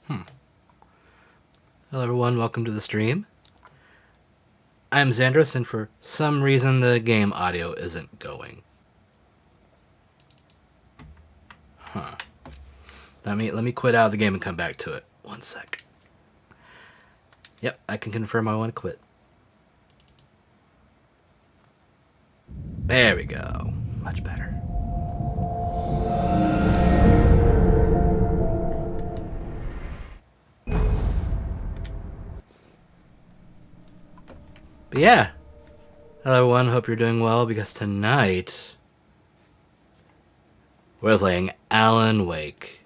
Hello everyone, welcome to the stream. I'm Xandros, and for some reason the game audio isn't going. Let me quit out of the game and come back to it. One sec. Yep, I can confirm I want to quit. There we go. Much better. But yeah. Hello everyone, hope you're doing well, because tonight we're playing Alan Wake.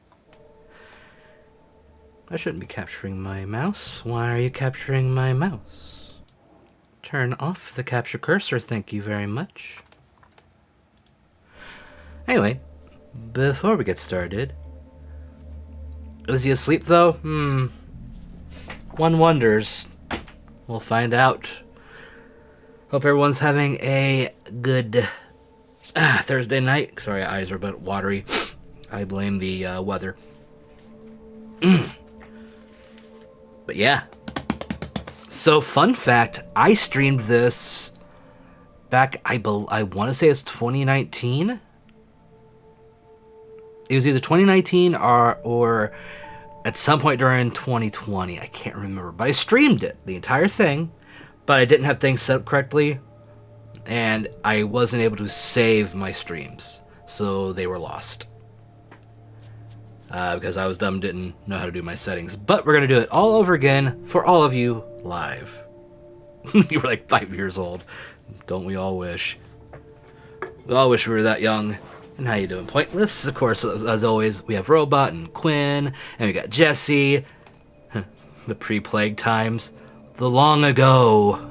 I shouldn't be capturing my mouse. Why are you capturing my mouse? Turn off the capture cursor, thank you very much. Anyway, before we get started... Is he asleep though? One wonders. We'll find out. Hope everyone's having a good Thursday night. Sorry, eyes are a bit watery. I blame the weather. But yeah. So, fun fact, I streamed this back, I want to say it's 2019? It was either 2019 or at some point during 2020. I can't remember. But I streamed it, the entire thing. But I didn't have things set up correctly. And I wasn't able to save my streams. So they were lost. Because I was dumb, didn't know how to do my settings. But we're going to do it all over again for all of you live. You were like 5 years old. Don't we all wish? We all wish we were that young. And how you doing? Pointless. Of course, as always, we have Robot and Quinn. And we got Jesse. The pre-plague times. The long ago.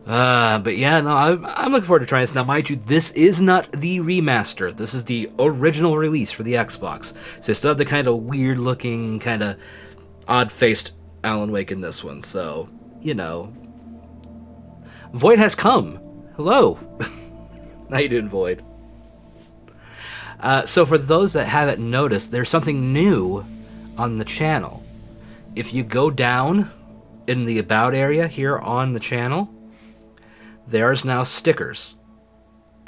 But yeah, no, I'm looking forward to trying this. Now, mind you, this is not the remaster. This is the original release for the Xbox. So you still have the kind of weird-looking, kind of odd-faced Alan Wake in this one. So, you know. Void has come. Hello. How you doing, Void? So for those that haven't noticed, there's something new on the channel. If you go down in the About area here on the channel, there's now stickers.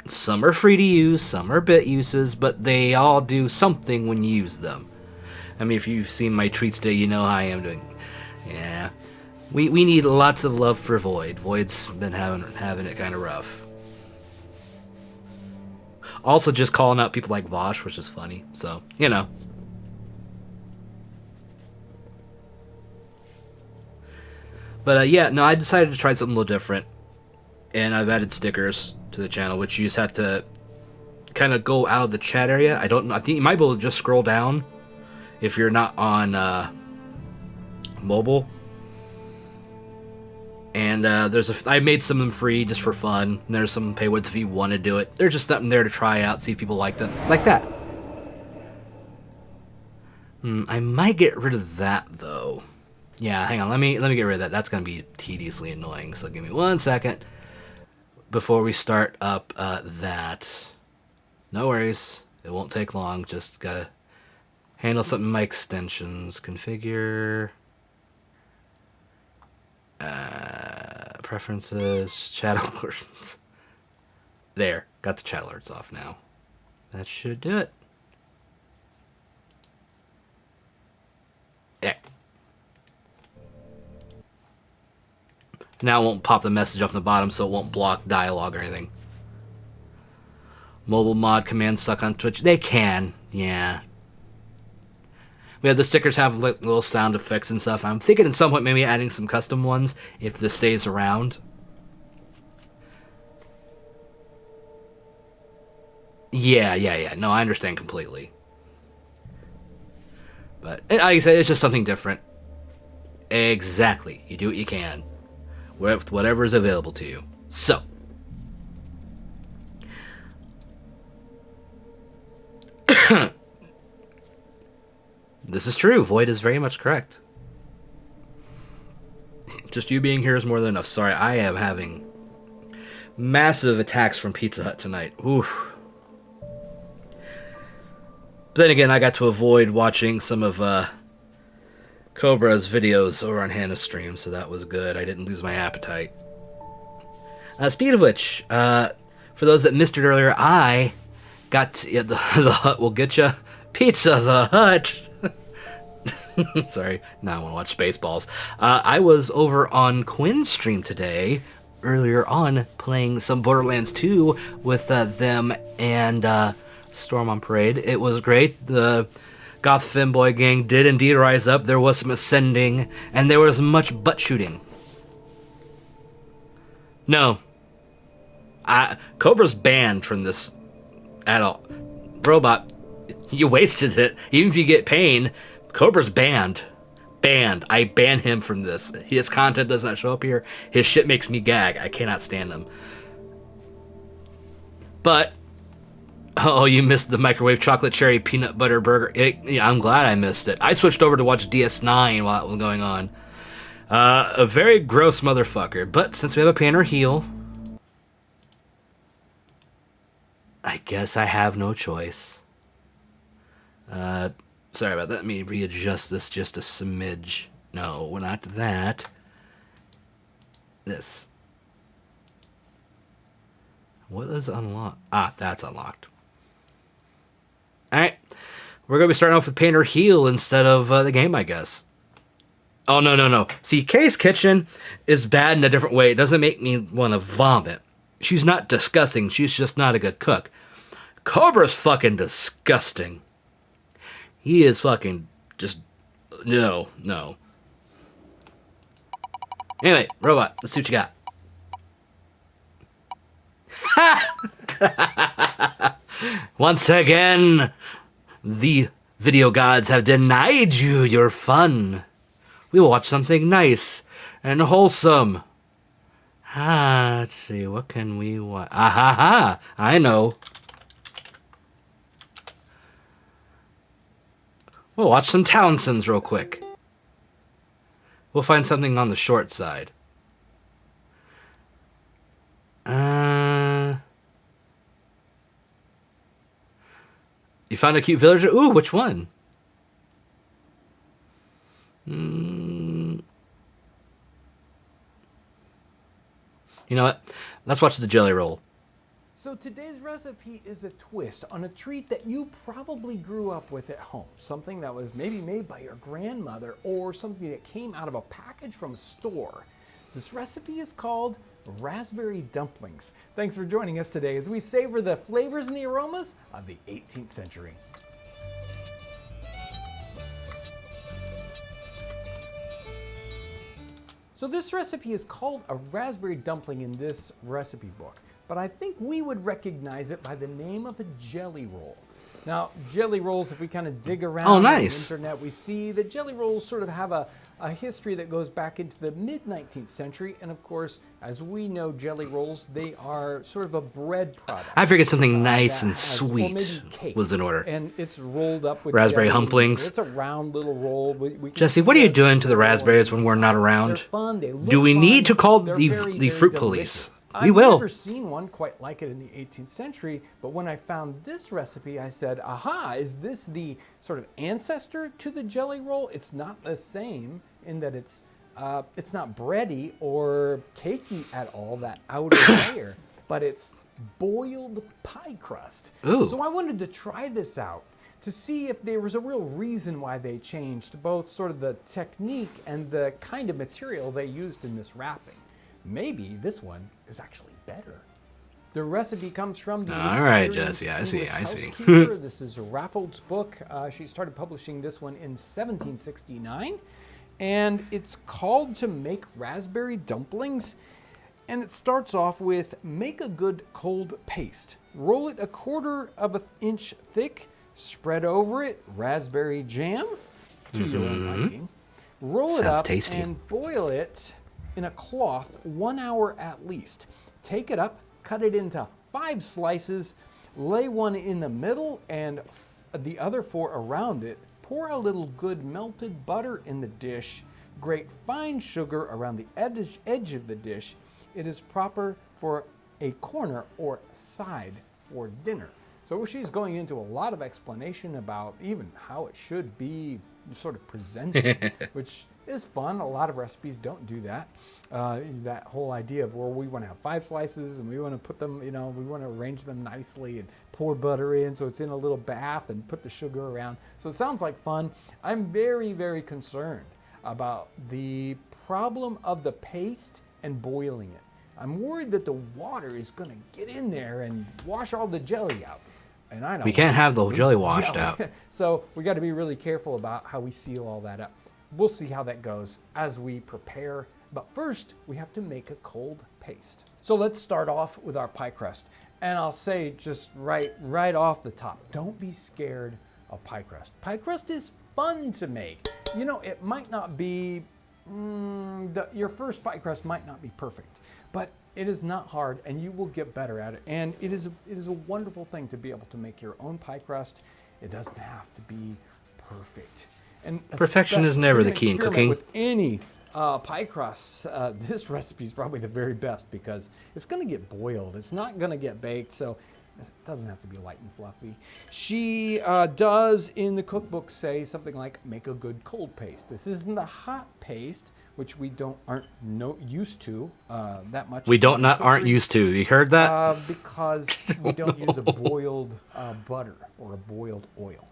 Some are free to use, some are bit uses, but they all do something when you use them. I mean, if you've seen my tweets today, you know how I am doing. Yeah. We need lots of love for Void. Void's been having it kind of rough. Also just calling out people like Vosh, which is funny. So, you know. But yeah, no, I decided to try something a little different. And I've added stickers to the channel, which you just have to kind of go out of the chat area. I don't know. I think you might be able to just scroll down if you're not on mobile. And I made some of them free just for fun. And there's some pay ones if you want to do it. They're just something there to try out, see if people like them. Like that. I might get rid of that, though. Yeah, hang on. Let me get rid of that. That's going to be tediously annoying. So give me 1 second before we start up that. No worries. It won't take long. Just got to handle something in my extensions. Configure. Preferences. Chat alerts. There. Got the chat alerts off now. That should do it. Yeah. Now it won't pop the message up in the bottom, so it won't block dialogue or anything. Mobile mod commands suck on Twitch. They can, yeah. We have the stickers have little sound effects and stuff. I'm thinking at some point maybe adding some custom ones if this stays around. Yeah. No, I understand completely. But like I said, it's just something different. Exactly. You do what you can with whatever is available to you. So. This is true. Void is very much correct. Just you being here is more than enough. Sorry, I am having massive attacks from Pizza Hut tonight. Oof. But then again, I got to avoid watching some of Cobra's videos over on Hannah's stream, so that was good. I didn't lose my appetite. Speaking of which, for those that missed it earlier, I got to, the Hut will get you. Pizza the Hut. Sorry, now I want to watch Spaceballs. I was over on Quinn's stream today, earlier on, playing some Borderlands 2 with them and Storm on Parade. It was great. The Goth Femboy gang did indeed rise up. There was some ascending, and there was much butt shooting. No. Cobra's banned from this at all. Robot, you wasted it. Even if you get pain, Cobra's banned. Banned. I ban him from this. His content does not show up here. His shit makes me gag. I cannot stand him. But, oh, you missed the microwave chocolate cherry peanut butter burger. Yeah, I'm glad I missed it. I switched over to watch DS9 while it was going on. A very gross motherfucker. But since we have a painter heel, I guess I have no choice. Sorry about that. Let me readjust this just a smidge. No, not that. This. What is unlocked? Ah, that's unlocked. Alright. We're going to be starting off with Painter Heel instead of the game, I guess. Oh, no. See, Kay's kitchen is bad in a different way. It doesn't make me want to vomit. She's not disgusting. She's just not a good cook. Cobra's fucking disgusting. He is fucking just... No. Anyway, Robot, let's see what you got. Once again, the video gods have denied you your fun. We will watch something nice and wholesome. Let's see, what can we watch? I know. We'll watch some Townsends real quick. We'll find something on the short side. You found a cute villager? Ooh, which one? You know what? Let's watch the jelly roll. So today's recipe is a twist on a treat that you probably grew up with at home. Something that was maybe made by your grandmother or something that came out of a package from a store. This recipe is called raspberry dumplings. Thanks for joining us today as we savor the flavors and the aromas of the 18th century. So this recipe is called a raspberry dumpling in this recipe book, but I think we would recognize it by the name of a jelly roll. Now, jelly rolls, if we kind of dig around on the internet, we see that jelly rolls sort of have a history that goes back into the mid-19th century. And of course, as we know, jelly rolls, they are sort of a bread product. I figured something nice and sweet was in order. And it's rolled up with raspberry humplings. It's a round little roll. Jesse, what are you doing to the raspberries when we're not around? They're fun. They look Do we need fun. to call They're the very fruit delicious. police? I've never seen one quite like it in the 18th century, but when I found this recipe, I said, aha, is this the sort of ancestor to the jelly roll? It's not the same in that it's not bready or cakey at all, that outer layer, but it's boiled pie crust. Ooh. So I wanted to try this out to see if there was a real reason why they changed both sort of the technique and the kind of material they used in this wrapping. Maybe this one is actually better. The recipe comes from the All right, Jesse, I see. This is Raffled's book. She started publishing this one in 1769, and it's called To Make Raspberry Dumplings. And it starts off with, make a good cold paste. Roll it 1/4 of an inch thick. Spread over it raspberry jam to your own liking. Roll it up tasty. and boil it in a cloth 1 hour at least. Take it up, cut it into 5 slices, lay one in the middle and the other 4 around it. Pour a little good melted butter in the dish. Grate fine sugar around the edge of the dish. It is proper for a corner or side for dinner. So she's going into a lot of explanation about even how it should be sort of presented, which is fun. A lot of recipes don't do that. That whole idea of, well, we want to have 5 slices and we want to put them, we want to arrange them nicely and pour butter in so it's in a little bath and put the sugar around. So it sounds like fun. I'm very, very concerned about the problem of the paste and boiling it. I'm worried that the water is going to get in there and wash all the jelly out. And I don't We can't have the jelly washed out. So we got to be really careful about how we seal all that up. We'll see how that goes as we prepare. But first, we have to make a cold paste. So let's start off with our pie crust. And I'll say just right off the top, don't be scared of pie crust. Pie crust is fun to make. It might not be, your first pie crust might not be perfect, but it is not hard, and you will get better at it. And it is a wonderful thing to be able to make your own pie crust. It doesn't have to be perfect. And Perfection is never the key in cooking. With any pie crusts, this recipe is probably the very best because it's going to get boiled. It's not going to get baked, so it doesn't have to be light and fluffy. She does in the cookbook say something like, make a good cold paste. This isn't a hot paste, which we aren't used to that much. We aren't used to. You heard that? Because we don't use a boiled butter or a boiled oil.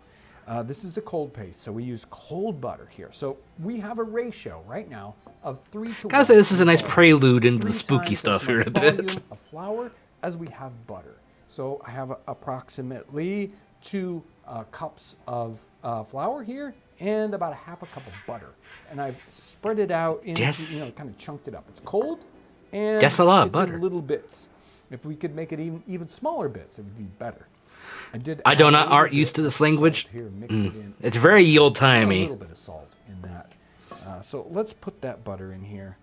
This is a cold paste, so we use cold butter here. So we have a ratio right now of 3 to 1. Gotta say, this is a nice prelude into the spooky stuff here a bit. Of flour as we have butter. So I have approximately 2 cups of flour here and about a half a cup of butter. And I've spread it out into, kind of chunked it up. It's cold and That's a lot of it's butter. in little bits. If we could make it even smaller bits, it would be better. I do not aren't used to this language. Here, mix it in. It's very A old-timey. little bit of salt in that. So let's put that butter in here.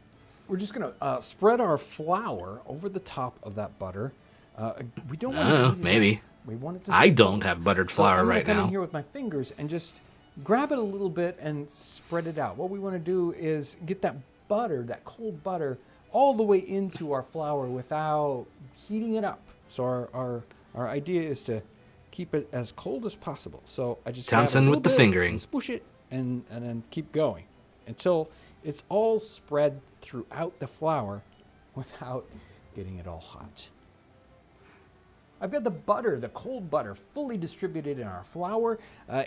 We're just going to spread our flour over the top of that butter. We don't want to maybe. We want it to I don't have buttered flour I'm right come now. in here with my fingers and just grab it a little bit and spread it out. What we want to do is get that butter, that cold butter, all the way into our flour without heating it up. So our idea is to keep it as cold as possible. So I just grab Townsend a with little the bit fingering. and spush it and then keep going until it's all spread throughout the flour without getting it all hot. I've got the butter, the cold butter, fully distributed in our flour,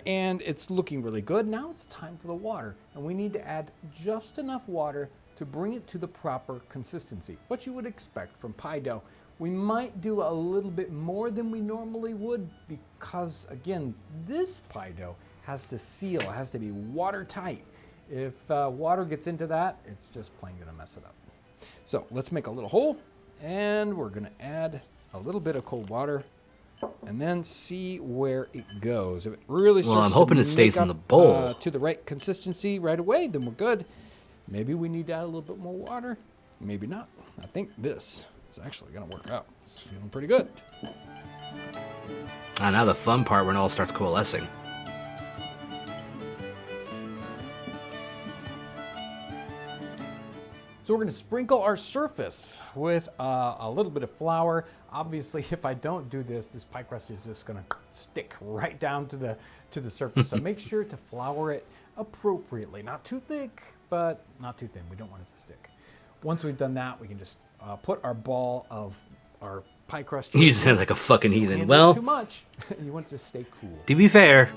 and it's looking really good. Now it's time for the water, and we need to add just enough water to bring it to the proper consistency, what you would expect from pie dough. We might do a little bit more than we normally would because, again, this pie dough has to seal, it has to be watertight. If water gets into that, it's just plain gonna mess it up. So let's make a little hole, and we're gonna add a little bit of cold water and then see where it goes. If it really starts I'm hoping it stays in the bowl. to the right consistency right away, then we're good. Maybe we need to add a little bit more water. Maybe not. I think this is actually going to work out. It's feeling pretty good. Now the fun part when it all starts coalescing. So we're going to sprinkle our surface with a little bit of flour. Obviously, if I don't do this, this pie crust is just going to stick right down to the surface. So make sure to flour it appropriately. Not too thick, but not too thin. We don't want it to stick. Once we've done that, we can just put our ball of our pie crust. You sound like a fucking heathen. Handle Well, too much. You want it to stay cool. to be fair,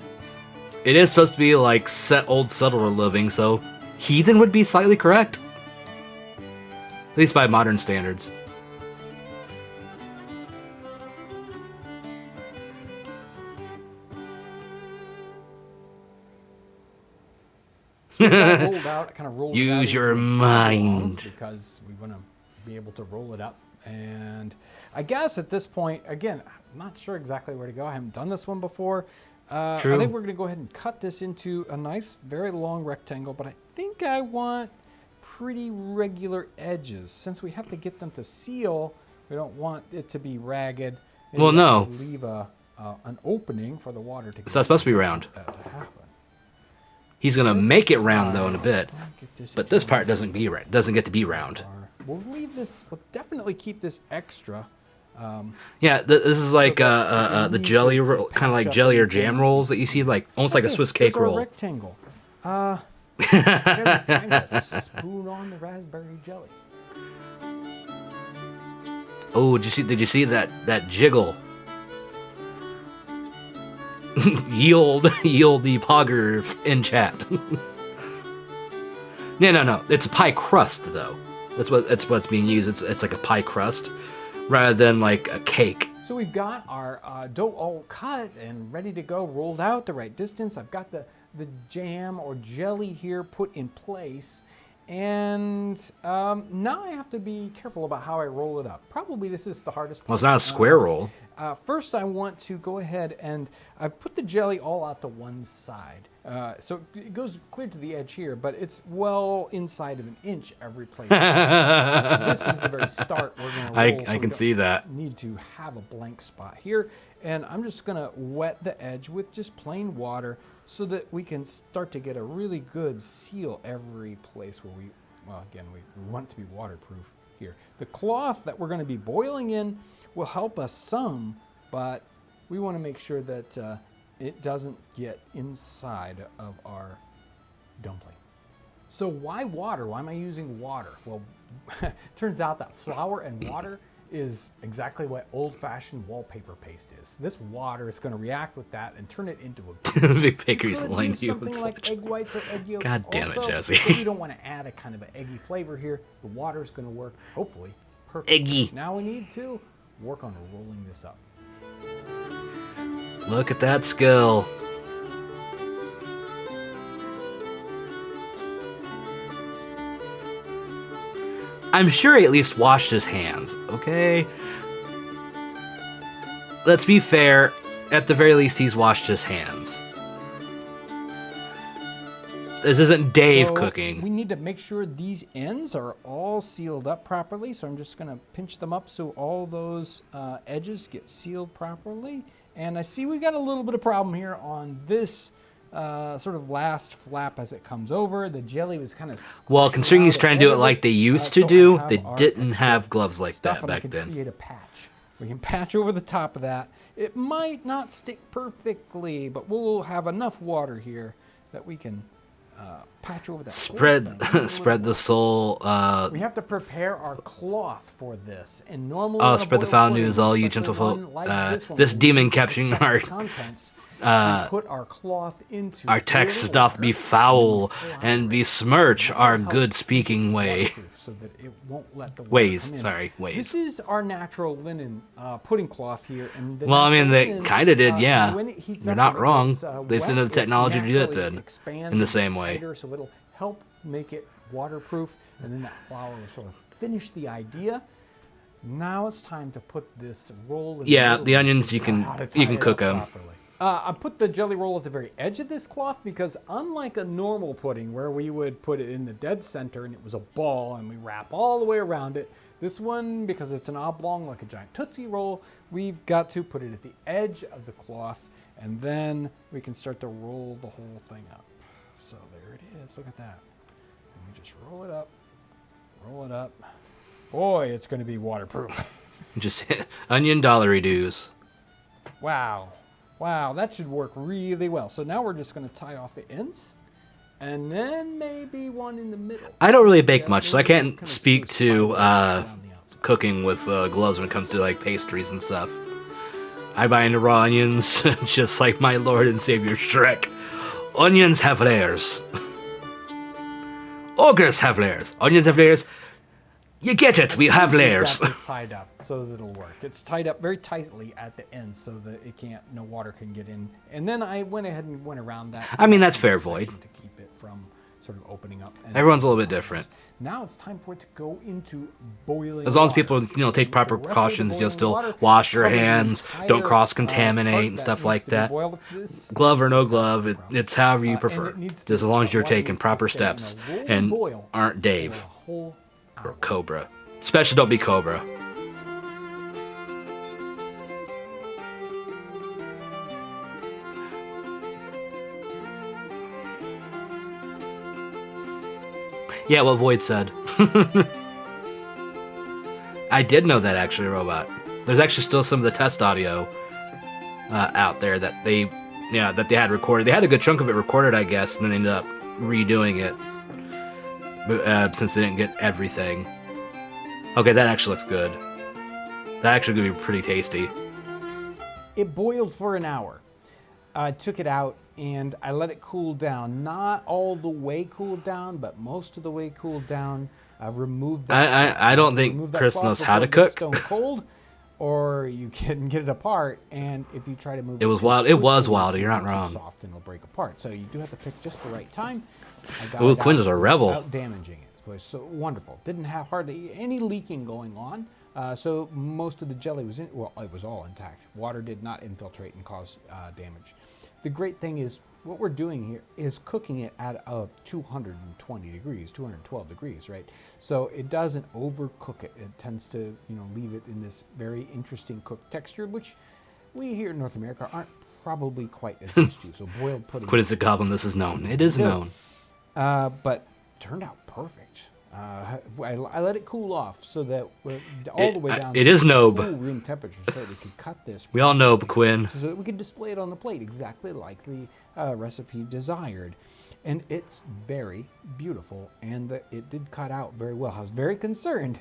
it is supposed to be like old settler living, so heathen would be slightly correct. At least by modern standards. So rolled out, I kind of rolled it out Use your into a mind. because we want to be able to roll it up. And I guess at this point, again, I'm not sure exactly where to go. I haven't done this one before. True. I think we're going to go ahead and cut this into a nice, very long rectangle, but I think I want pretty regular edges. Since we have to get them to seal, we don't want it to be ragged. Maybe Well, we have no. to leave an opening for the water to It's not supposed to be round. that to happen. He's gonna make it round though in a bit, Get this but this part doesn't get to be round. We'll leave this. We'll definitely keep this extra Yeah, this is like the jelly leave it to roll, kind of like patch up jelly or anything. jam rolls that you see, like almost like a Okay, Swiss there's cake our roll. rectangle. I guess it's time to spoon on the raspberry jelly. Oh, did you see that jiggle? yield the pogger in chat. No. It's a pie crust though. That's what's being used. It's like a pie crust rather than like a cake. So we've got our dough all cut and ready to go, rolled out the right distance. I've got the jam or jelly here put in place. And now I have to be careful about how I roll it up. Probably this is the hardest part. Well, it's not a square roll. First, I want to go ahead and I've put the jelly all out to one side. So it goes clear to the edge here, but it's well inside of an inch every place. This is the very start we're going to roll. I can see that. Need to have a blank spot here. And I'm just going to wet the edge with just plain water so that we can start to get a really good seal every place where well, again, we want it to be waterproof here. The cloth that we're going to be boiling in will help us some, but we want to make sure that it doesn't get inside of our dumpling. So why water? Why am I using water? Well, turns out that flour and water is exactly what old-fashioned wallpaper paste is. This water is going to react with that and turn it into a big bakery's line you with something like egg whites or egg yolks. God damn it, also, Jesse. because we don't want to add a kind of an eggy flavor here. The water is going to work, hopefully, perfect. Eggy. Now we need to work on rolling this up. Look at that skill. I'm sure he at least washed his hands, okay? Let's be fair. At the very least, he's washed his hands. This isn't Dave cooking. We need to make sure these ends are all sealed up properly. So I'm just going to pinch them up so all those edges get sealed properly. And I see we've got a little bit of problem here on this sort of last flap as it comes over. The jelly was kind of well, considering he's trying to do it like they used to do, they didn't have gloves like that back then. Create a patch. We can patch over the top of that. It might not stick perfectly, but we'll have enough water here that we can patch over that. Spread the soul. We have to prepare our cloth for this, and normally. Spread the foul news, all you gentle folk. This demon capturing our contents. Put our cloth into our text doth be foul and besmirch our good speaking way. So that it won't let the ways. This is our natural linen pudding cloth here. And well, I mean, they kind of did, yeah. You're not wrong. They sent the technology to do it then, in the same way. So it'll help make it waterproof, and then that flour will sort of finish the idea. Now it's time to put this roll. Yeah, the onions you can cook them. I put the jelly roll at the very edge of this cloth because unlike a normal pudding where we would put it in the dead center and it was a ball and we wrap all the way around it, this one, because it's an oblong like a giant Tootsie Roll, we've got to put it at the edge of the cloth and then we can start to roll the whole thing up. So there it is. Look at that. And we just roll it up. Roll it up. Boy, it's going to be waterproof. Just onion dollary dues. Wow. Wow, that should work really well. So now we're just going to tie off the ends, and then maybe one in the middle. I don't really bake much, so I can't speak to cooking with gloves when it comes to like pastries and stuff. I buy into raw onions, just like my Lord and Savior Shrek. Onions have layers. Ogres have layers. Onions have layers. You get it, we have layers. It's tied up so that it'll work. It's tied up very tightly at the end so that no water can get in. And then I went ahead and went around that. I mean, that's fair, Void. To keep it from sort of opening up. Everyone's a little bit different. Now it's time for it to go into boiling. As long as water. people, take proper precautions, still wash your hands, don't cross-contaminate and stuff like that. Glove or no glove, it's however you prefer. Just as long as you're taking proper steps and aren't Dave. Or Cobra. Especially don't be Cobra. Yeah, what Void said. I did know that, actually, Robot. There's actually still some of the test audio out there that they had recorded. They had a good chunk of it recorded, I guess, and then they ended up redoing it since they didn't get everything. Okay, that actually looks good. That actually could be pretty tasty. It boiled for an hour. I took it out and I let it cool down. Not all the way cooled down, but most of the way cooled down. I removed that. I don't think Chris knows how to cook. Stone cold, or you can get it apart. And if you try to move it was wild. It was wild. You're not wrong. Soft and it'll break apart. So you do have to pick just the right time. Ooh, Quinn is a rebel. Without damaging it. It was so wonderful. Didn't have hardly any leaking going on. So most of the jelly was it was all intact. Water did not infiltrate and cause damage. The great thing is what we're doing here is cooking it at 220 degrees, 212 degrees, right? So it doesn't overcook it. It tends to, leave it in this very interesting cooked texture, which we here in North America aren't probably quite as used to. So boiled pudding. What is it, Goblin? This is known. It is known. But turned out perfect. I let it cool off so that all the way down it is Nobe. Cool room temperature so that we could cut this. We all know Quinn. So that we could display it on the plate exactly like the recipe desired. And it's very beautiful, and it did cut out very well. I was very concerned.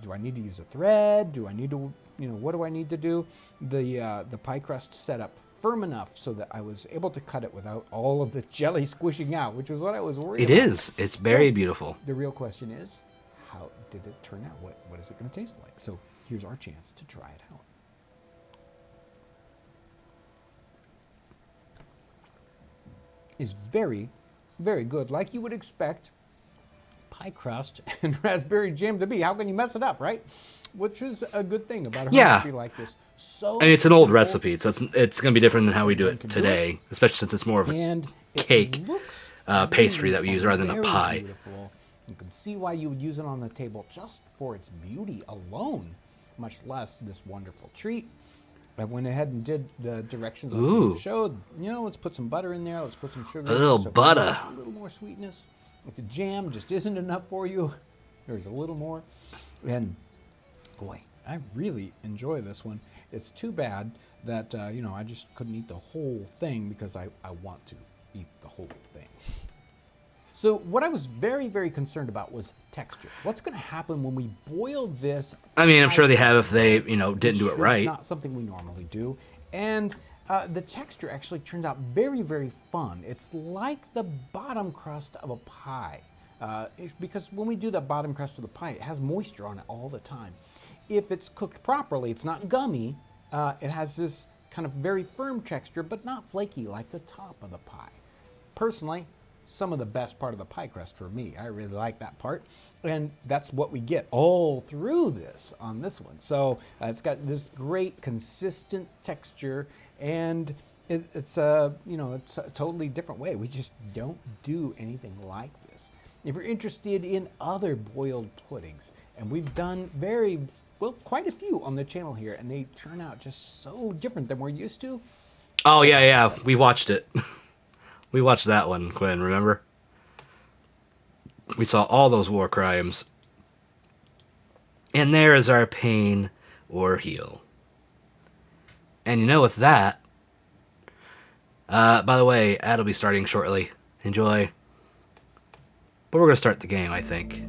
Do I need to use a thread? Do I need to, what do I need to do? The pie crust set up firm enough so that I was able to cut it without all of the jelly squishing out, which was what I was worried about. It is. It's very beautiful. The real question is, how did it turn out? What is it going to taste like? So here's our chance to try it out. It's very, very good, like you would expect pie crust and raspberry jam to be. How can you mess it up, right? Which is a good thing about a recipe like this. So it's an old recipe, so it's going to be different than how we do it today, especially since it's more of a cake pastry that we use rather than a pie. Beautiful. You can see why you would use it on the table just for its beauty alone, much less this wonderful treat. I went ahead and did the directions on the show. Let's put some butter in there. Let's put some sugar. A little butter. A little more sweetness. If the jam just isn't enough for you, there's a little more. And boy, I really enjoy this one. It's too bad that, I just couldn't eat the whole thing because I want to eat the whole thing. So what I was very, very concerned about was texture. What's going to happen when we boil this? I mean, I'm sure they have if they, didn't do it right. It's not something we normally do. And the texture actually turns out very, very fun. It's like the bottom crust of a pie. Because when we do the bottom crust of the pie, it has moisture on it all the time. If it's cooked properly, it's not gummy. It has this kind of very firm texture, but not flaky like the top of the pie. Personally, some of the best part of the pie crust for me. I really like that part. And that's what we get all through this on this one. So it's got this great consistent texture, and it's a totally different way. We just don't do anything like this. If you're interested in other boiled puddings, and we've done quite a few on the channel here, and they turn out just so different than we're used to. Oh, yeah. We watched it. We watched that one, Quinn, remember? We saw all those war crimes. And there is our pain or heal. And with that, by the way, ad will be starting shortly. Enjoy. But we're going to start the game, I think.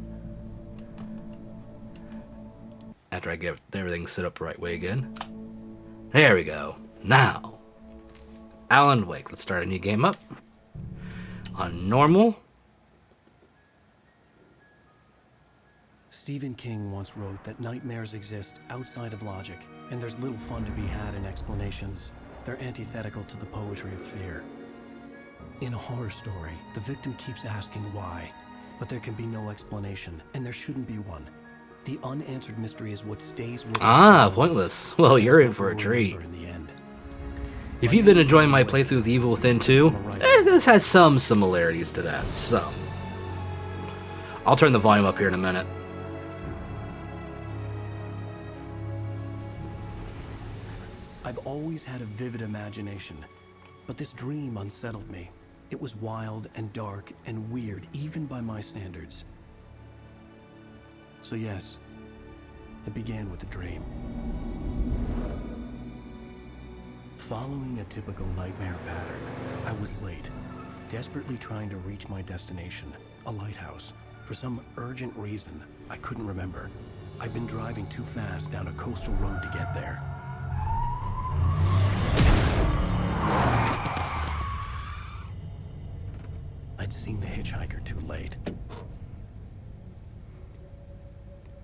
After I get everything set up the right way again. There we go. Now, Alan Wake. Let's start a new game up. On normal. Stephen King once wrote that nightmares exist outside of logic, and there's little fun to be had in explanations. They're antithetical to the poetry of fear. In a horror story, the victim keeps asking why, but there can be no explanation, and there shouldn't be one. The unanswered mystery is what stays with us. Pointless. Well, you're in for a treat. In the end. If you've been enjoying my playthrough of Evil Within 2, this has some similarities to that. Some. I'll turn the volume up here in a minute. I've always had a vivid imagination, but this dream unsettled me. It was wild and dark and weird, even by my standards. So yes, it began with a dream. Following a typical nightmare pattern, I was late, desperately trying to reach my destination, a lighthouse. For some urgent reason, I couldn't remember. I'd been driving too fast down a coastal road to get there. I'd seen the hitchhiker too late.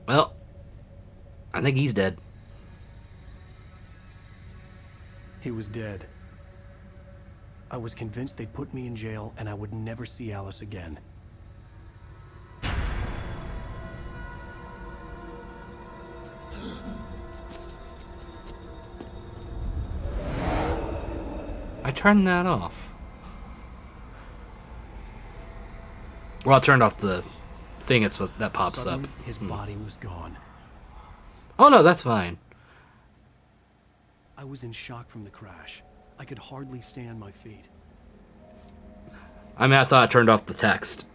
Well, I think he's dead. He was dead. I was convinced they'd put me in jail and I would never see Alice again. I turned that off. Well, I turned off the thing that pops Suddenly, up. His body was gone. Oh no, that's fine. I was in shock from the crash. I could hardly stay on my feet. I mean, I thought I turned off the text.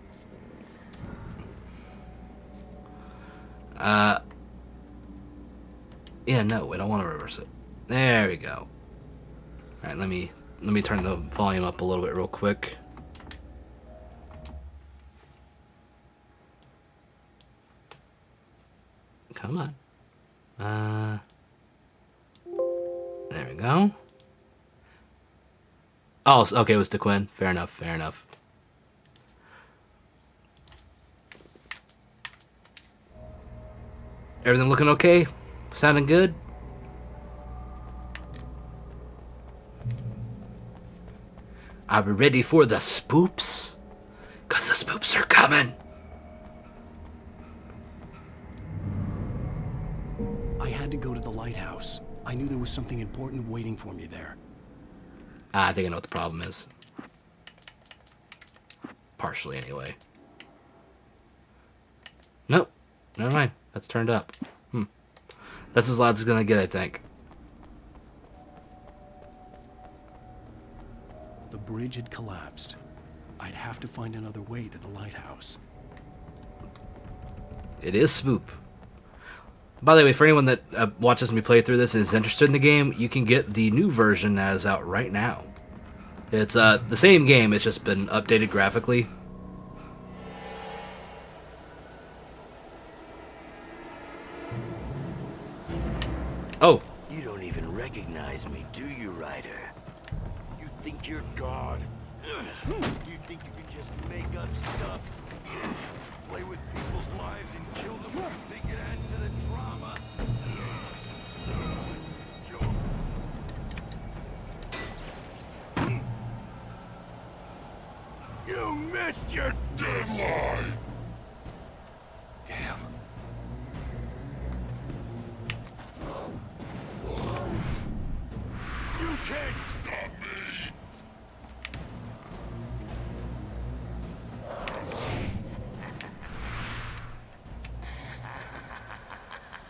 Yeah, no, wait, I want to reverse it. There we go. Alright, let me turn the volume up a little bit real quick. Come on. There we go. Oh, okay, it was to Quinn. Fair enough, fair enough. Everything looking okay? Sounding good? Are we ready for the spoops? 'Cause the spoops are coming. I had to go to the lighthouse. I knew there was something important waiting for me there. I think I know what the problem is. Partially, anyway. Nope. Never mind. That's turned up. That's as loud as it's gonna get, I think. The bridge had collapsed. I'd have to find another way to the lighthouse. It is Spoop. By the way, for anyone that watches me play through this and is interested in the game, you can get the new version that is out right now. It's the same game, it's just been updated graphically. Oh. You don't even recognize me, do you, Ryder? You think you're God? You think you can just make up stuff? Play with people's lives and kill them when you think it adds to the drama? You missed your deadline! Damn. You can't stop me!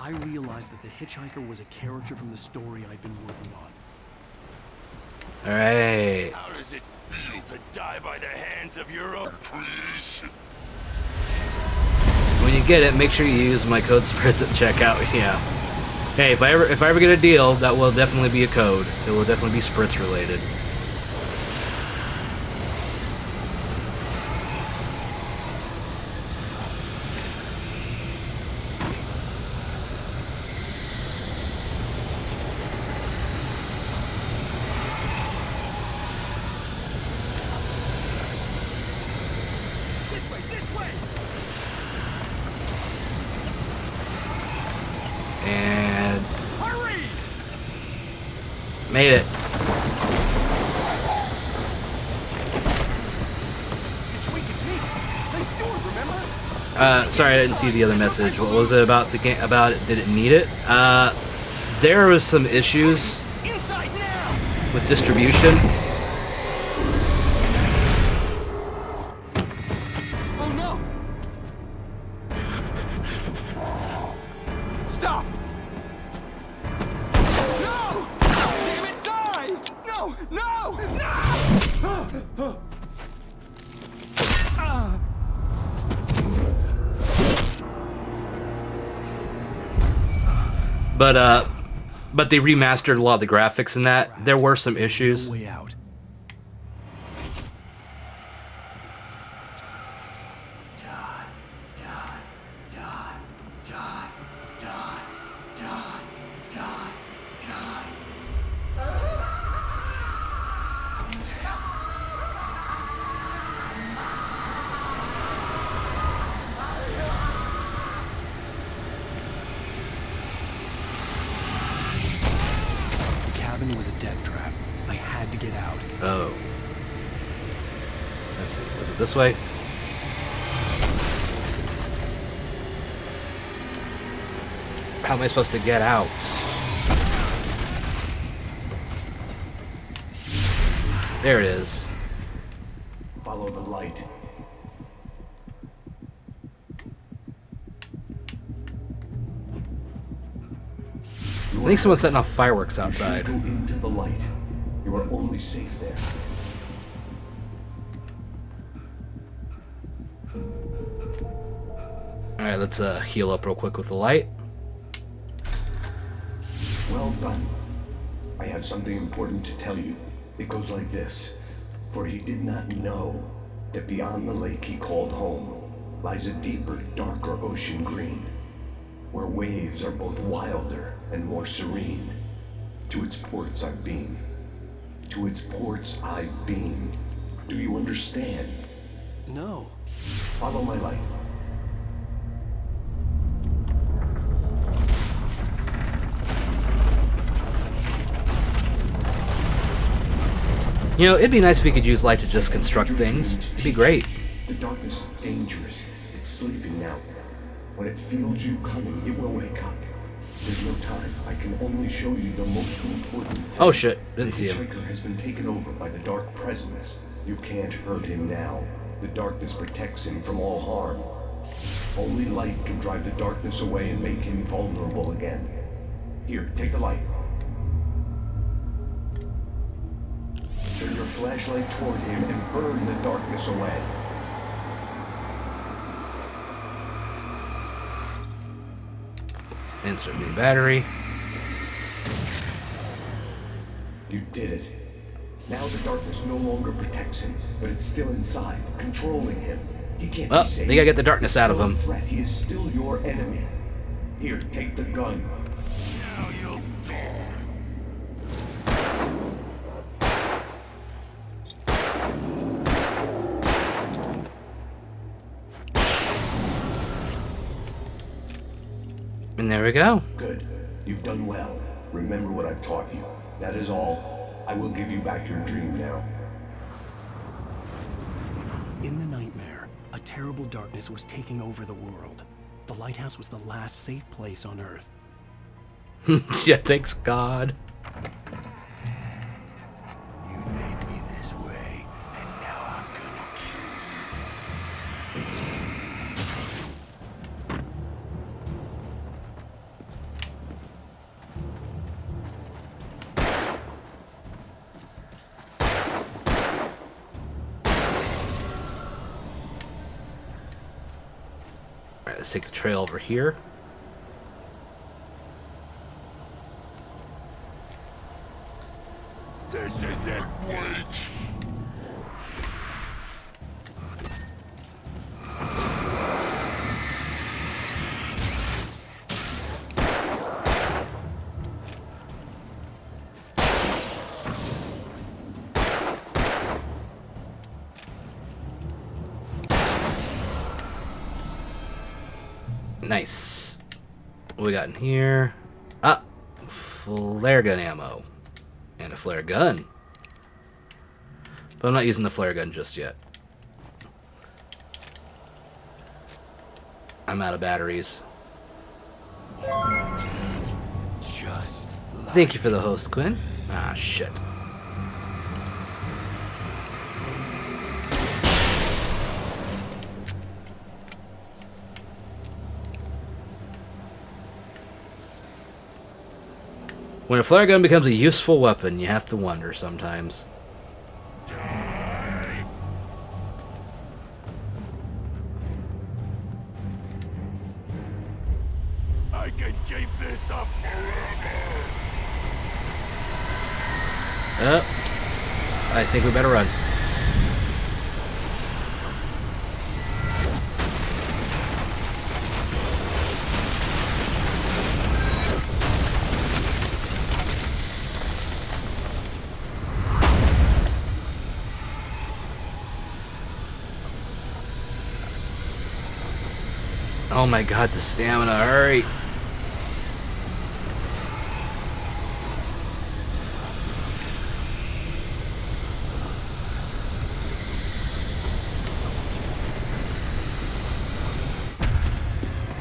I realized that the hitchhiker was a character from the story I'd been working on. Alright. How does it feel to die by the hands of your own creation? When you get it, make sure you use my code Spritz at checkout. Yeah. Hey, if I ever get a deal, that will definitely be a code. It will definitely be Spritz related. And Hurry! made it. Sorry, I didn't see the other message. What was it about the game? About it? Did it need it? There was some issues with distribution. Oh no! Stop! No! Damn it, die! No! No! No! But But they remastered a lot of the graphics in that. There were some issues. No way out. The cabin was a death trap. I had to get out. Oh. Let's see. Was it this way? How am I supposed to get out? There it is. Follow the light. I think someone's setting off fireworks You outside. should go into the light. You are only safe there. Alright, let's heal up real quick with the light. Well done. I have something important to tell you. It goes like this. For he did not know that beyond the lake he called home lies a deeper, darker ocean green, where waves are both wilder and more serene. To its ports I've been. To its ports I've been. Do you understand? No. Follow my light. You know, it'd be nice if we could use light to just construct things. It'd be great. The darkness is dangerous. It's sleeping now. When it feels you coming, it will wake up. There's no time. I can only show you the most important thing. Oh shit, didn't see The him. hitchhiker has been taken over by the dark presence. You can't hurt him now. The darkness protects him from all harm. Only light can drive the darkness away and make him vulnerable again. Here, take the light. Turn your flashlight toward him and burn the darkness away. Insert new battery. You did it. Now the darkness no longer protects him, but it's still inside, controlling him. He can't Well, be saved. we gotta get the darkness out of Still a him. threat. He is still your enemy. Here, take the gun. Now you'll die. And there we go. Good. You've done well. Remember what I've taught you. That is all. I will give you back your dream now. In the nightmare, a terrible darkness was taking over the world. The lighthouse was the last safe place on Earth. Yeah, thanks God. You made me this way, and now I'm gonna kill Alright, let's take the trail over here. you. This is it, witch. Nice. What we got in here? Ah, flare gun ammo. And a flare gun. But I'm not using the flare gun just yet. I'm out of batteries. Just like Thank you for the host, Quinn. Ah, shit. When a flare gun becomes a useful weapon, you have to wonder sometimes. die. I can keep this up forever. I think we better run. Oh my god, the stamina, hurry!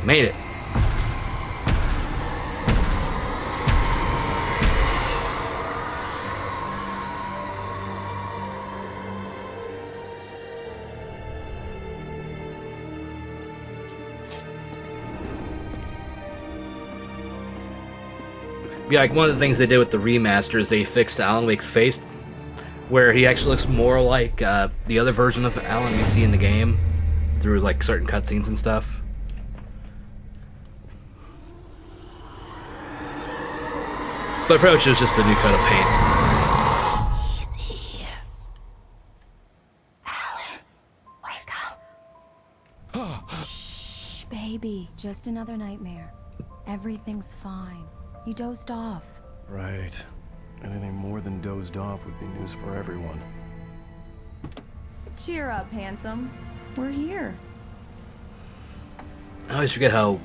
Made it. Yeah, like one of the things they did with the remaster is they fixed Alan Wake's face, where he actually looks more like the other version of Alan we see in the game through like certain cutscenes and stuff. But pretty much it was just a new coat of paint. He's here. Alan, wake up. Shh, baby. Just another nightmare. Everything's fine. You dozed off. Right. Anything more than dozed off would be news for everyone. Cheer up, handsome. We're here. I always forget how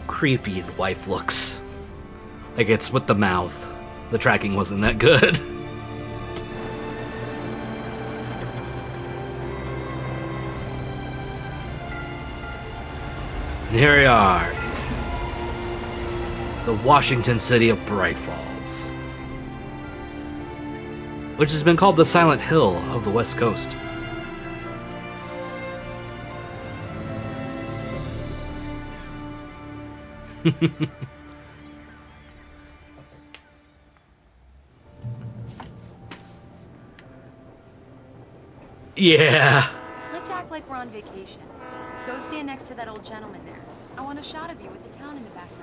creepy the wife looks. Like, it's with the mouth. The tracking wasn't that good. And here we are. The Washington city of Bright Falls. Which has been called the Silent Hill of the West Coast. Yeah. Let's act like we're on vacation. Go stand next to that old gentleman there. I want a shot of you with the town in the background.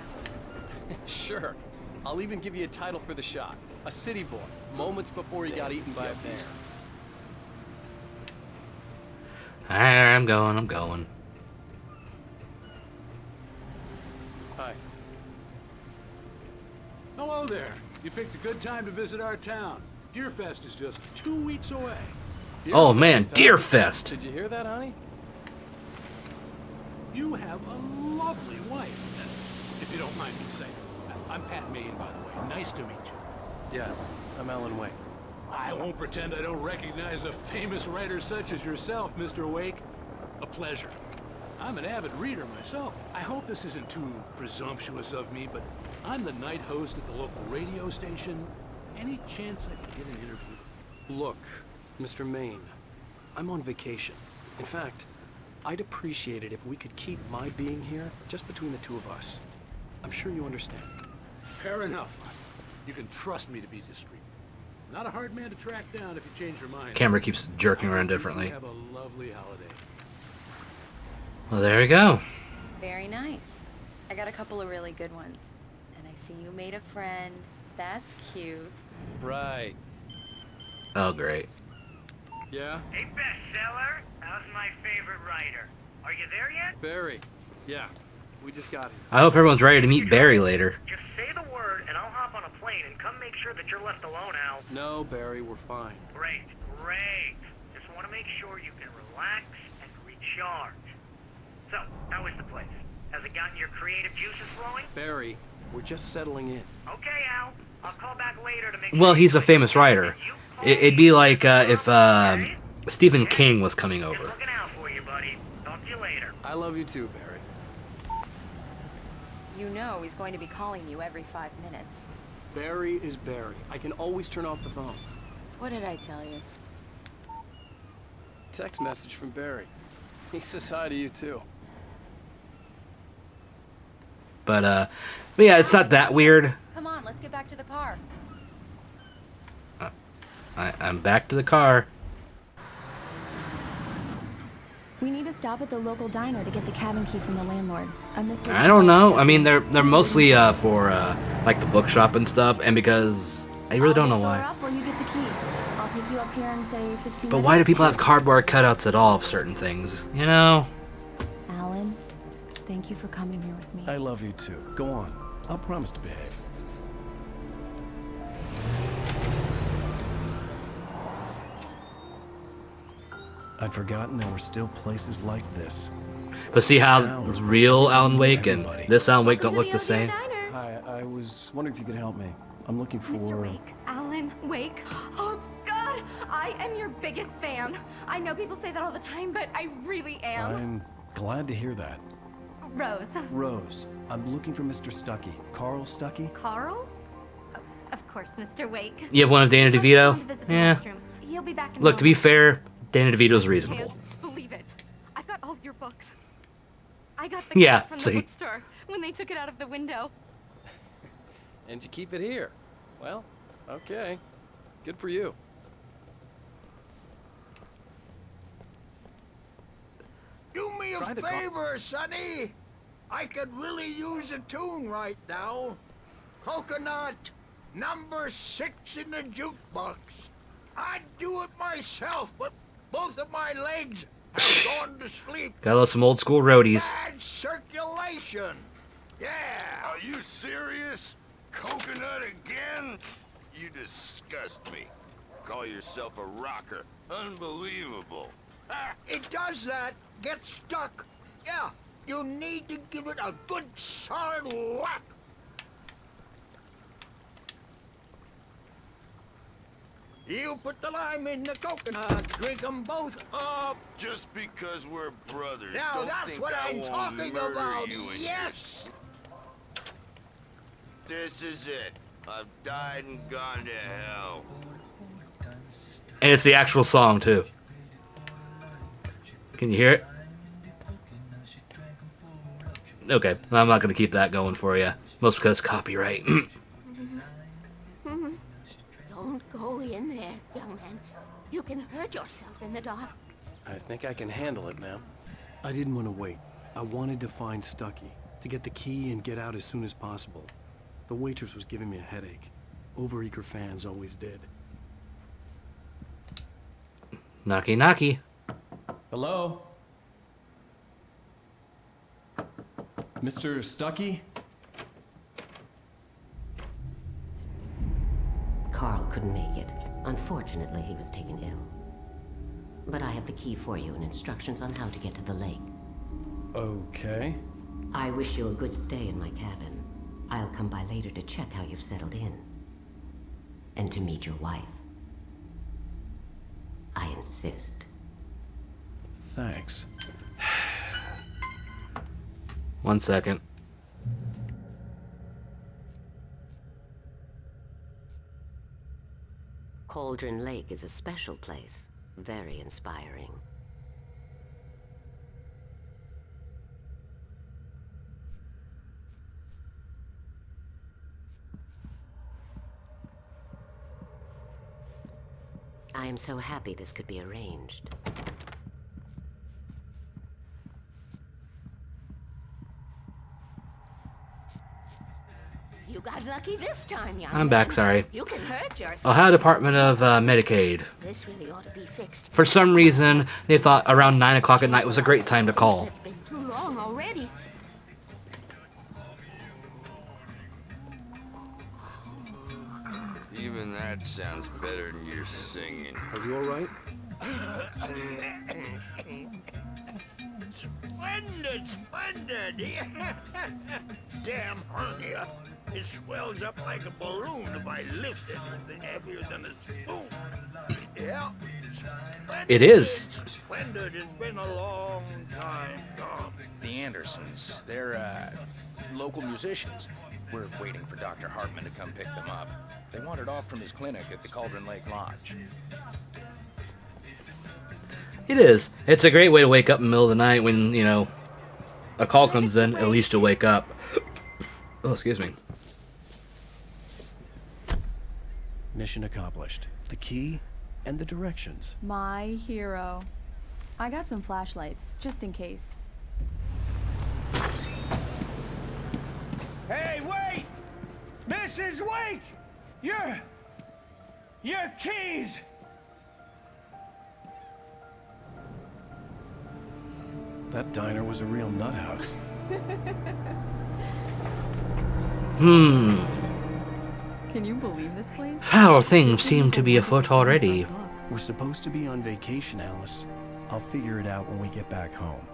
Sure. I'll even give you a title for the shot. A city boy, moments before he got eaten by a bear. I'm going. Hi. Hello there. You picked a good time to visit our town. Deerfest is just 2 weeks away. Oh man, Deerfest, huh? Deerfest! Did you hear that, honey? You have a lovely wife, if you don't mind me saying. I'm Pat Maine, by the way. Nice to meet you. Yeah, I'm Alan Wake. I won't pretend I don't recognize a famous writer such as yourself, Mr. Wake. A pleasure. I'm an avid reader myself. I hope this isn't too presumptuous of me, but I'm the night host at the local radio station. Any chance I could get an interview? Look, Mr. Maine, I'm on vacation. In fact, I'd appreciate it if we could keep my being here just between the two of us. I'm sure you understand. Fair enough. You can trust me to be discreet. Not a hard man to track down if you change your mind. Camera keeps jerking around differently. Have a lovely holiday. Well, there we go. Very nice. I got a couple of really good ones. And I see you made a friend. That's cute. Right. Oh, great. Yeah? Hey, bestseller, how's my favorite writer? Are you there yet? Barry. Yeah. We just got here. I hope everyone's ready to meet Barry later. Just say the word and I'll hop on a plane and come make sure that you're left alone, Al. No, Barry, we're fine. Great. Just want to make sure you can relax and recharge. So, how is the place? Has it gotten your creative juices flowing? Barry, we're just settling in. Okay, Al. I'll call back later to make Well, sure he's a famous writer. It'd be like if Stephen King was coming Just over. looking out for you, buddy. Talk to you later. I love you too, Barry. You know he's going to be calling you every 5 minutes. Barry is Barry. I can always turn off the phone. What did I tell you? Text message from Barry. He says hi to you too. But yeah, it's not that weird. Come on, let's get back to the car. I'm back to the car. We need to stop at the local diner to get the cabin key from the landlord. Mr. I don't know. I mean, they're mostly for like the bookshop and stuff, and because I really don't know I'll why. up while you get the you up here and say 15 But minutes? why do people have cardboard cutouts at all of certain things? You know? Alan, thank you for coming here with me. I love you too. Go on. I'll promise to behave. I'd forgotten there were still places like this. But see how real Alan Wake and this Alan Wake don't look the same? Hi, I was wondering if you could help me. I'm looking for... Mr. Wake, Alan Wake. Oh, God, I am your biggest fan. I know people say that all the time, but I really am. I'm glad to hear that. Rose. Rose, I'm looking for Mr. Stuckey. Carl Stuckey? Carl? Oh, of course, Mr. Wake. You have one of Danny DeVito? Yeah. He'll be back in Look, to be moment. fair, Danny DeVito's reasonable. Can't believe it. I've got all of your books. I got the Yeah, from see. the bookstore when they took it out of the window. And you keep it here. Well, okay. Good for you. Do me a favor, Sonny. I could really use a tune right now. Coconut, number 6 in the jukebox. I'd do it myself, but both of my legs have gone to sleep. Gotta love some old school roadies. Bad circulation. Yeah. Are you serious? Coconut again? You disgust me. Call yourself a rocker. Unbelievable. It does that. Get stuck. Yeah. You need to give it a good solid whack. You put the lime in the coconut, drink them both up. Just because we're brothers. Now don't that's think what I I'm won't talking murder about. you and Yes. This is it. I've died and gone to hell. And it's the actual song, too. Can you hear it? Okay, I'm not going to keep that going for you. Most because copyright. Don't go in there, young man. You can hurt yourself in the dark. I think I can handle it, ma'am. I didn't want to wait. I wanted to find Stuckey, to get the key and get out as soon as possible. The waitress was giving me a headache. Overeager fans always did. Knocky knocky. Hello? Mr. Stuckey? Carl couldn't make it. Unfortunately, he was taken ill. But I have the key for you and instructions on how to get to the lake. Okay. I wish you a good stay in my cabin. I'll come by later to check how you've settled in. And to meet your wife. I insist. Thanks. 1 second. Cauldron Lake is a special place. Very inspiring. I am so happy this could be arranged. You got lucky this time, young I'm back, man. sorry. You can hurt yourself. Ohio Department of Medicaid. This really ought to be fixed. For some reason, they thought around 9 o'clock at night was a great time to call. It's been too long already. Even that sounds better than your singing. Are you all right? Splendid, splendid. Damn hernia. It swells up like a balloon if I lift anything heavier than a spoon. Yeah. Splendid, It is. Splendid. It's been a long time gone. The Andersons, they're local musicians. We're waiting for Dr. Hartman to come pick them up. They wandered off from his clinic at the Cauldron Lake Lodge. It is. It's a great way to wake up in the middle of the night when, you know, a call comes in, at least you'll wake up. Oh, excuse me. Mission accomplished. The key and the directions. My hero. I got some flashlights, just in case. Hey, wait! Mrs. Wake! Your keys! That diner was a real nut house. Can you believe this place? Foul things seem to be afoot already. We're supposed to be on vacation, Alice. I'll figure it out when we get back home.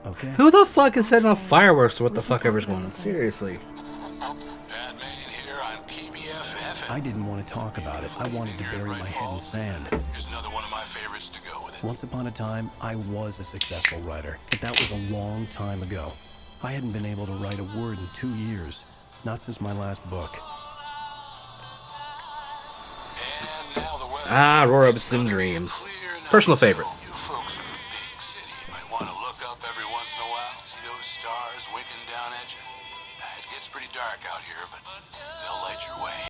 Okay? Who the fuck is setting off fireworks or what the fuck ever's going on? Seriously. I didn't want to talk about it. I wanted to bury my head in sand. Here's another one of my favorites to go with it. Once upon a time, I was a successful writer, but that was a long time ago. I hadn't been able to write a word in 2 years, not since my last book. Ah, Robeson Dreams. Personal favorite. You folks in the big city might want to look up every once in a while, see those stars winking down at you. It gets pretty dark out here, but they'll light your way.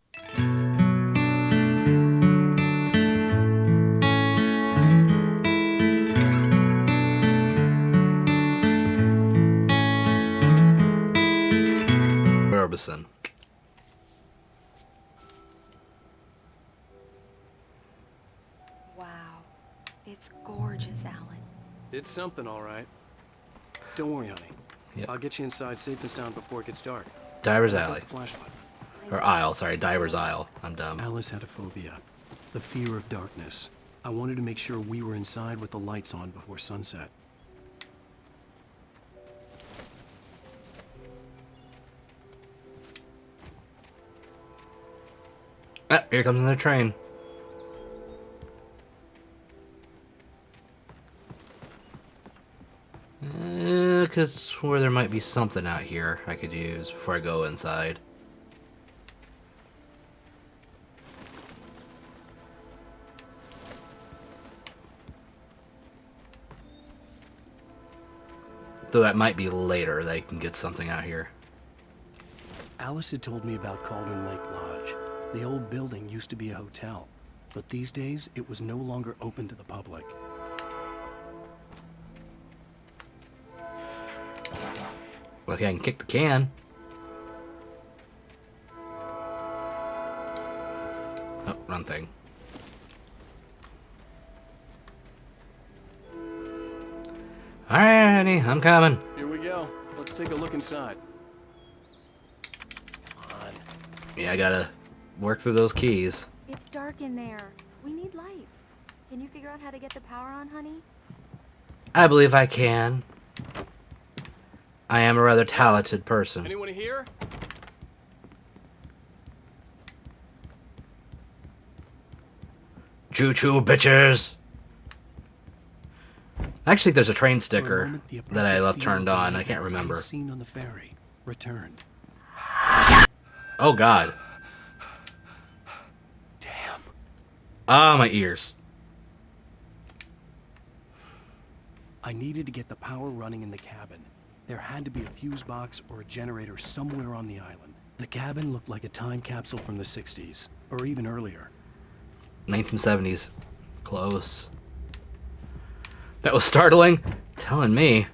Robeson. Wow. It's gorgeous, Alan. It's something, all right. Don't worry, honey. Yep. I'll get you inside safe and sound before it gets dark. Diver's I've got Alley. the flashlight. Or Isle, sorry, Diver's Isle. I'm dumb. Alice had a phobia, the fear of darkness. I wanted to make sure we were inside with the lights on before sunset. Ah, here comes another train. Because where there might be something out here I could use before I go inside. Though that might be later that I can get something out here. Alice had told me about Cauldron Lake Lodge. The old building used to be a hotel, but these days it was no longer open to the public. Okay, I can kick the can. Oh, wrong thing. Alright, honey, I'm coming. Here we go. Let's take a look inside. Yeah, I gotta work through those keys. It's dark in there. We need lights. Can you figure out how to get the power on, honey? I believe I can. I am a rather talented person. Anyone here? Choo-choo, bitches! I actually think there's a train sticker that I left turned on. I can't remember. Seen on the ferry returned. Oh, God. Damn. Ah, my ears. I needed to get the power running in the cabin. There had to be a fuse box or a generator somewhere on the island. The cabin looked like a time capsule from the 60s, or even earlier. 1970s. Close. That was startling. Telling me.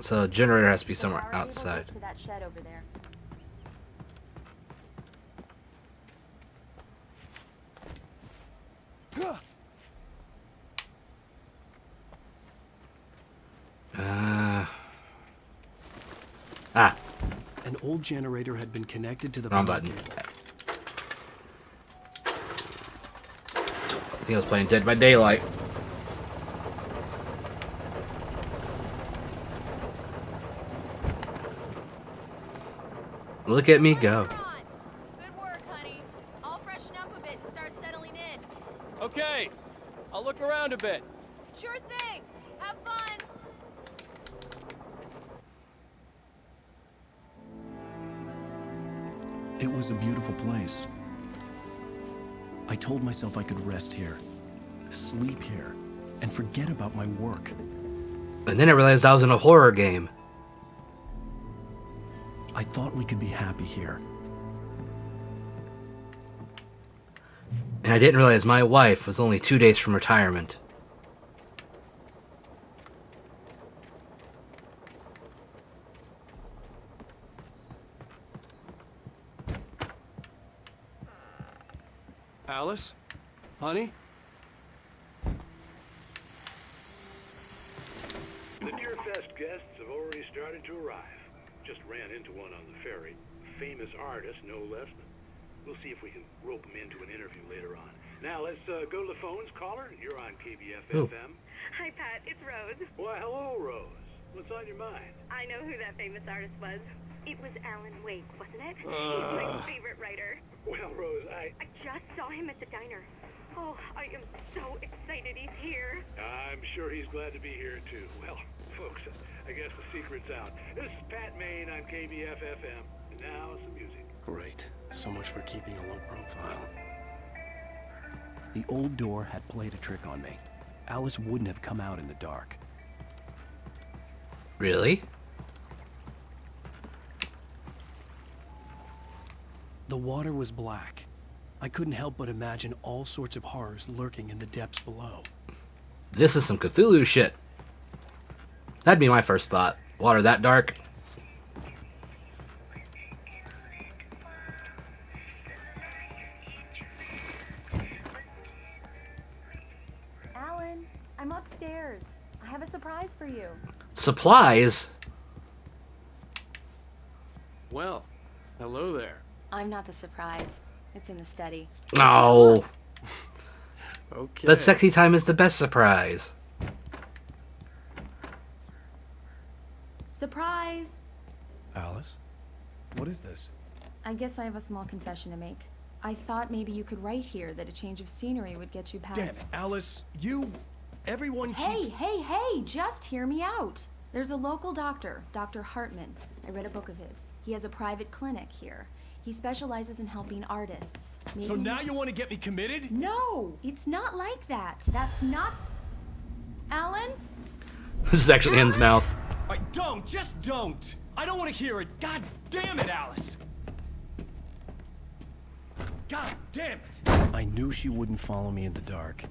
So a generator has to be somewhere outside. To that shed over there. Ah. An old generator had been connected to the Wrong power button. cable. I think I was playing Dead by Daylight. Look at me go. Good work, honey. I'll freshen up a bit and start settling in. Okay, I'll look around a bit. Sure thing. Have fun. It was a beautiful place. I told myself I could rest here, sleep here, and forget about my work. And then I realized I was in a horror game. I thought we could be happy here. And I didn't realize my wife was only 2 days from retirement. Alice? Honey? guests have already started to arrive. Just ran into one on the ferry. Famous artist, no less. We'll see if we can rope him into an interview later on. Now, let's go to the phones. Caller, you're on KBF-FM. Hi, Pat. It's Rose. Why, hello, Rose. What's on your mind? I know who that famous artist was. It was Alan Wake, wasn't it? He's my favorite writer. Well, Rose, I just saw him at the diner. Oh, I am so excited he's here. I'm sure he's glad to be here, too. Well, folks, I guess the secret's out. This is Pat Maine on KBF-FM. And now, some music. Great. So much for keeping a low profile. The old door had played a trick on me. Alice wouldn't have come out in the dark. Really? The water was black. I couldn't help but imagine all sorts of horrors lurking in the depths below. This is some Cthulhu shit. That'd be my first thought. Water that dark? Alan, I'm upstairs. I have a surprise for you. Supplies? Well, hello there. I'm not the surprise. It's in the study. No. Okay. That sexy time is the best surprise. Surprise! Alice? What is this? I guess I have a small confession to make. I thought maybe you could write here that a change of scenery would get you past... Damn it, Alice, everyone keeps... Hey, just hear me out. There's a local doctor, Dr. Hartman. I read a book of his. He has a private clinic here. He specializes in helping artists. Maybe... So now you want to get me committed? No, it's not like that. That's not... Alan? This is actually Anne's mouth. Just don't! I don't want to hear it. God damn it, Alice! God damn it! I knew she wouldn't follow me in the dark.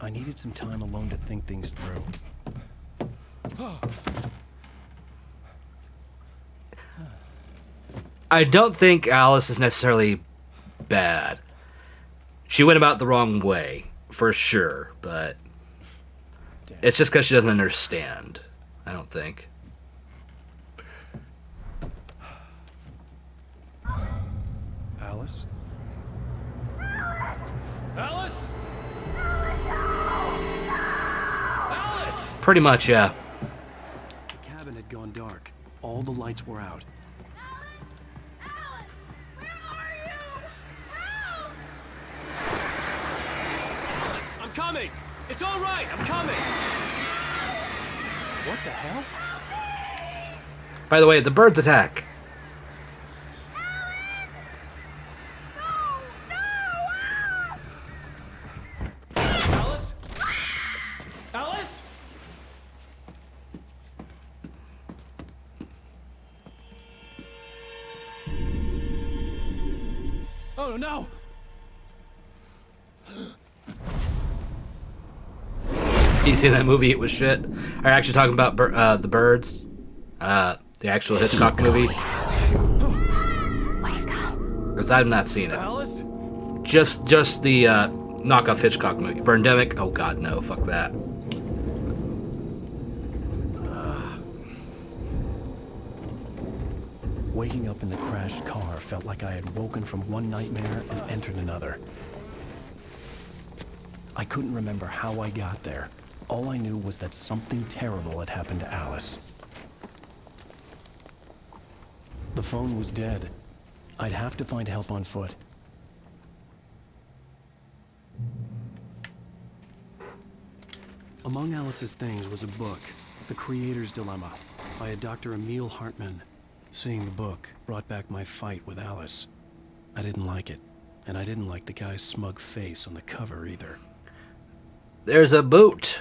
I needed some time alone to think things through. I don't think Alice is necessarily bad. She went about the wrong way, for sure, but it's just because she doesn't understand, I don't think. Alice? Alice? Alice! Pretty much, yeah. The cabin had gone dark. All the lights were out. Alice, I'm coming! It's all right, I'm coming! What the hell? By the way, the birds attack. Alice? Alice? Oh no! You seen that movie? It was shit. Are you actually talking about the birds? The actual Hitchcock movie? Because I've not seen it. Alice? Just the knockoff Hitchcock movie. Burndemic? Oh god, no. Fuck that. Waking up in the crashed car felt like I had woken from one nightmare and entered another. I couldn't remember how I got there. All I knew was that something terrible had happened to Alice. The phone was dead. I'd have to find help on foot. Among Alice's things was a book, The Creator's Dilemma, by a Dr. Emil Hartman. Seeing the book brought back my fight with Alice. I didn't like it, and I didn't like the guy's smug face on the cover either. There's a boot.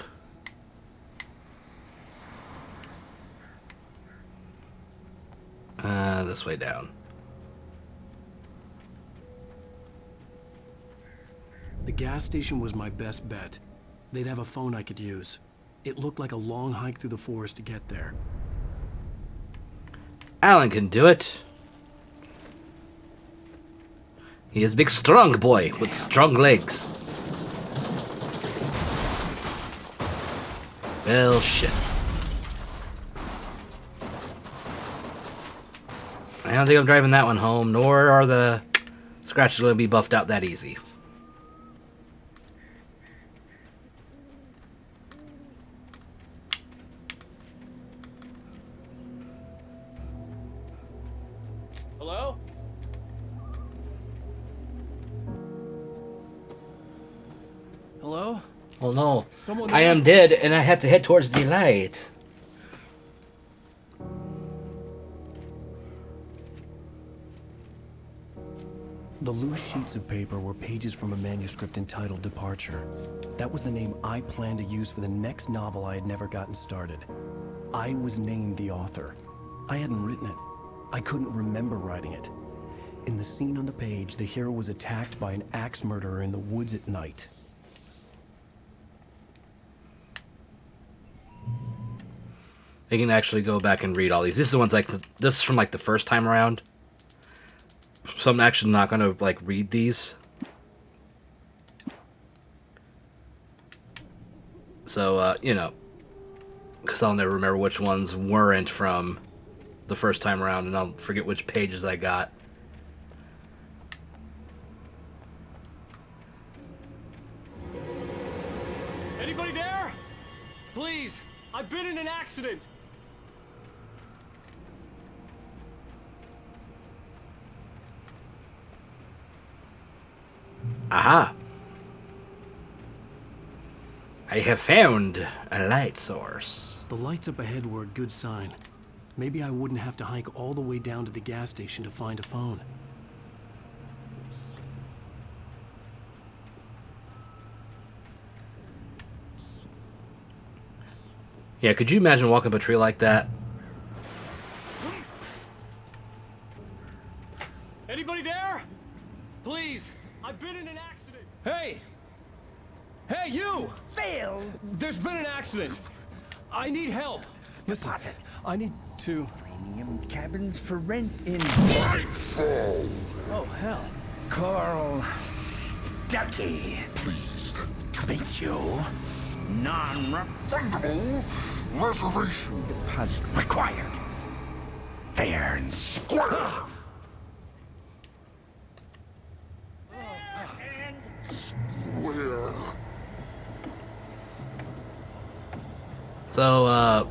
This way down. The gas station was my best bet. They'd have a phone I could use. It looked like a long hike through the forest to get there. Alan can do it. He is a big strong boy with strong legs. Well, shit. I don't think I'm driving that one home, nor are the scratches going to be buffed out that easy. Hello? Hello? Oh no. Someone I there? am dead and I had to head towards the light. The loose sheets of paper were pages from a manuscript entitled Departure. That was the name I planned to use for the next novel I had never gotten started. I was named the author. I hadn't written it. I couldn't remember writing it. In the scene on the page, the hero was attacked by an axe murderer in the woods at night. You can actually go back and read all these. This is the ones like this is from like the first time around. So I'm actually not gonna like read these. So you know, because I'll never remember which ones weren't from the first time around, and I'll forget which pages I got. Anybody there? Please, I've been in an accident. Aha! I have found a light source. The lights up ahead were a good sign. Maybe I wouldn't have to hike all the way down to the gas station to find a phone. Yeah, could you imagine walking up a tree like that? Anybody there? Please, I've been in an accident. Hey! Hey, you! Phil! There's been an accident. I need help. Listen, Deposit. I need to... Premium cabins for rent in Oh, hell. Carl Stuckey. Pleased to meet you. Non-refundable reservation deposit required. Fair and square. And square. So,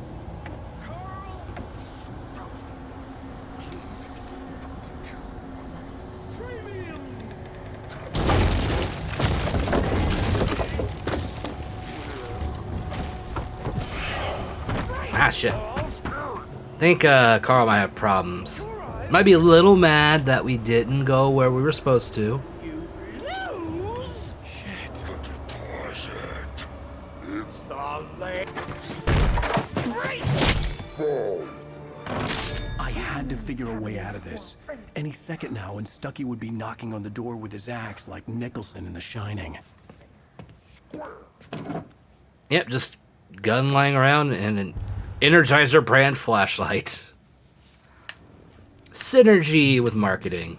shit. I think Carl might have problems. Might be a little mad that we didn't go where we were supposed to. Lose? Shit. Deposit. It's the late. I had to figure a way out of this. Any second now, and Stuckey would be knocking on the door with his axe like Nicholson in The Shining. Yep, just gun lying around and an Energizer brand flashlight. Synergy with marketing.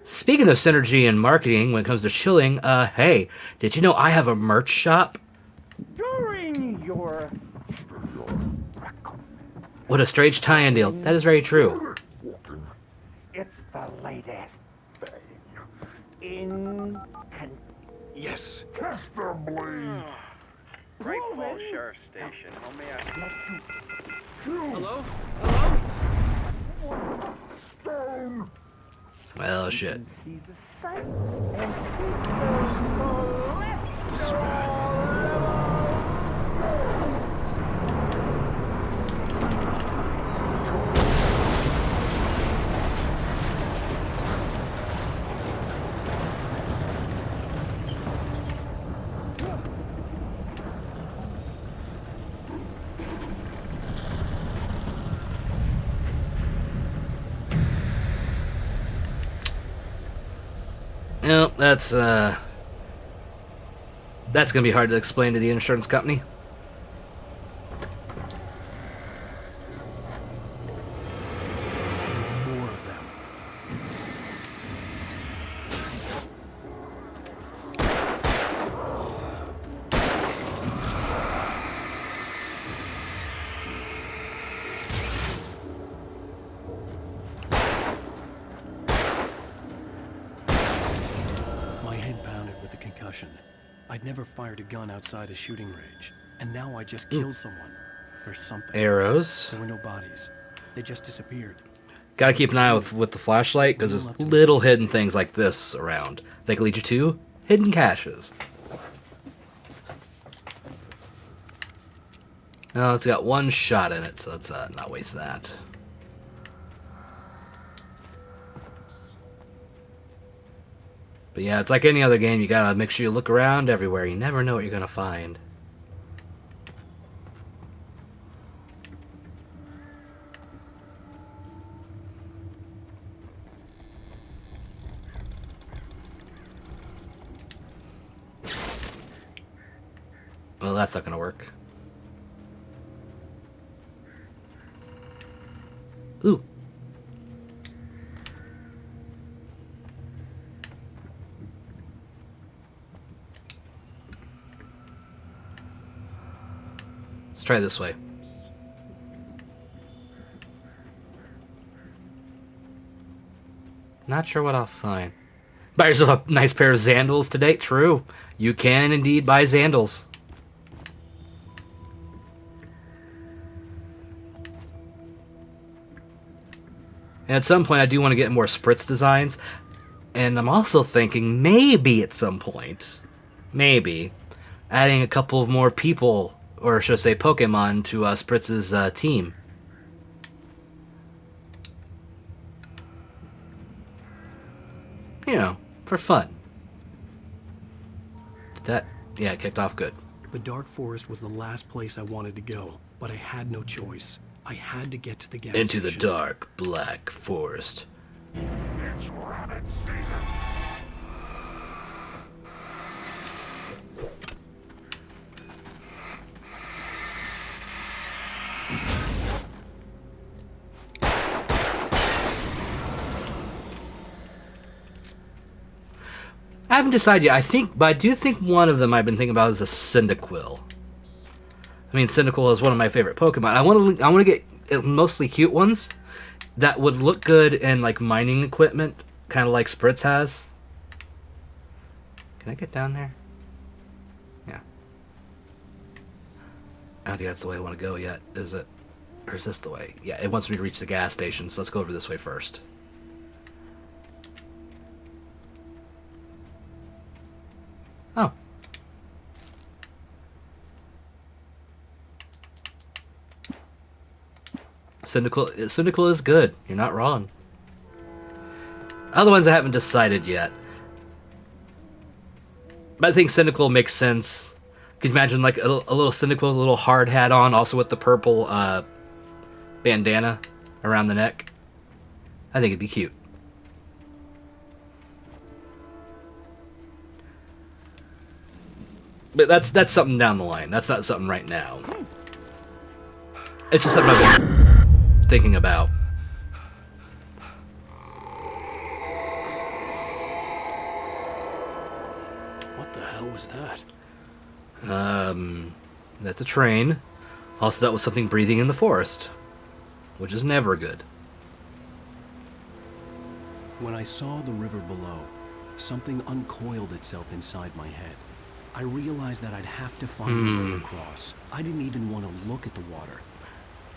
Speaking of synergy and marketing when it comes to chilling, hey, did you know I have a merch shop? During your What a strange tie-in deal. That is very true. it's the latest thing in Yes. contestably. Great Falls Sheriff Station. How may I... Hello? Stone. Well, shit. See the sights and pictures. This is bad. Well, that's gonna be hard to explain to the insurance company. There were more of them. with a concussion. I'd never fired a gun outside a shooting range, and now I just killed someone. Or something. Arrows. There were no bodies. They just disappeared. Gotta keep an eye with the flashlight, because there's little hidden things like this around. They can lead you to hidden caches. Oh, it's got one shot in it, so let's not waste that. But yeah, it's like any other game. You gotta make sure you look around everywhere. You never know what you're gonna find. Well, that's not gonna work. Ooh. Let's try this way. Not sure what I'll find. Buy yourself a nice pair of sandals today? True. You can indeed buy sandals. And at some point, I do want to get more spritz designs. And I'm also thinking maybe at some point, maybe, adding a couple of more people, or should I say Pokemon, to Spritz's team. You know, for fun. Yeah, it kicked off good. The Dark Forest was the last place I wanted to go, but I had no choice. I had to get to the gas Into the station. dark, black forest. It's rabbit season. I haven't decided yet. But I do think one of them I've been thinking about is a Cyndaquil. I mean, Cyndaquil is one of my favorite Pokemon. I want to get mostly cute ones that would look good in like mining equipment, kind of like Spritz has. Can I get down there? Yeah. I don't think that's the way I want to go yet, is it? Or is this the way? Yeah, it wants me to reach the gas station, so let's go over this way first. Oh. Cyndaquil is good. You're not wrong. Other ones I haven't decided yet. But I think Cyndaquil makes sense. Could you imagine like a little Cyndaquil with a little hard hat on, also with the purple bandana around the neck? I think it'd be cute. But that's something down the line. That's not something right now. It's just something I've been thinking about. What the hell was that? That's a train. Also, that was something breathing in the forest, which is never good. When I saw the river below, something uncoiled itself inside my head. I realized that I'd have to find a way across. I didn't even want to look at the water.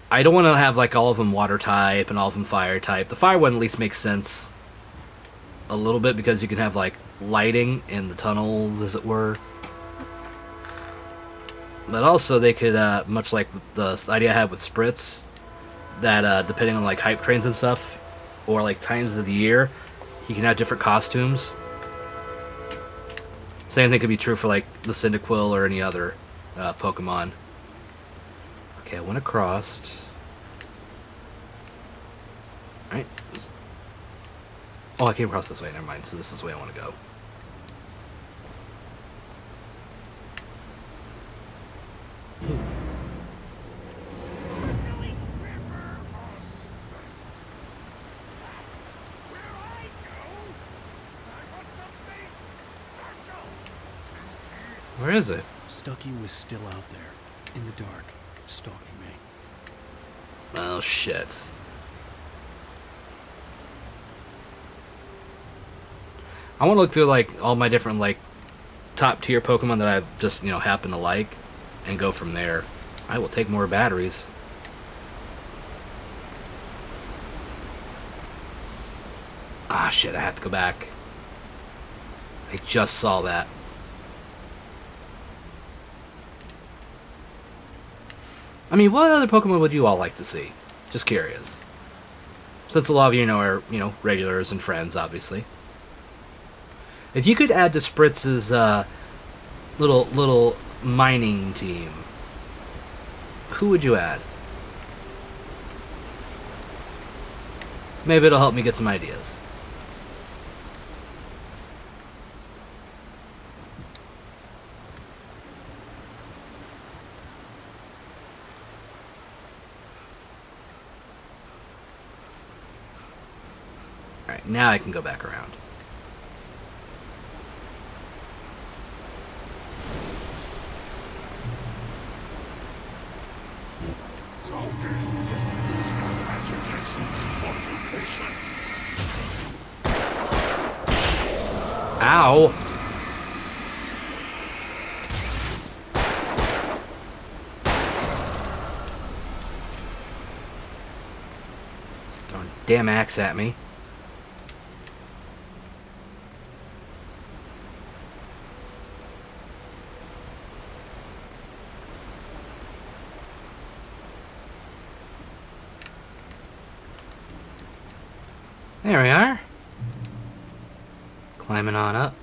I don't want to have like all of them water type and all of them fire type. The fire one at least makes sense a little bit because you can have like lighting in the tunnels, as it were. But also they could, much like the idea I had with Spritz, that depending on like hype trains and stuff, or like times of the year, you can have different costumes. Same thing could be true for like the Cyndaquil or any other Pokemon. Okay, I went across. Alright. Oh, I came across this way, never mind. So this is the way I want to go. Where is it? Stucky was still out there, in the dark, stalking me. Oh, shit. I want to look through, like, all my different, like, top tier Pokemon that I just, happen to like and go from there. I will take more batteries. Ah, shit, I have to go back. I just saw that. I mean, what other Pokemon would you all like to see? Just curious. Since a lot of you are, regulars and friends, obviously. If you could add to Spritz's little mining team, who would you add? Maybe it'll help me get some ideas. Alright, now I can go back around. Ow! Throwing a damn axe at me. There we are. Climbing on up.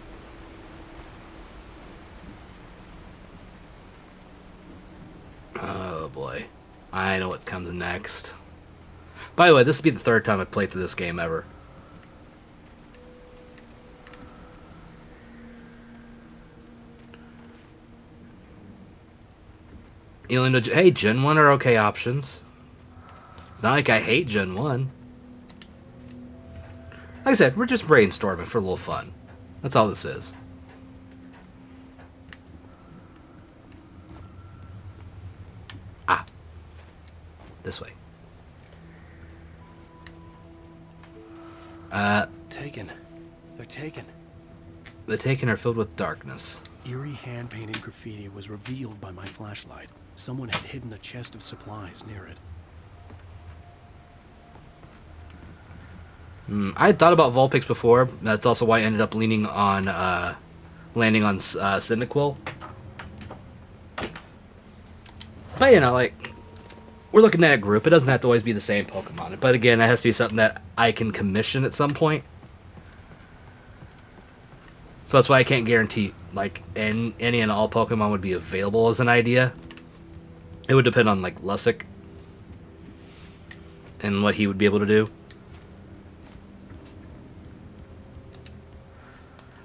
Oh boy. I know what comes next. By the way, this will be the third time I've played through this game ever. Hey, Gen 1 are okay options. It's not like I hate Gen 1. Like I said, we're just brainstorming for a little fun. That's all this is. Ah. This way. Taken. They're taken. The Taken are filled with darkness. Eerie hand-painted graffiti was revealed by my flashlight. Someone had hidden a chest of supplies near it. I had thought about Vulpix before. That's also why I ended up landing on Cyndaquil. But we're looking at a group. It doesn't have to always be the same Pokemon. But again, it has to be something that I can commission at some point. So that's why I can't guarantee any and all Pokemon would be available as an idea. It would depend on Lusik and what he would be able to do.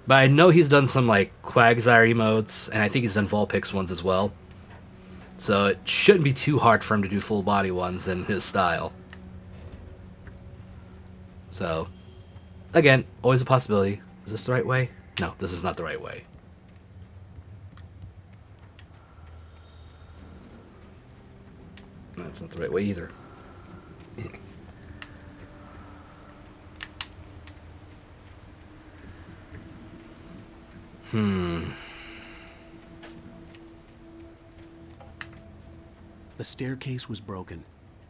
But I know he's done some Quagsire emotes, and I think he's done Vulpix ones as well. So it shouldn't be too hard for him to do full body ones in his style. So, again, always a possibility. Is this the right way? No, this is not the right way. That's not the right way either. The staircase was broken.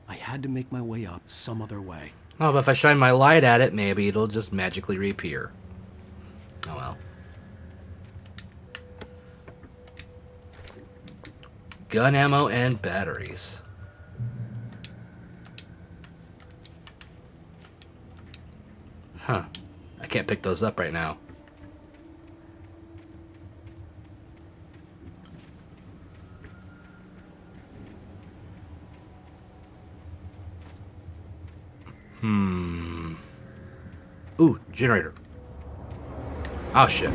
I had to make my way up some other way. Oh, but if I shine my light at it, maybe it'll just magically reappear. Oh well. Gun ammo and batteries. Huh. I can't pick those up right now. Ooh, generator. Oh, shit.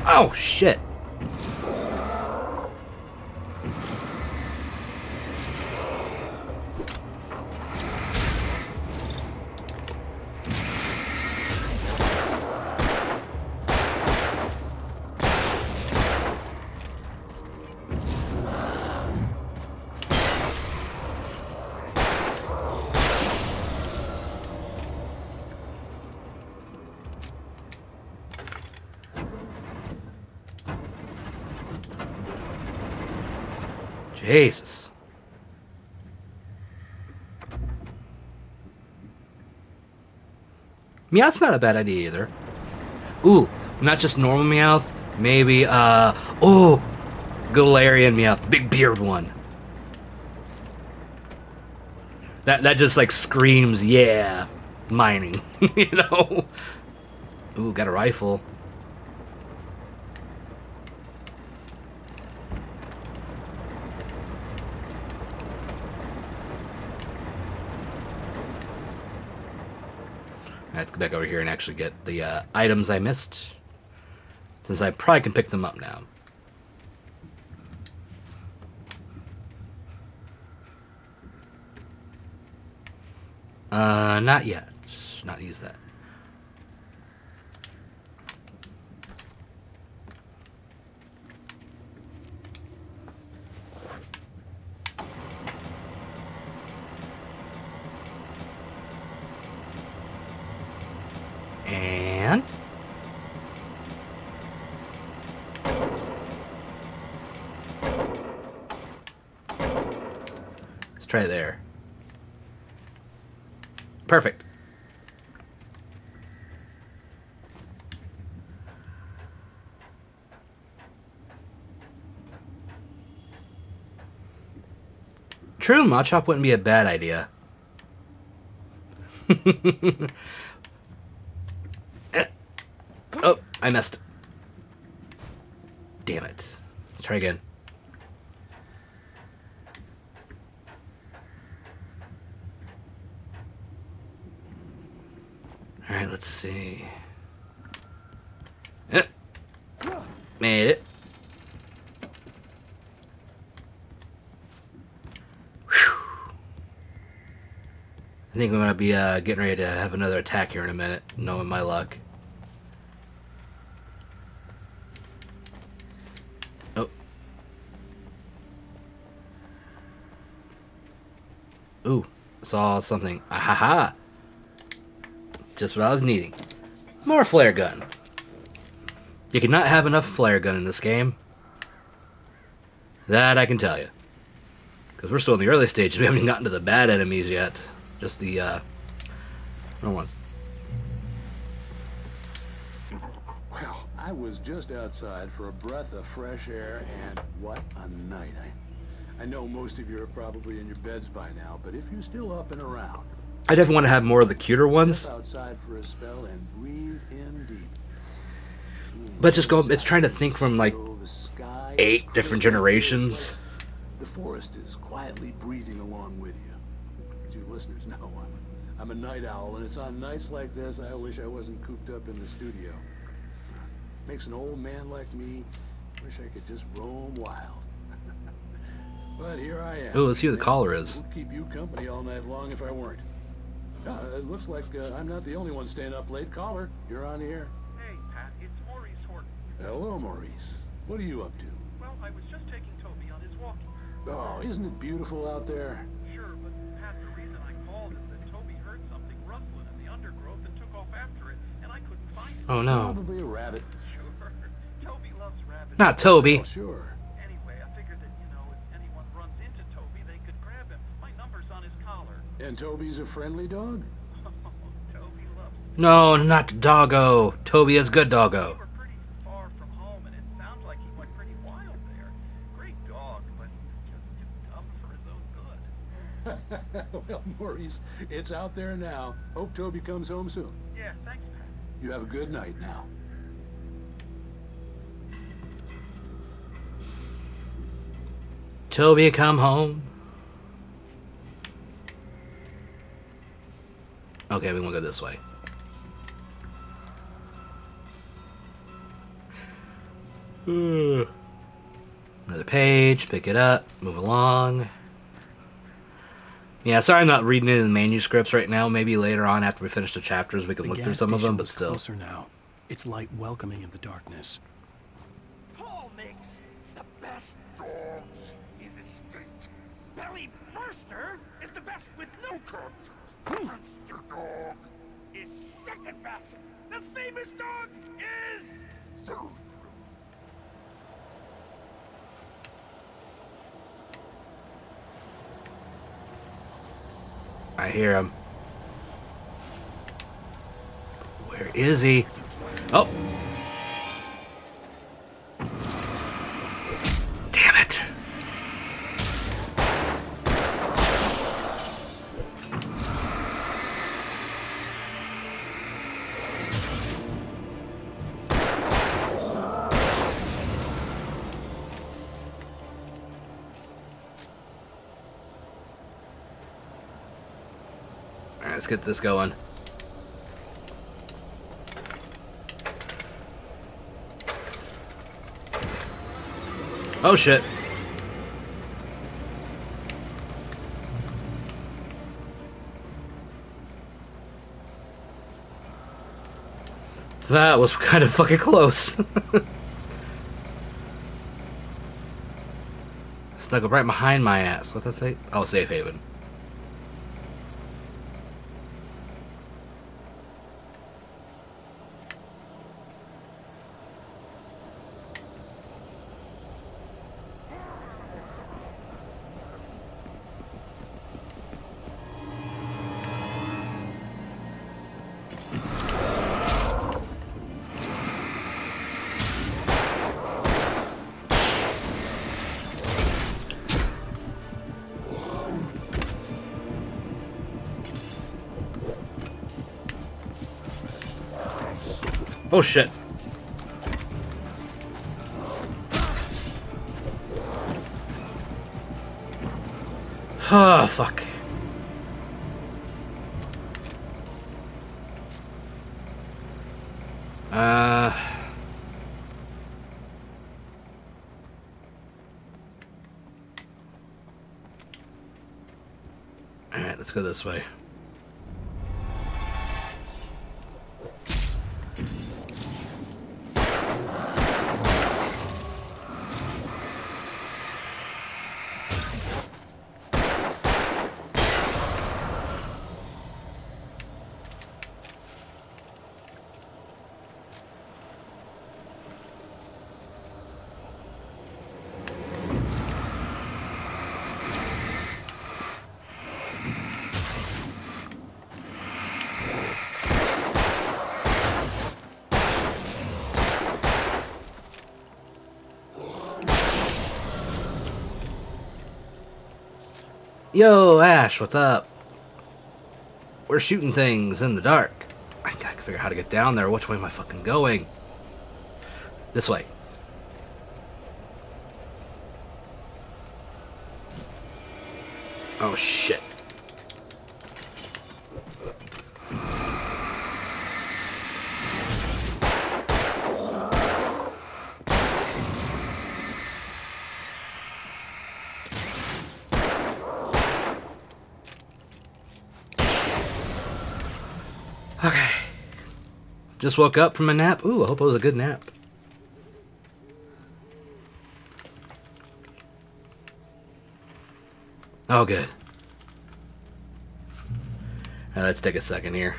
Oh, shit. Jesus. Meowth's not a bad idea either. Ooh, not just normal Meowth. Maybe, oh, Galarian Meowth, the big beard one. That just like screams, yeah, mining, you know? Ooh, got a rifle. Let's go back over here and actually get the items I missed, since I probably can pick them up now. Not yet. Not use that. And let's try it there. Perfect. True, Machop wouldn't be a bad idea. Oh, I missed. Damn it. Let's try again. Alright, let's see. Made it. Whew. I think I'm going to be getting ready to have another attack here in a minute, knowing my luck. Oh. Ooh, saw something. Ahaha! Just what I was needing. More flare gun. You cannot have enough flare gun in this game. That I can tell you. Because we're still in the early stages. We haven't even gotten to the bad enemies yet. Just the, normal ones. Well, I was just outside for a breath of fresh air, and what a night. I know most of you are probably in your beds by now, but if you're still up and around, I definitely want to have more of the cuter ones. step outside for a spell and breathe in deep. But just go, it's trying to think from like 8 different generations. The forest is quietly breathing along with you. As you listeners know, I'm a night owl, and it's on nights like this I wish I wasn't cooped up in the studio. Makes an old man like me wish I could just roam wild. But here I am. Oh, let's see who the caller is. Would keep you company all night long if I weren't. It looks like I'm not the only one staying up late. Caller, you're on the air. Hey, Pat, it's Maurice Horton. Hello, Maurice. What are you up to? Well, I was just taking Toby on his walking. Oh, isn't it beautiful out there? Sure, but Pat, the reason I called is that Toby heard something rustling in the undergrowth and took off after it, and I couldn't find it. Oh no. Probably a rabbit. Sure. Toby loves rabbits. Not Toby. Oh, sure. Anyway, I figured that, you know, if anyone runs into Toby, they could grab him. My number's on his collar. And Toby's a friendly dog? Toby loves No, not Doggo. Toby is good Doggo. far from home, and it sounds like he went pretty wild there. Great dog, but just too dumb for his own good. Well, Maurice, it's out there now. Hope Toby comes home soon. Yeah, thanks, Pat. You have a good night now. Toby, come home. Okay, we won't go this way. Another page, pick it up, move along. Yeah, sorry I'm not reading any of the manuscripts right now. Maybe later on after we finish the chapters we can look through some of them, but still. Closer now. Its light welcoming in the darkness. Paul makes the best dogs in the state. Belly Burster is the best with no contest. Monster Dog is second best. The famous dog is third. I hear him. Where is he? Oh! Damn it! Alright, let's get this going. Oh shit. That was kind of fucking close. Snuck up right behind my ass. What's that say? Oh, safe haven. Oh shit. Oh fuck. Alright, let's go this way. Yo, Ash, what's up? We're shooting things in the dark. I gotta figure out how to get down there. Which way am I fucking going? This way. Oh, shit. Okay. Just woke up from a nap. Ooh, I hope it was a good nap. Oh, good. Let's take a second here.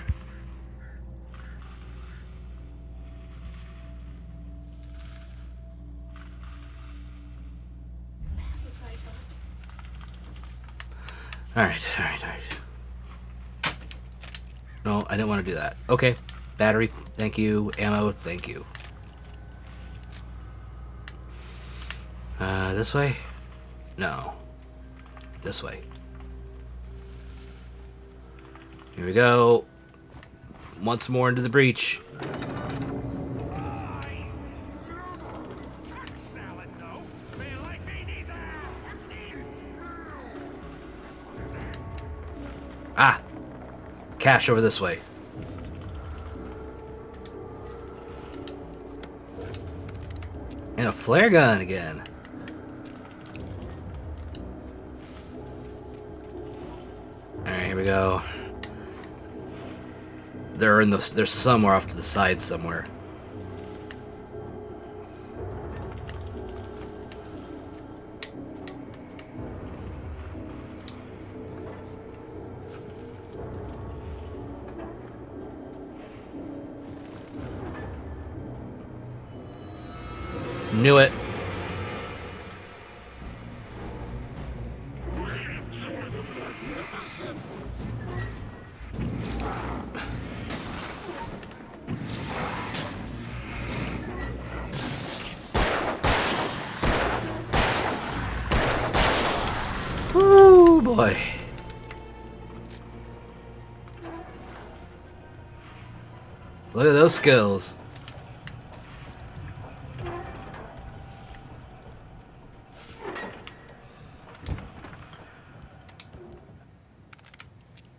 Alright. No, I didn't want to do that. Okay. Battery, thank you. Ammo, thank you. This way? No. This way. Here we go. Once more into the breach. Ah! Cash over this way. And a flare gun again. Alright, here we go. They're somewhere off to the side somewhere. Knew it. boy. Look at those skills.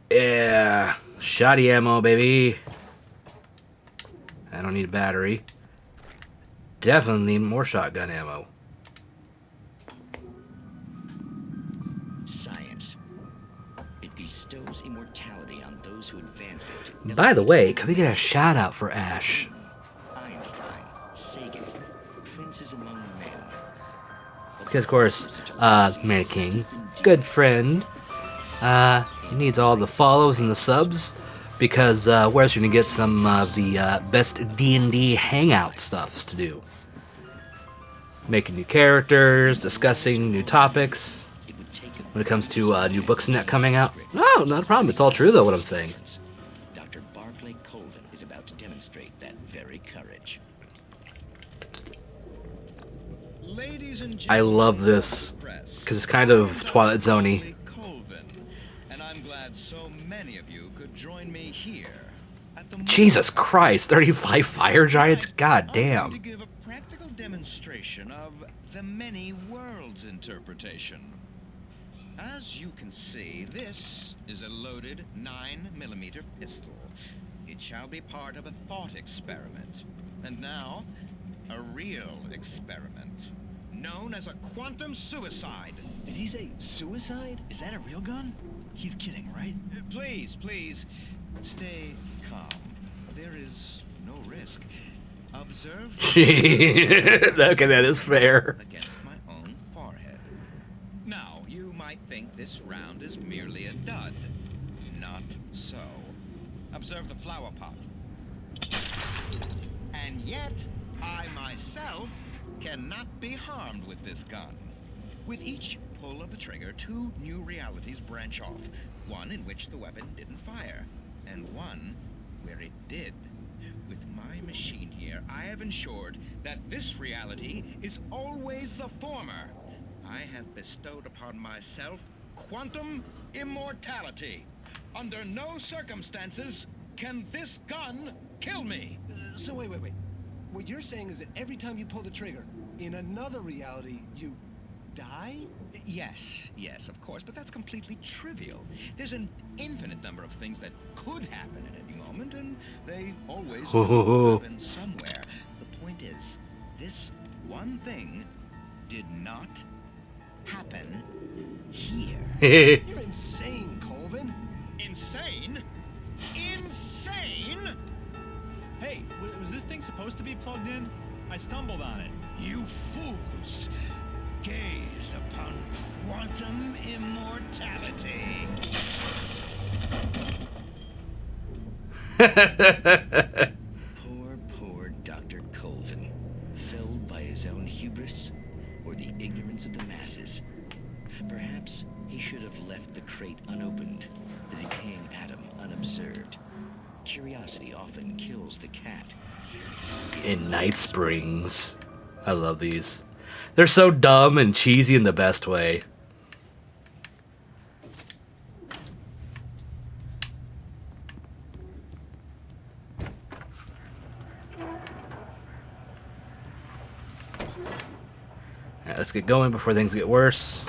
Yeah, shoddy ammo, baby. I don't need a battery. Definitely need more shotgun ammo. Science. It bestows immortality on those who advance it. By the way, can we get a shout out for Ash? Einstein, Sagan, princes among men. Because of course, Man King, good friend. He needs all the follows and the subs. Because where's you gonna get some of the best D&D hangout stuffs to do? Making new characters, discussing new topics. When it comes to new books and that coming out, no, not a problem. It's all true though. What I'm saying. Dr. Barclay Colvin is about to demonstrate that very courage. I love this because it's kind of Twilight Zone-y. And I'm glad so many of you could join me here at the Jesus Christ, 35 fire giants? God damn. to give a practical demonstration of the many worlds interpretation. As you can see, this is a loaded 9mm pistol. It shall be part of a thought experiment. And now, a real experiment, known as a quantum suicide. Did he say suicide? Is that a real gun? He's kidding, right? Please, stay calm. There is no risk. Observe. Okay, that is fair. Against my own forehead. Now, you might think this round is merely a dud. Not so. Observe the flower pot. And yet, I myself cannot be harmed with this gun. With each pull of the trigger, two new realities branch off. One in which the weapon didn't fire, and one where it did. With my machine here, I have ensured that this reality is always the former. I have bestowed upon myself quantum immortality. Under no circumstances can this gun kill me. So wait. What you're saying is that every time you pull the trigger, in another reality, you die? Yes, of course, but that's completely trivial. There's an infinite number of things that could happen at any moment, and they always do happen somewhere. The point is, this one thing did not happen here. You're insane, Colvin. Insane? Insane? Hey, was this thing supposed to be plugged in? I stumbled on it. You fools! Gaze upon quantum immortality. Poor Dr. Colvin, felled by his own hubris or the ignorance of the masses. Perhaps he should have left the crate unopened, the decaying atom unobserved. Curiosity often kills the cat. In Night Springs. I love these. They're so dumb and cheesy in the best way. Alright, let's get going before things get worse.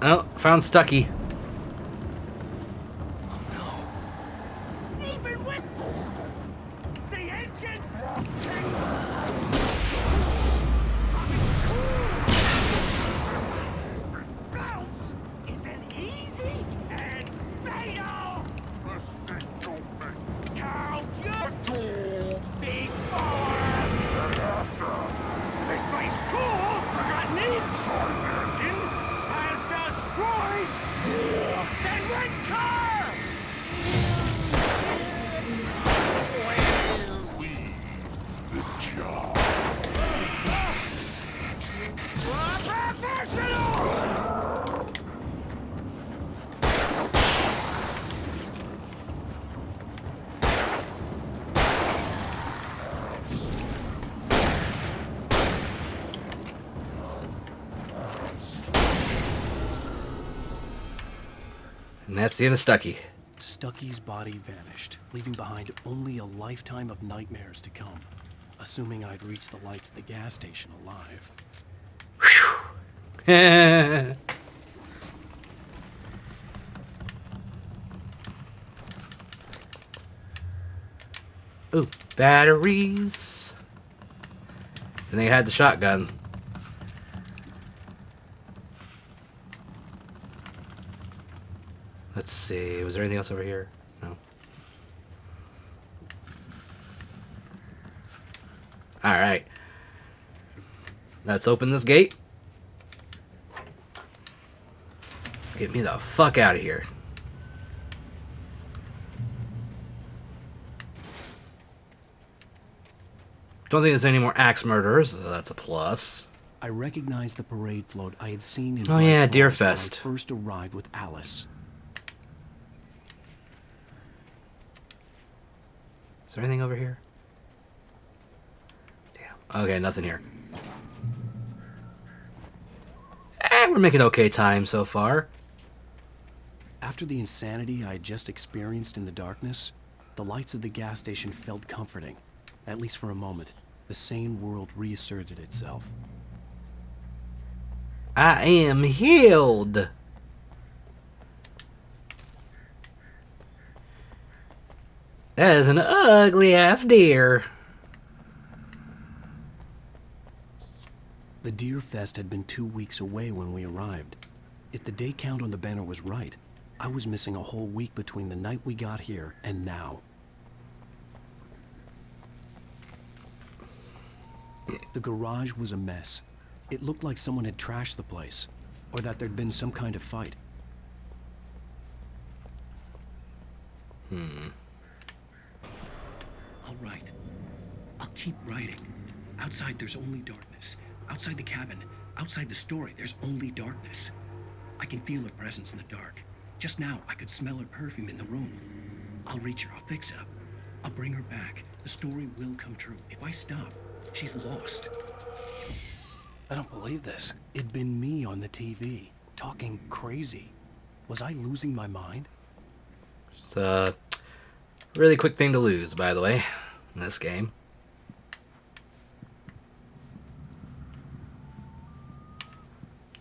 Oh, found Stucky. Even with the engine bounce isn't easy and fatal. Mistake don't make. Count your big boys. This place cool. Forgotten inside. And that's the end of Stucky. Stucky's body vanished, leaving behind only a lifetime of nightmares to come. Assuming I'd reach the lights at the gas station alive. Ooh, batteries. And they had the shotgun. Let's see. Was there anything else over here? No. Alright. Let's open this gate. Get me the fuck out of here. Don't think there's any more axe murderers, so that's a plus. I recognized the parade float I had seen in Oh yeah, Bright Falls Deerfest. when I first arrived with Alice. Is there anything over here? Damn. Okay, nothing here. We're making okay time so far. After the insanity I had just experienced in the darkness, the lights of the gas station felt comforting. At least for a moment. The sane world reasserted itself. I am healed. That is an ugly ass deer. The Deer Fest had been 2 weeks away when we arrived. If the day count on the banner was right, I was missing a whole week between the night we got here and now. The garage was a mess. It looked like someone had trashed the place, or that there'd been some kind of fight. All right. I'll keep writing. Outside, there's only darkness. Outside the cabin, outside the story, there's only darkness. I can feel her presence in the dark. Just now, I could smell her perfume in the room. I'll reach her. I'll fix it up. I'll bring her back. The story will come true. If I stop, she's lost. I don't believe this. It'd been me on the TV, talking crazy. Was I losing my mind? It's a really quick thing to lose, by the way, in this game.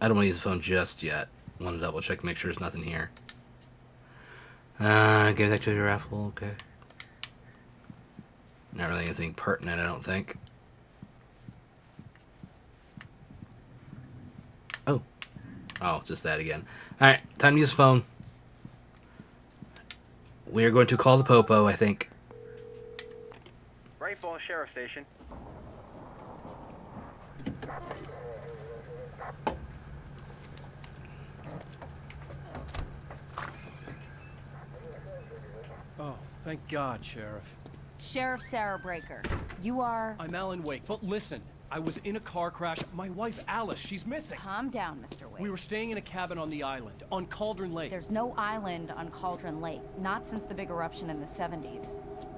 I don't want to use the phone just yet. I want to double check, make sure there's nothing here. Game activity raffle, okay. Not really anything pertinent, I don't think. Oh, just that again. Alright, time to use the phone. We are going to call the Popo, I think. Bright Falls Sheriff Station. Oh, thank God, Sheriff. Sheriff Sarah Breaker, you are... I'm Alan Wake, but listen. I was in a car crash. My wife, Alice, she's missing. Calm down, Mr. Wake. We were staying in a cabin on the island, on Cauldron Lake. There's no island on Cauldron Lake, not since the big eruption in the 70s.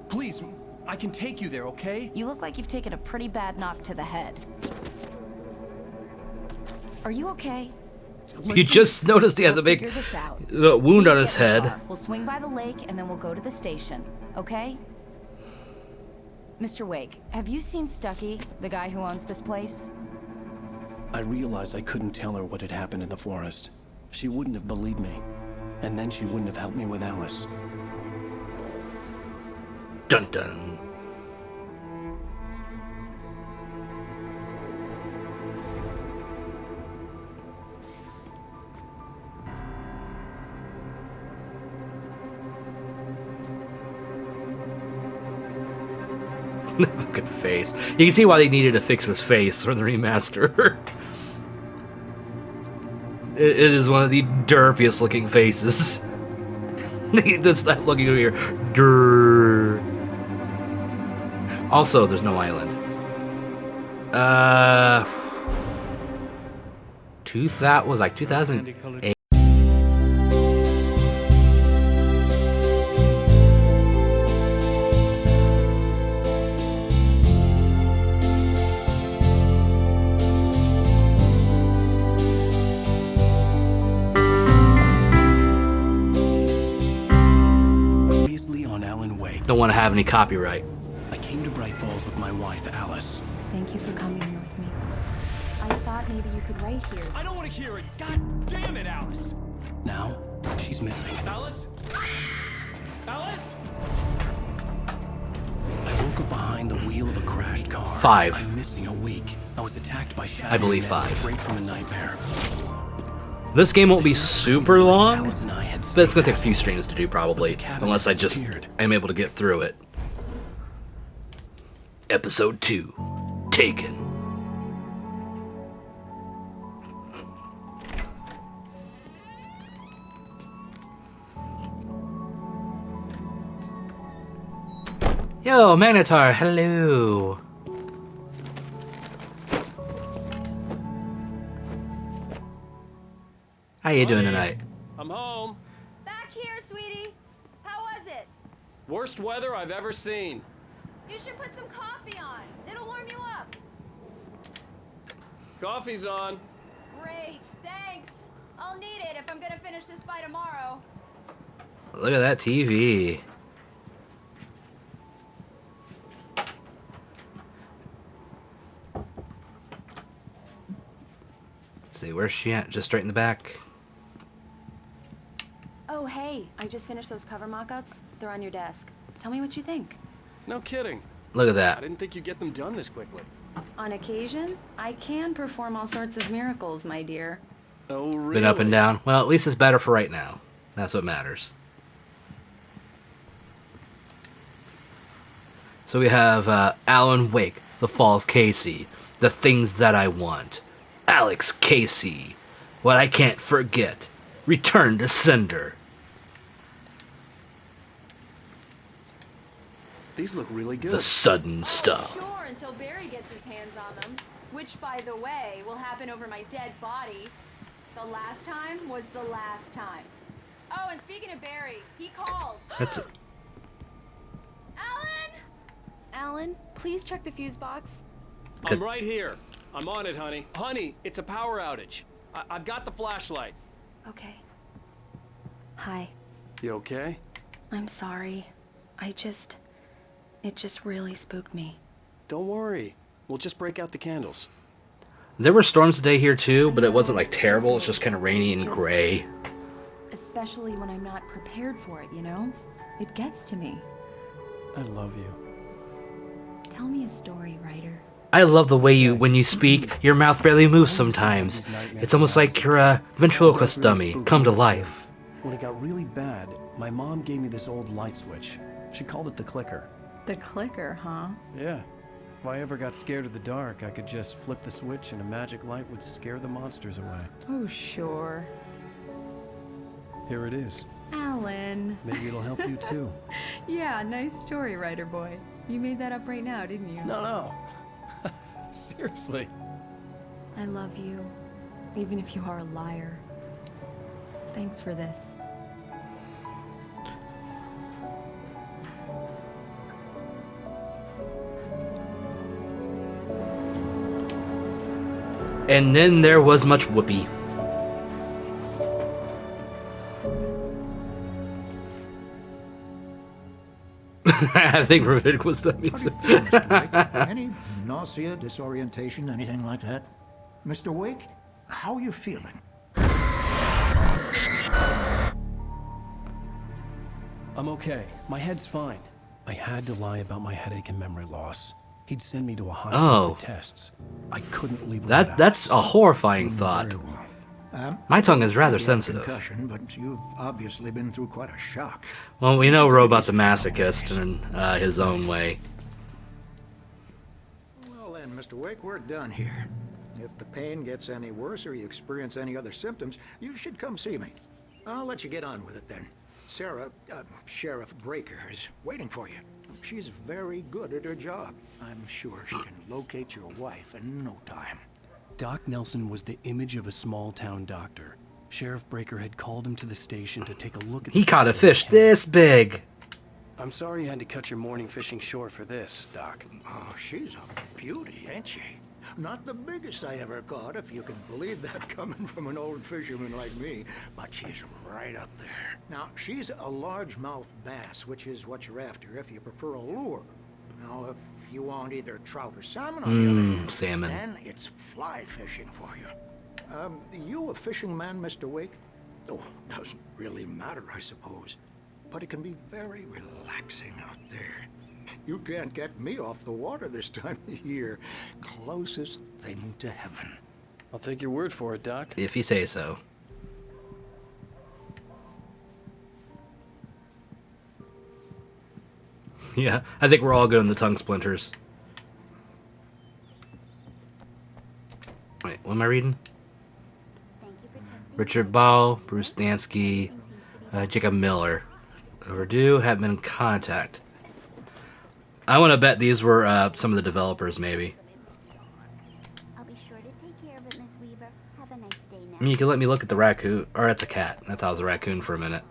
Please, I can take you there, okay? You look like you've taken a pretty bad knock to the head. Are you okay? You just noticed he has a big wound on his head. We'll swing by the lake and then we'll go to the station, okay? Mr. Wake, have you seen Stucky, the guy who owns this place? I realized I couldn't tell her what had happened in the forest. She wouldn't have believed me. And then she wouldn't have helped me with Alice. Dun dun. Fucking face. You can see why they needed to fix his face for the remaster. It is one of the derpiest looking faces. That's not looking over here. Durr. Also, there's no island. 2000 was like 2008. Wake. Don't want to have any copyright. I came to Bright Falls with my wife, Alice. Thank you for coming here with me. I thought maybe you could write here. I don't want to hear it. God damn it, Alice. Now, she's missing. Alice? Alice? I woke up behind the wheel of a crashed car. 5. I'm missing a week. I was attacked by I believe shadowy men 5. straight from a nightmare. This game won't be super long, but it's gonna take a few streams to do probably, unless I just am able to get through it. Episode 2, Taken. Yo, Manitar, hello. How you doing tonight? I'm home. Back here, sweetie. How was it? Worst weather I've ever seen. You should put some coffee on. It'll warm you up. Coffee's on. Great, thanks. I'll need it if I'm gonna finish this by tomorrow. Look at that TV. Let's see, where's she at? Just straight in the back. Oh, hey, I just finished those cover mock-ups. They're on your desk. Tell me what you think. No kidding. Look at that. I didn't think you'd get them done this quickly. On occasion, I can perform all sorts of miracles, my dear. Oh, really? Been up and down. Well, at least it's better for right now. That's what matters. So we have Alan Wake, The Fall of Casey, The Things That I Want, Alex Casey, What I Can't Forget, Return to Sender. These look really good. The Sudden Stuff. Sure, until Barry gets his hands on them. Which, by the way, will happen over my dead body. The last time was the last time. Oh, and speaking of Barry, he called. That's Alan, please check the fuse box. I'm right here. I'm on it, honey. Honey, it's a power outage. I've got the flashlight. Okay. Hi. You okay? I'm sorry. It just really spooked me. Don't worry. We'll just break out the candles. There were storms today here too, but it wasn't like terrible. It's just kind of rainy and gray. Especially when I'm not prepared for it, you know? It gets to me. I love you. Tell me a story, writer. I love the way when you speak, your mouth barely moves sometimes. It's almost like you're a ventriloquist dummy, come to life. When it got really bad, my mom gave me this old light switch. She called it the clicker. The clicker, huh? Yeah. If I ever got scared of the dark, I could just flip the switch and a magic light would scare the monsters away. Oh, sure. Here it is. Alan. Maybe it'll help you too. Yeah, nice story, writer boy. You made that up right now, didn't you? No. Seriously. I love you, even if you are a liar. Thanks for this. And then there was much whoopee. I think Ravik was done. Any nausea, disorientation, anything like that? Mr. Wake, how are you feeling? I'm okay. My head's fine. I had to lie about my headache and memory loss. He'd send me to a hospital for tests. I couldn't leave without That's a horrifying thought. My tongue is rather sensitive. Concussion, but you've obviously been through quite a shock. Well, we know Robot's a masochist in his own way. Well then, Mr. Wake, we're done here. If the pain gets any worse or you experience any other symptoms, you should come see me. I'll let you get on with it then. Sarah, Sheriff Breaker, is waiting for you. She's very good at her job. I'm sure she can locate your wife in no time. Doc Nelson was the image of a small-town doctor. Sheriff Breaker had called him to the station to take a look at... He caught a fish this big. I'm sorry you had to cut your morning fishing short for this, Doc. Oh, she's a beauty, ain't she? Not the biggest I ever caught, if you can believe that coming from an old fisherman like me, but she's right up there. Now, she's a largemouth bass, which is what you're after if you prefer a lure. Now, if you want either trout or salmon on the other hand, salmon. then it's fly fishing for you. You a fishing man, Mr. Wake? Oh, doesn't really matter, I suppose. But it can be very relaxing out there. You can't get me off the water this time of year. Closest thing to heaven. I'll take your word for it, Doc. If you say so. Yeah, I think we're all good on the tongue splinters. Wait, what am I reading? Richard Ball, Bruce Dansky, Jacob Miller. Overdue, haven't been in contact. I want to bet these were some of the developers, maybe. I'll be sure to take care of it, Miss Weaver. Have a nice day now. I mean, you can let me look at the raccoon. Or that's a cat. I thought it was a raccoon for a minute.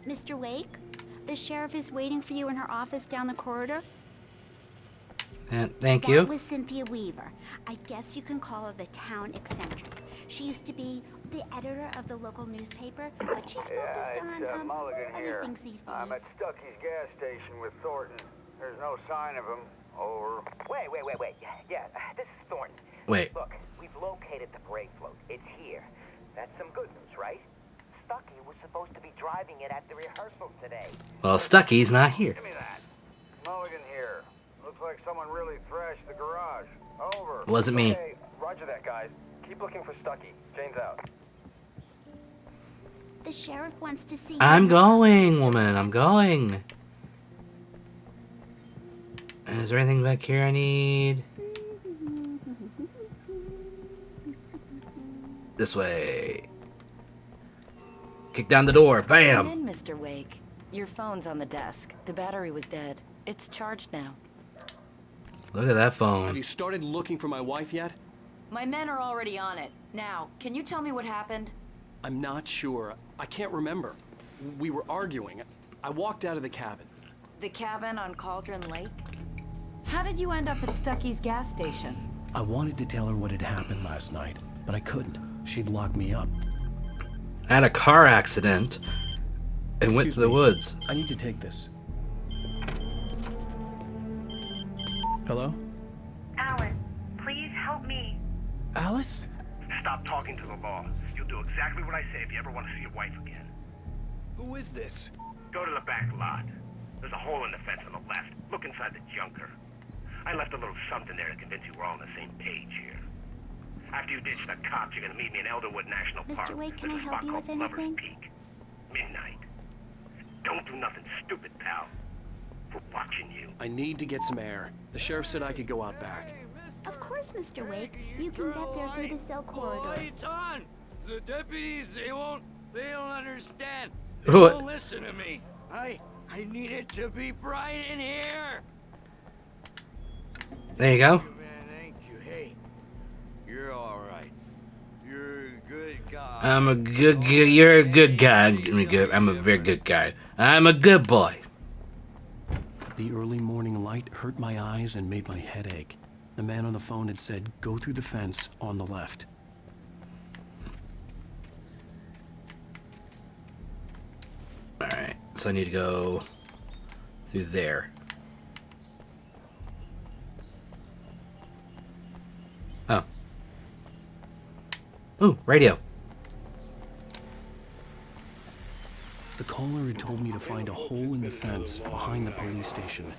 Mr. Wake, the sheriff is waiting for you in her office down the corridor. And thank you. That was Cynthia Weaver. I guess you can call her the town eccentric. She used to be the editor of the local newspaper, but she's focused on other things these days. I'm at Stucky's gas station with Thornton. There's no sign of him. Over. Wait. Yeah, this is Thornton. Wait. Look, we've located the brake float. It's here. That's some good news, right? Stucky was supposed to be driving it at the rehearsal today. Well, Stucky's not here. Give me that. Mulligan here. Looks like someone really thrashed the garage. Over. Wasn't me. Okay, roger that, guys. Keep looking for Stucky. Jane's out. The sheriff wants to see you. I'm going, woman. I'm going. Is there anything back here I need? This way. Kick down the door. Bam! Come in, Mr. Wake. Your phone's on the desk. The battery was dead. It's charged now. Look at that phone. Have you started looking for my wife yet? My men are already on it. Now, can you tell me what happened? I'm not sure. I can't remember. We were arguing. I walked out of the cabin. The cabin on Cauldron Lake? How did you end up at Stucky's gas station? I wanted to tell her what had happened last night, but I couldn't. She'd lock me up. I had a car accident and went to the woods. I need to take this. Hello? Alan, please help me. Alice? Stop talking to the law. You'll do exactly what I say if you ever want to see your wife again. Who is this? Go to the back lot. There's a hole in the fence on the left. Look inside the junker. I left a little something there to convince you we're all on the same page here. After you ditch the cops, you're gonna meet me in Elderwood National Park. Mr. Wake, can I There's a help spot you with called Lover's anything? Peak. Midnight. Don't do nothing stupid, pal. We're watching you. I need to get some air. The sheriff said I could go out back. Of course, Mr. Wake. You can get there through the cell corridor. Lights on! The deputies, they don't understand. They They What? won't listen to me. I need it to be bright in here. There you go. Man, thank you. Hey, you're all right. You're a good guy. I'm a good guy. You're a good guy. I'm a very good guy. I'm a good boy. The early morning light hurt my eyes and made my head ache. The man on the phone had said, go through the fence on the left. Alright, so I need to go through there. Oh. Ooh, radio. The caller had told me to find a hole in the fence behind the police station.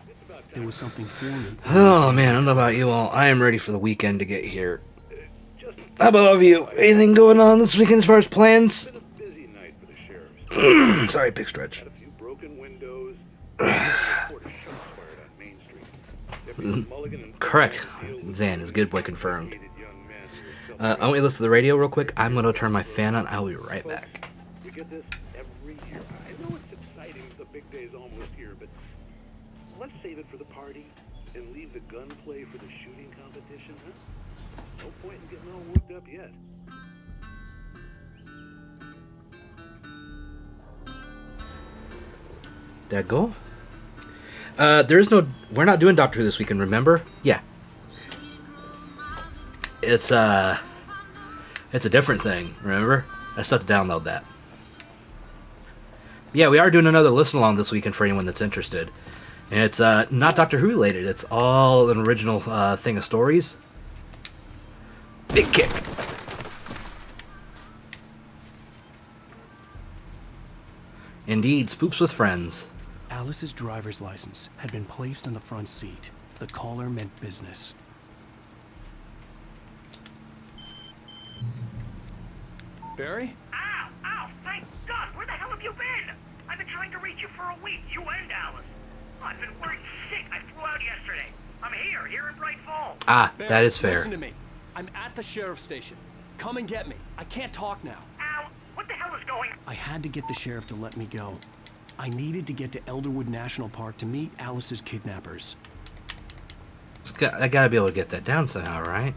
There was something for me. Oh man, I don't know about you all. I am ready for the weekend to get here. How about all of you? Anything going on this weekend as far as plans? Sorry, big stretch. Correct. Zan is good boy confirmed. I want you to listen to the radio real quick. I'm going to turn my fan on. I'll be right back. We get this every year. I know it's exciting. The big day's almost here, but let's save it for the party and leave the gunplay for the shooting competition, huh? No point in getting all worked up yet. that go? There's no... We're not doing Doctor Who this weekend, remember? Yeah. It's a different thing, remember? I still have to download that. Yeah, we are doing another listen-along this weekend for anyone that's interested. And it's not Doctor Who related. It's all an original thing of stories. Big kick. Indeed, spoops with friends. Alice's driver's license had been placed on the front seat. The caller meant business. Barry? Ow! Ow! Thank God! Where the hell have you been? I've been trying to reach you for a week, you and Alice. I've been worried sick. I flew out yesterday. I'm here in Bright Falls. Ah, Barry, that is fair. Listen to me. I'm at the sheriff's station. Come and get me. I can't talk now. Ow! What the hell is going on? I had to get the sheriff to let me go. I needed to get to Elderwood National Park to meet Alice's kidnappers. I gotta be able to get that down somehow, right?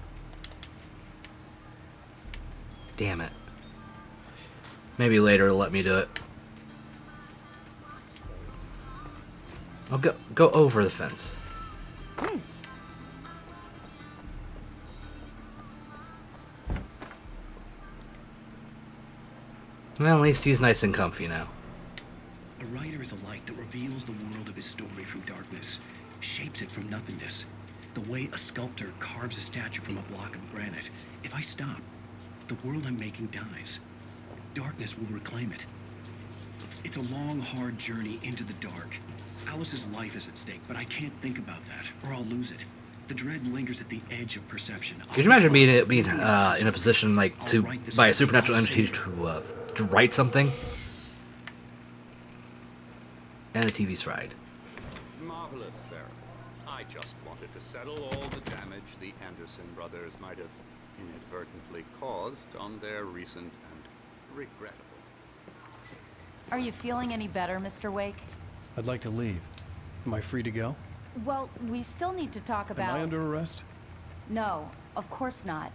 Damn it. Maybe later it'll let me do it. I'll go over the fence. Well, at least he's nice and comfy now. A writer is a light that reveals the world of his story from darkness, shapes it from nothingness. The way a sculptor carves a statue from a block of granite. If I stop, the world I'm making dies. Darkness will reclaim it. It's a long, hard journey into the dark. Alice's life is at stake, but I can't think about that, or I'll lose it. The dread lingers at the edge of perception. Could you imagine being in a position like by a supernatural entity to write something? And the TV's fried. Marvelous, Sarah. I just wanted to settle all the damage the Anderson brothers might have inadvertently caused on their recent and regrettable. Are you feeling any better, Mr. Wake? I'd like to leave. Am I free to go? Well, we still need to talk about... Am I under arrest? No, of course not.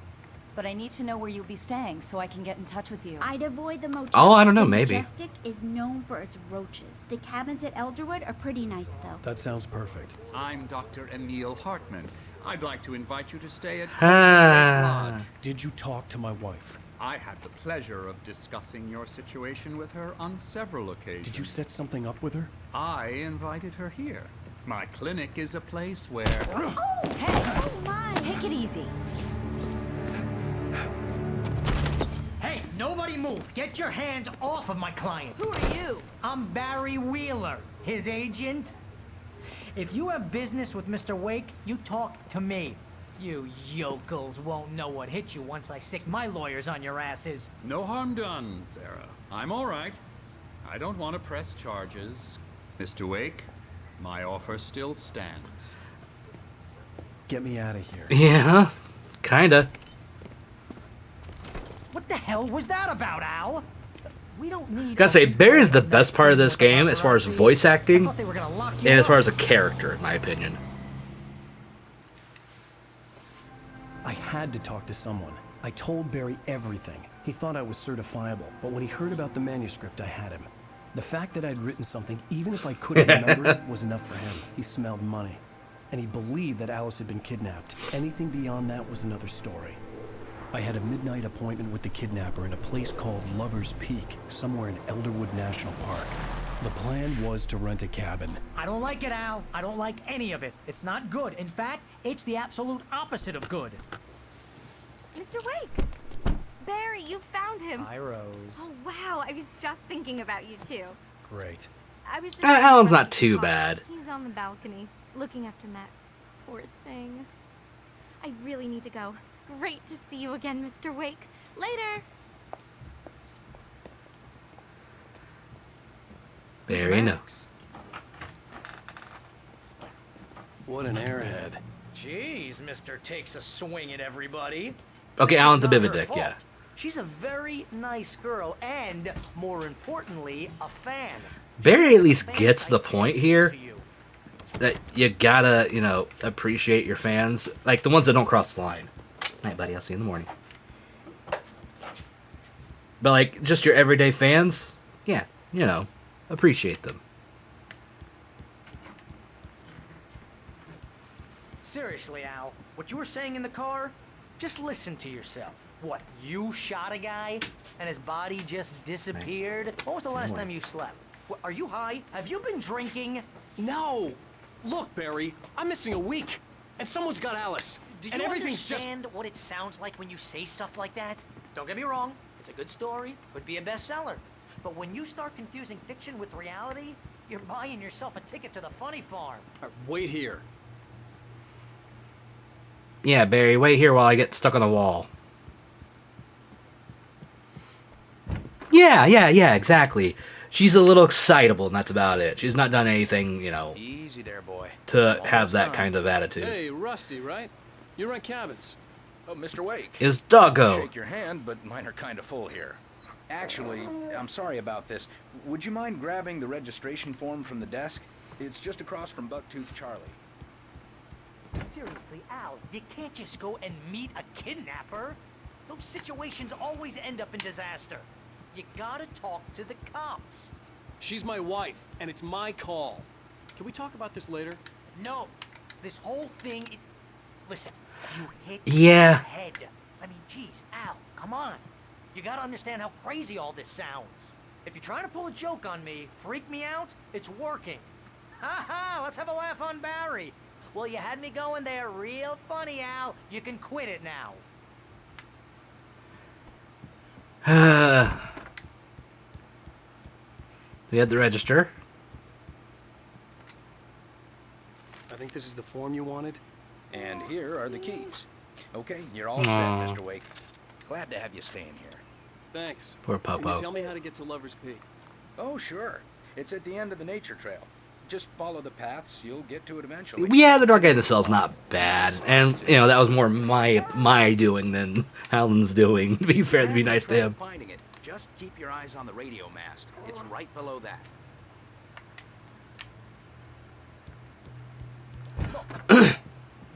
But I need to know where you'll be staying so I can get in touch with you. I'd avoid the motel. Oh, I don't know, The maybe. Majestic is known for its roaches. The cabins at Elderwood are pretty nice, though. That sounds perfect. I'm Dr. Emil Hartman. I'd like to invite you to stay at Ah. Lodge. Did you talk to my wife? I had the pleasure of discussing your situation with her on several occasions. Did you set something up with her? I invited her here. My clinic is a place where... Oh, hey! Oh my! Take it easy. Hey, nobody move! Get your hands off of my client! Who are you? I'm Barry Wheeler, his agent. If you have business with Mr. Wake, you talk to me. You yokels won't know what hit you once I sick my lawyers on your asses. No harm done, Sarah. I'm all right. I don't want to press charges. Mr. Wake, my offer still stands. Get me out of here. Yeah, kinda. What the hell was that about, Al? We don't need... Gotta say, Barry's the best part of this game as far as voice acting, I thought they were gonna lock you and as up. far as a character, in my opinion. I had to talk to someone. I told Barry everything. He thought I was certifiable, but when he heard about the manuscript, I had him. The fact that I'd written something, even if I couldn't remember it, was enough for him. He smelled money. And he believed that Alice had been kidnapped. Anything beyond that was another story. I had a midnight appointment with the kidnapper in a place called Lover's Peak, somewhere in Elderwood National Park. The plan was to rent a cabin. I don't like it, Al. I don't like any of it. It's not good. In fact, it's the absolute opposite of good. Mr. Wake! Barry, you found him. Hi, Rose. Oh, wow. I was just thinking about you, too. Great. I was just... Alan's not too bad. He's on the balcony, looking after Max. Poor thing. I really need to go. Great to see you again, Mr. Wake. Later! Very nice. What an airhead. Jeez, Mr. Takes a swing at everybody. Okay, This Alan's is a bit of not a her dick, fault. yeah. She's a very nice girl and, more importantly, a fan. Barry at least gets the point here that you gotta, you know, appreciate your fans, like the ones that don't cross the line. Night, buddy. I'll see you in the morning. But like, just your everyday fans, yeah, you know, appreciate them. seriously, Al, what you were saying in the car, just listen to yourself. What, you shot a guy and his body just disappeared? When was the last time you slept? What, are you high? Have you been drinking? No! Look, Barry, I'm missing a week, and someone's got Alice. Do and you everything's understand what it sounds like when you say stuff like that? Don't get me wrong, it's a good story, could be a bestseller. But when you start confusing fiction with reality, you're buying yourself a ticket to the funny farm. Wait here. Yeah, Barry, wait here while I get stuck on the wall. Yeah, exactly. She's a little excitable, and that's about it. She's not done anything, you know, Easy there, boy. to have that kind of attitude. Hey, Rusty, right? You rent cabins. Oh, Mr. Wake. Is Doggo. Shake your hand, but mine are kind of full here. Actually, I'm sorry about this. Would you mind grabbing the registration form from the desk? It's just across from Bucktooth Charlie. Seriously, Al, you can't just go and meet a kidnapper. Those situations always end up in disaster. You gotta talk to the cops. She's my wife, and it's my call. Can we talk about this later? No, this whole thing is... Listen, you hit Yeah. your head. I mean, geez, Al, come on. You gotta understand how crazy all this sounds. If you're trying to pull a joke on me, freak me out, it's working. Ha ha, let's have a laugh on Barry. Well, you had me going there real funny, Al. You can quit it now. We had the register. I think this is the form you wanted. And here are the keys. Okay, you're all Aw. set, Mr. Wake. Glad to have you staying here. Thanks. Poor Can Popo. you tell me how to get to Lover's Peak? Oh, sure. It's at the end of the nature trail. Just follow the paths, you'll get to it eventually. Yeah, the Dark Guy in the Cell's not bad. And, you know, that was more my doing than Alan's doing. To be fair, to be nice to him. Finding it. Just keep your eyes on the radio mast. It's right below that.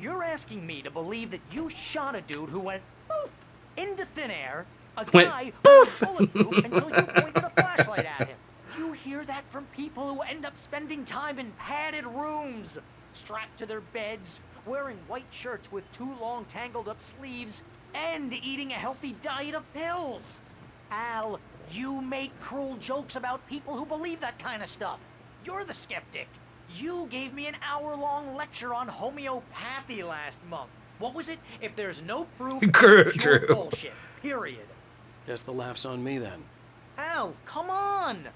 You're asking me to believe that you shot a dude who went poof into thin air, a Went guy poof. who was bulletproof until you pointed a flashlight at him. You hear that from people who end up spending time in padded rooms, strapped to their beds, wearing white shirts with too long tangled up sleeves, and eating a healthy diet of pills. Al, you make cruel jokes about people who believe that kind of stuff. You're the skeptic. You gave me an hour-long lecture on homeopathy last month. What was it? If there's no proof, it's pure True. bullshit. Period. Guess the laugh's on me then. Al, come on.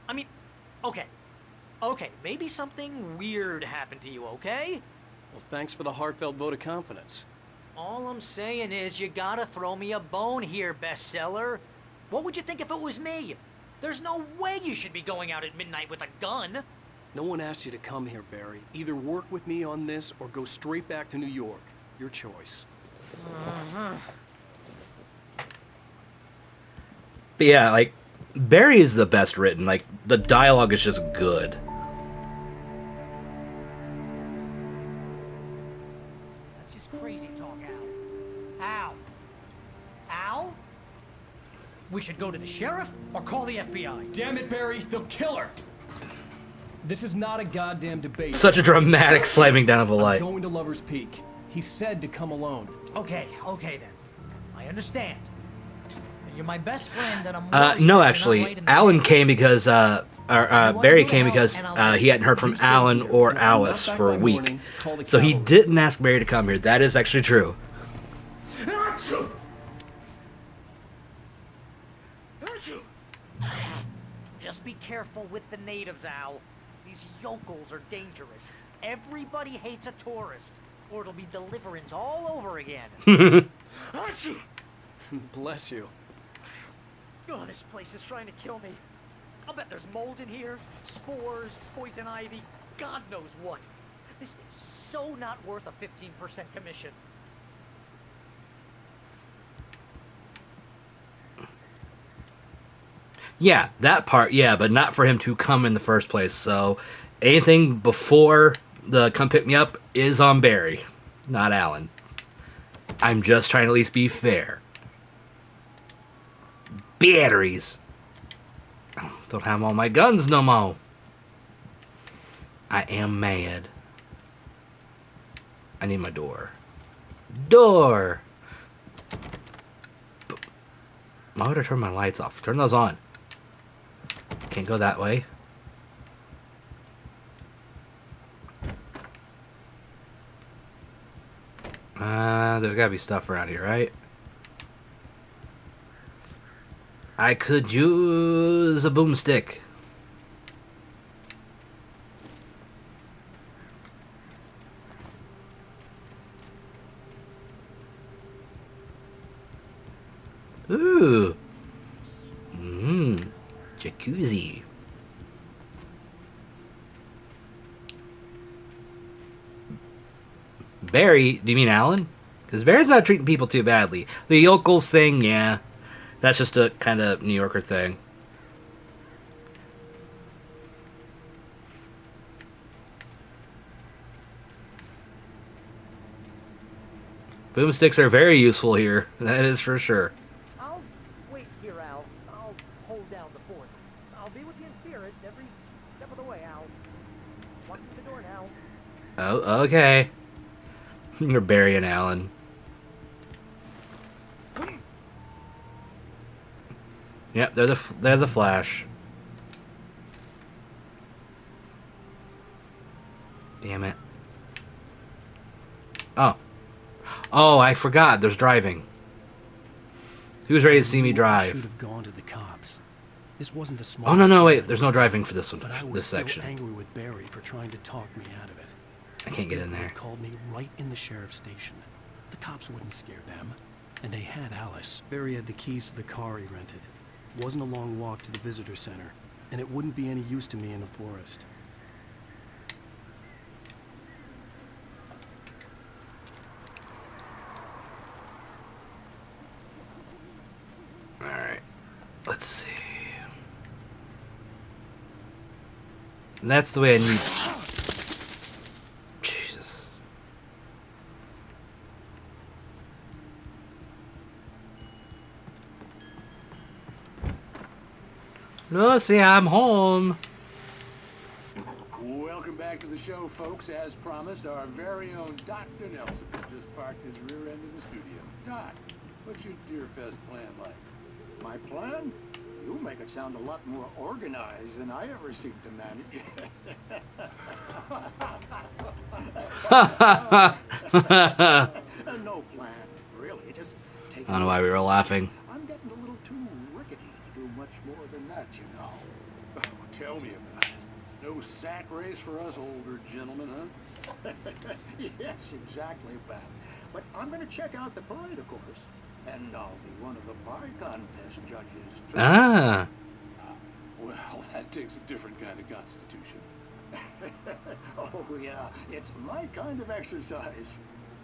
I mean, okay, maybe something weird happened to you, okay? Well, thanks for the heartfelt vote of confidence. All I'm saying is you gotta throw me a bone here, bestseller. What would you think if it was me? There's no way you should be going out at midnight with a gun. No one asked you to come here, Barry. Either work with me on this or go straight back to New York. Your choice. But yeah, like, Barry is the best written. Like, the dialogue is just good. That's just crazy talk, Al. Al? We should go to the sheriff or call the FBI. Damn it, Barry, they'll kill her! This is not a goddamn debate. Such a dramatic slamming down of a light. I'm going to Lover's Peak. He said to come alone. Okay then. I understand. You're my best friend, and I'm worried No, you're actually, not right in the Alan head. came because, Barry came because he hadn't heard from Alan or Alice for a week. So he didn't ask Barry to come here. That is actually true. Just be careful with the natives, Al. These yokels are dangerous. Everybody hates a tourist, or it'll be Deliverance all over again. Bless you. Oh, this place is trying to kill me. I'll bet there's mold in here, spores, poison ivy, God knows what. This is so not worth a 15% commission. Yeah, that part, yeah, but not for him to come in the first place. So anything before the come pick me up is on Barry, not Alan. I'm just trying to at least be fair. Batteries. Don't have all my guns no more. I am mad. I need my door. Door! Why would I turn my lights off? Turn those on. Can't go that way. There's gotta be stuff around here, right? I could use a boomstick. Ooh. Jacuzzi. Barry? Do you mean Alan? Because Barry's not treating people too badly. The yokels thing, yeah. That's just a kind of New Yorker thing. Boomsticks are very useful here. That is for sure. I'll wait here, Al. I'll hold down the fort. I'll be with you in spirit every step of the way, Al. Walk through the door now. Oh, okay. You're Barry and Alan. Yep, they're the Flash. Damn it. Oh, I forgot. There's driving. Who's ready to see me drive? Should have gone to the cops. This wasn't a small. Oh no, wait. There's no driving for this one. But I was This still section. angry with Barry for trying to talk me out of it. I can't get in there. They called me right in the sheriff's station. The cops wouldn't scare them, and they had Alice. Barry had the keys to the car he rented. It wasn't a long walk to the visitor center, and it wouldn't be any use to me in the forest. Alright. Let's see. That's the way I need... Jesus. Lucy, I'm home. Welcome back to the show, folks. As promised, our very own Dr. Nelson just parked his rear end in the studio. Doc, what's your Deerfest plan like? My plan? You make it sound a lot more organized than I ever seem to manage. No plan, really. Just take. I don't know why we were laughing. I'm getting a little too rickety to do much more than that, you know. Oh, tell me about it. No sack race for us older gentlemen, huh? Yes, exactly, Pat. But I'm going to check out the parade, of course. And I'll be one of the pie contest judges, too. Ah. Well, that takes a different kind of constitution. Oh, yeah. It's my kind of exercise.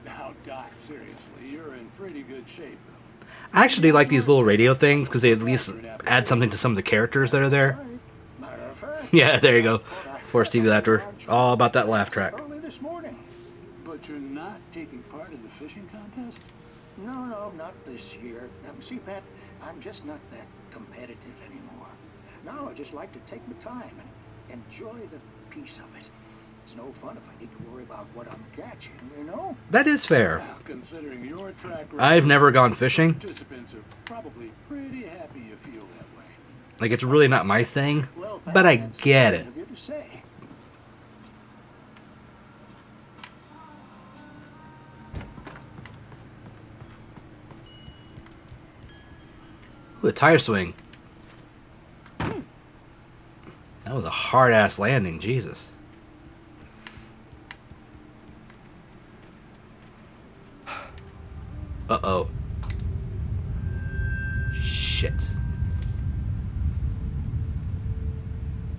Now, Doc, seriously, you're in pretty good shape, though. I actually like these little radio things because they at least add something to some of the characters that are there. Yeah, there you go. For Stevie Laughter. All about that laugh track. Early this morning. But you're not taking part in the fishing contest? No, not this year. See, Pat, I'm just not that competitive anymore. Now I just like to take my time and enjoy the piece of it. It's no fun if I need to worry about what I'm catching, you know? That is fair. Well, considering your track record, I've never gone fishing. Participants are probably pretty happy you feel that way. Like, it's really not my thing, Well, Pat, but I that's get kind it. of you to say. Ooh, a tire swing. That was a hard-ass landing, Jesus. Uh-oh. Shit.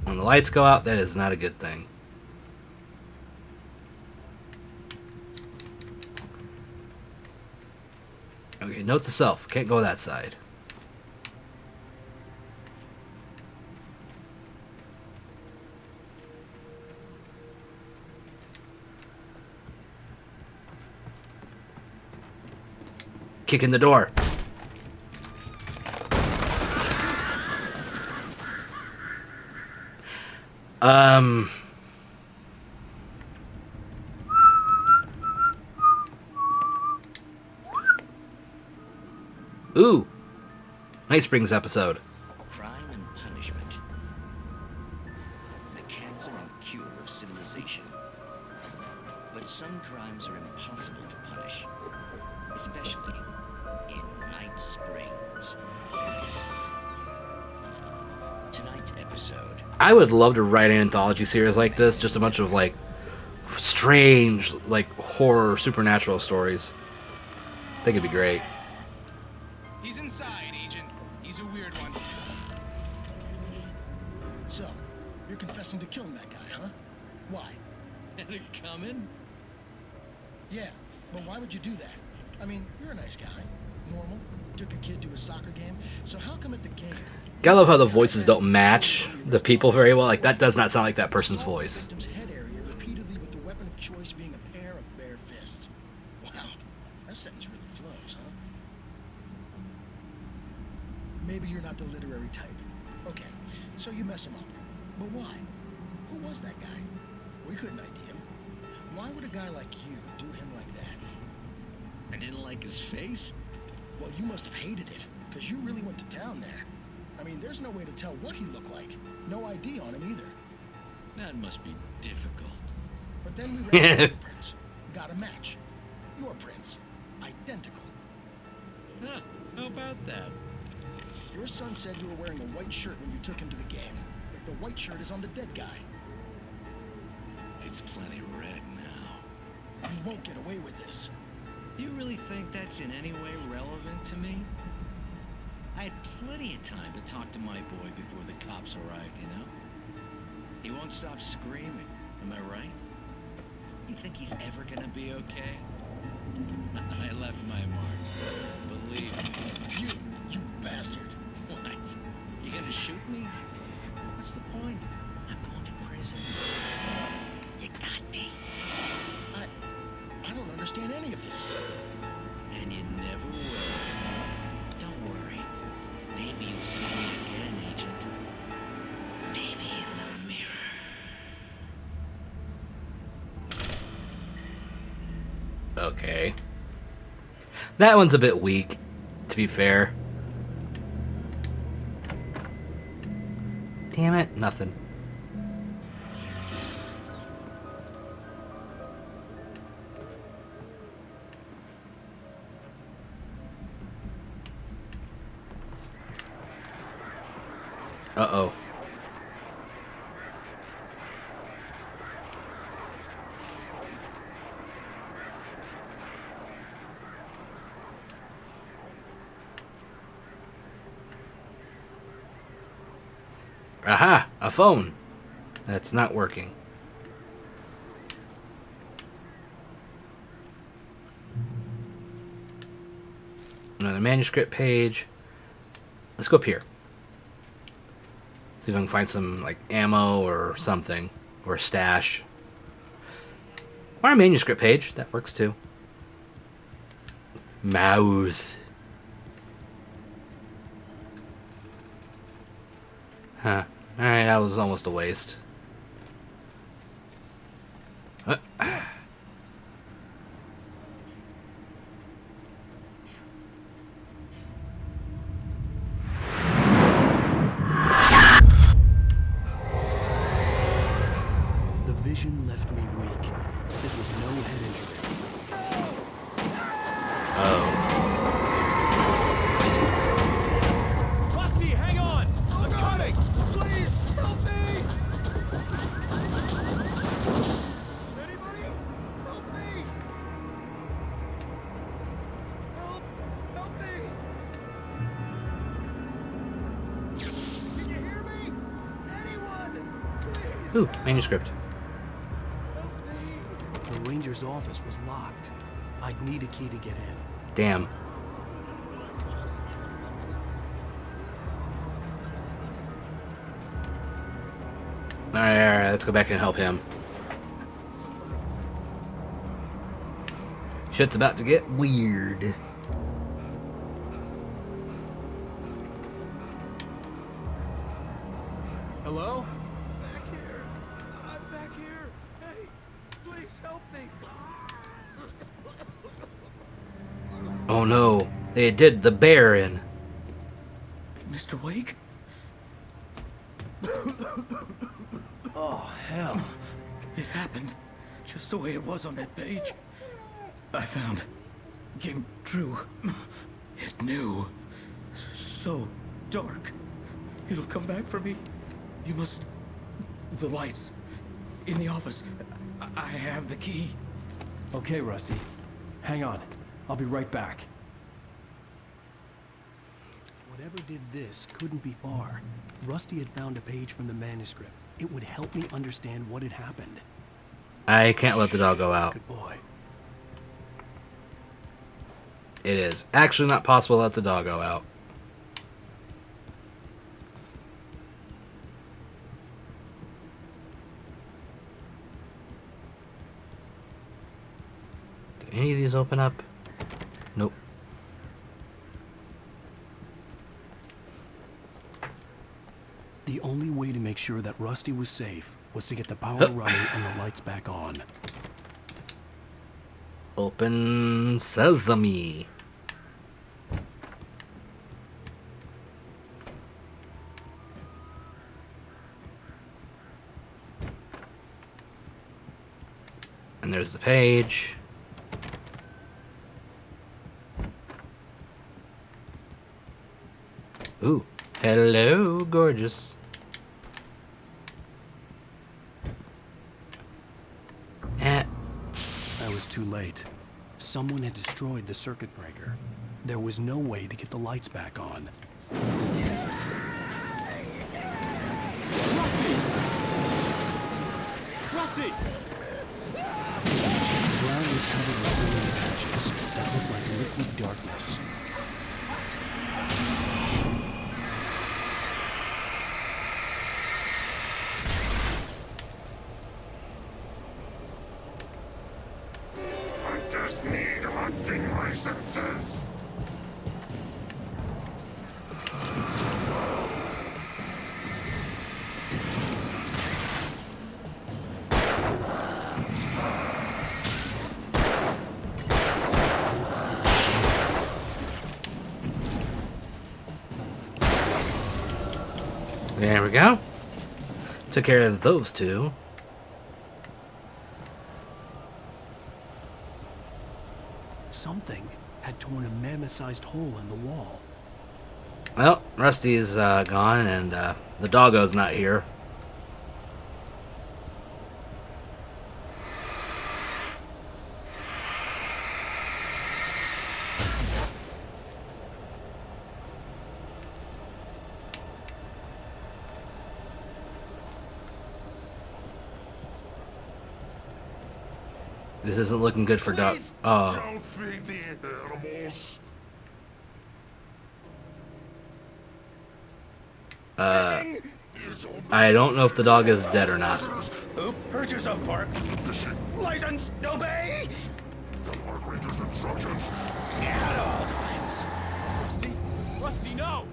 When the lights go out, that is not a good thing. Okay, note to self. Can't go that side. Kick in the door. Ooh, Night Springs episode. Crime and punishment. The cancer and cure of civilization. But some crimes are impossible to punish, especially in Night Springs. Tonight's episode. I would love to write an anthology series like this, just a bunch of like strange, like horror, supernatural stories. I think it'd be great. He's inside, Agent. He's a weird one. So, you're confessing to killing that guy, huh? Why? Had it coming? Yeah, but why would you do that? I mean, you're a nice guy. Normal. Took a kid to a soccer game. So how come at the game... I love how the voices don't match the people very well. Like, that does not sound like that person's voice. ...victim's head area repeatedly with the weapon of choice being a pair of bare fists. Wow, that sentence really flows, huh? Maybe you're not the literary type. Okay, so you mess him up. But why? Who was that guy? We couldn't ID him. Why would a guy like you do him like that? I didn't like his face? Well, you must have hated it, because you really went to town there. I mean, there's no way to tell what he looked like. No ID on him either. That must be difficult. But then we ran fingerprints. Got a match. Your prints. Identical. Huh, how about that? Your son said you were wearing a white shirt when you took him to the game. But the white shirt is on the dead guy. It's plenty red now. You won't get away with this. Do you really think that's in any way relevant to me? I had plenty of time to talk to my boy before the cops arrived, you know? He won't stop screaming, am I right? You think he's ever gonna be okay? I left my mark, believe me. You bastard. What? You gonna shoot me? What's the point? I'm going to prison. You got me. I don't understand any of this. And you never will. Don't worry. Maybe you'll see me again, Agent. Maybe in the mirror. Okay. That one's a bit weak, to be fair. Damn it, nothing. Uh-oh. Aha! A phone! That's not working. Another manuscript page. Let's go up here. See if I can find some, like, ammo or something. Or a stash. Or a manuscript page. That works too. Mouth. Huh. Alright, that was almost a waste. The vision left me weak. This was no head injury. Rusty, hang on! I'm coming! Please, help me! Anybody? Help me! Help me! Can you hear me? Anyone? Please! Ooh, manuscript. The ranger's office was locked. I'd need a key to get in. Damn. Alright, let's go back and help him. Shit's about to get weird. Hello? Back here. I'm back here. Hey, please help me. Oh no. They did the bear in. Mr. Wake? Oh, hell. It happened just the way it was on that page. I found. Came true. It knew. So dark. It'll come back for me. You must... The lights. In the office. I have the key. Okay, Rusty. Hang on. I'll be right back. Whatever did this couldn't be far. Rusty had found a page from the manuscript. It would help me understand what had happened. I can't let the dog go out. Good boy. It is actually not possible to let the dog go out. Do any of these open up? Nope. The only way to make sure that Rusty was safe was to get the power running and the lights back on. Open sesame. And there's the page. Ooh, hello, gorgeous. I was too late. Someone had destroyed the circuit breaker. There was no way to get the lights back on. Rusty! Rusty! The ground was covered with glowing patches that looked like liquid darkness. I just need hunting licenses. There we go. Took care of those two. Something had torn a mammoth-sized hole in the wall. Well, Rusty's gone, and the doggo's not here. This isn't looking good for Doc. Oh. Don't feed the animals. I don't know if the dog is dead or not. Who purchase a park? License, obey! The park ranger's instructions. At all times. Rusty! Rusty, no!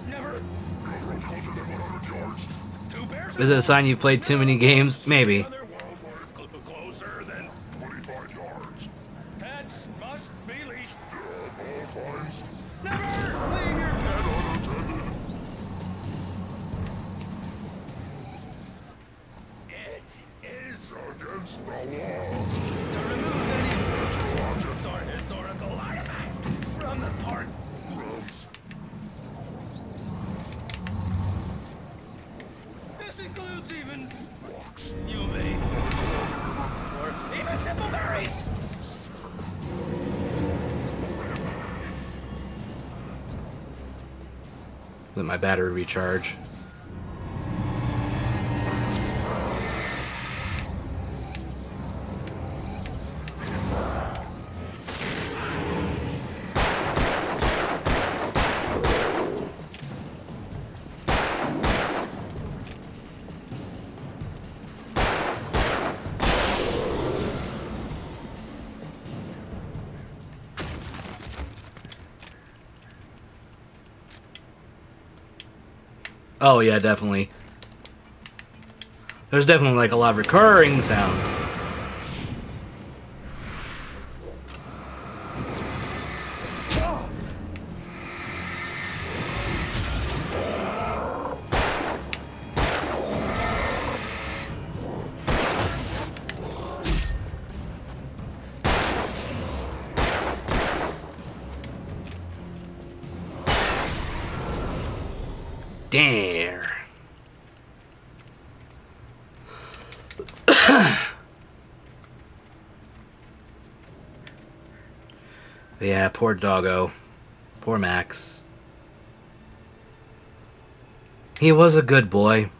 Never. Run closer than 100 yards. 2 bears. Is it a sign you've played too many games? Maybe. Closer than 25 yards. Pets must be leashed. At all times. Never leave your pet unattended. It is against the law to remove any virtual objects or historical artifacts from the park. Gross. This includes even rocks. You may. Or even simple berries. Let my battery recharge. Oh yeah, definitely. There's definitely like a lot of recurring sounds. there. Yeah, poor doggo. Poor Max. He was a good boy.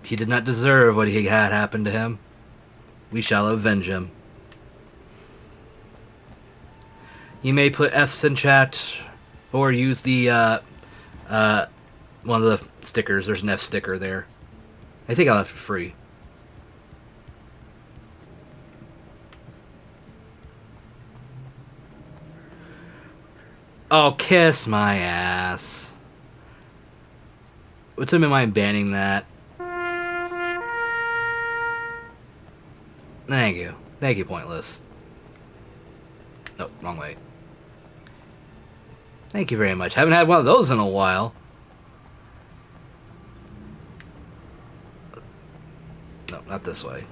He did not deserve what he had happen to him. We shall avenge him. You may put F's in chat, or use the, one of the stickers. There's an F sticker there. I think I'll have it free. Oh, kiss my ass. Would someone mind banning that? Thank you. Thank you, Pointless. No, wrong way. Thank you very much. Haven't had one of those in a while. No, not this way.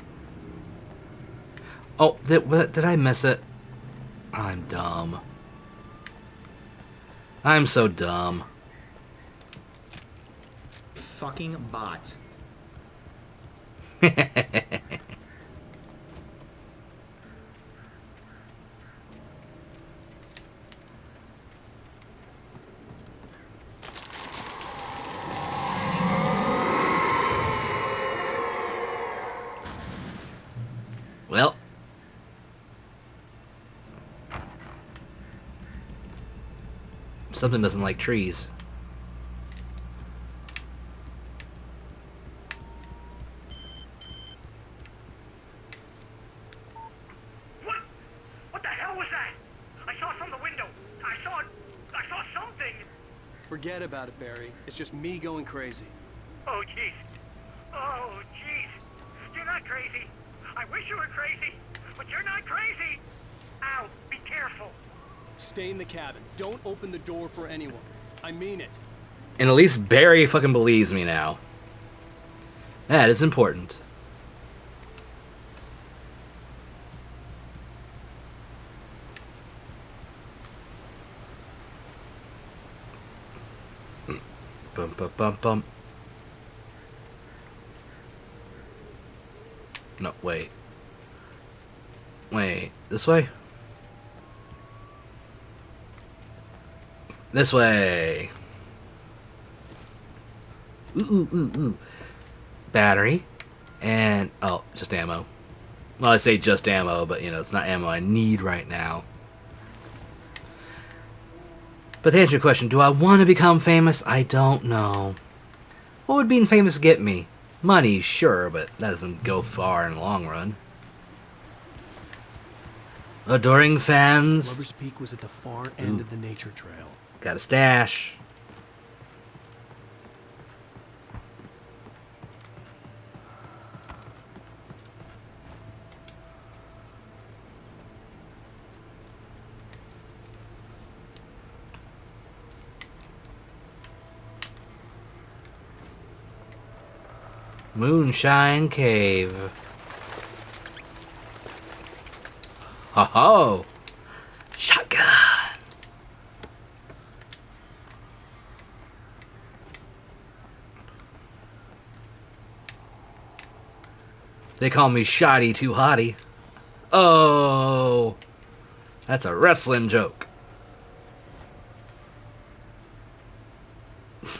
Oh, did I miss it? I'm dumb. I'm so dumb. Fucking bot. Well. Something doesn't like trees. What the hell was that? I saw it from the window. I saw something. Forget about it, Barry. It's just me going crazy. Oh, jeez. Oh, jeez. You're not crazy. I wish you were crazy, but you're not crazy. Ow, be careful. Stay in the cabin. Don't open the door for anyone. I mean it. And at least Barry fucking believes me now. That is important. Bum bum bum bum. No, wait. Wait, this way? This way. Ooh. Battery. And, oh, just ammo. Well, I say just ammo, but, you know, it's not ammo I need right now. But to answer your question, do I want to become famous? I don't know. What would being famous get me? Money, sure, but that doesn't go far in the long run. Adoring fans. Lover's Peak was at the far end of the nature trail. Got a stash. Moonshine Cave. Ho ho! Shotgun! They call me Shoddy Too Hottie. Oh! That's a wrestling joke.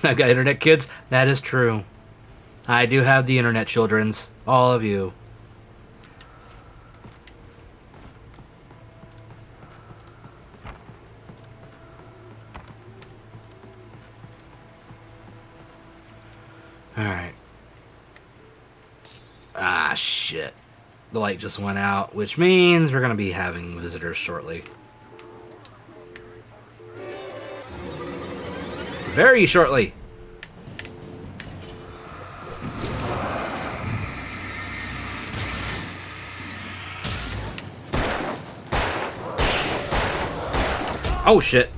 I've got internet, kids. That is true. I do have the internet, childrens. All of you. Alright. Ah, shit. The light just went out, which means we're going to be having visitors shortly. Very shortly. Oh, shit.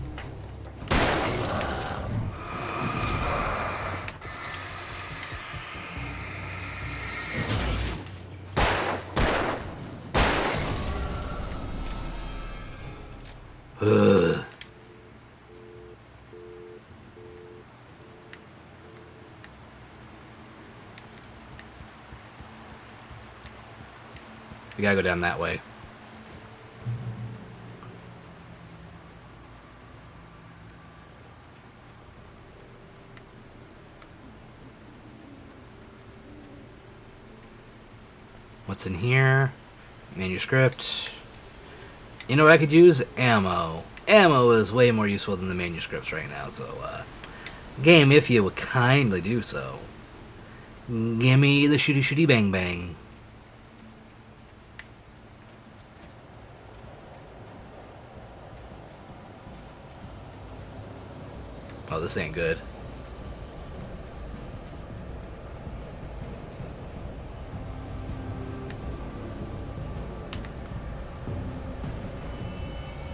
We gotta go down that way. What's in here? Manuscript. You know what I could use? Ammo. Ammo is way more useful than the manuscripts right now, so, game, if you would kindly do so. Gimme the shooty shooty bang bang. Oh, this ain't good.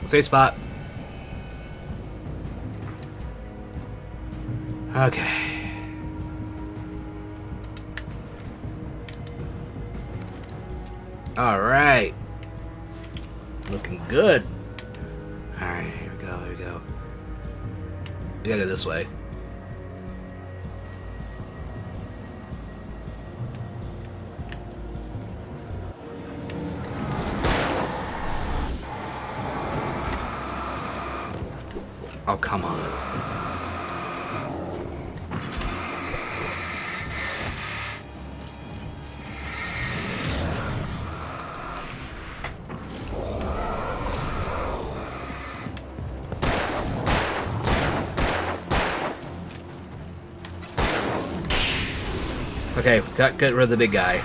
Safe spot. Okay. All right. Looking good. All right, here we go. Here we go. We gotta go this way. Oh, come on. Okay, got rid of the big guy.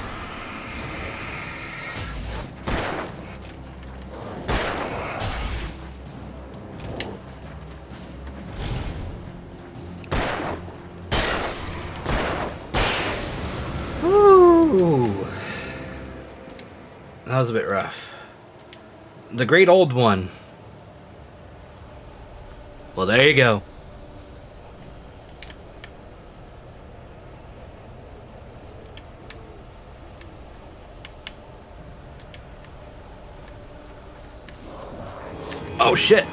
Ooh. That was a bit rough. The great old one. Well, there you go. Oh shit.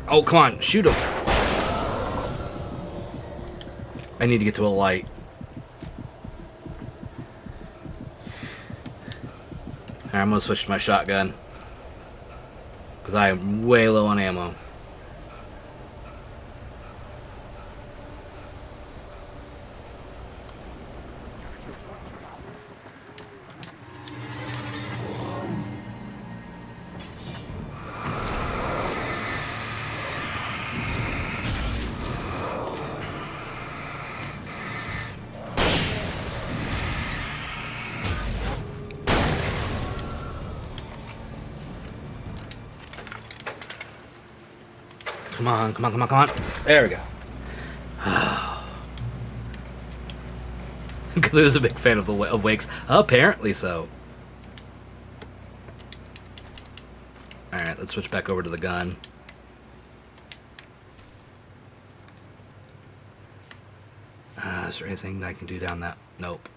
Oh, come on, shoot him. I need to get to a light. Alright, I'm gonna switch to my shotgun. Because I am way low on ammo. Come on, come on, come on, come on. There we go. Clue's a big fan of Wakes. Apparently so. Alright, let's switch back over to the gun. Is there anything I can do down that? Nope.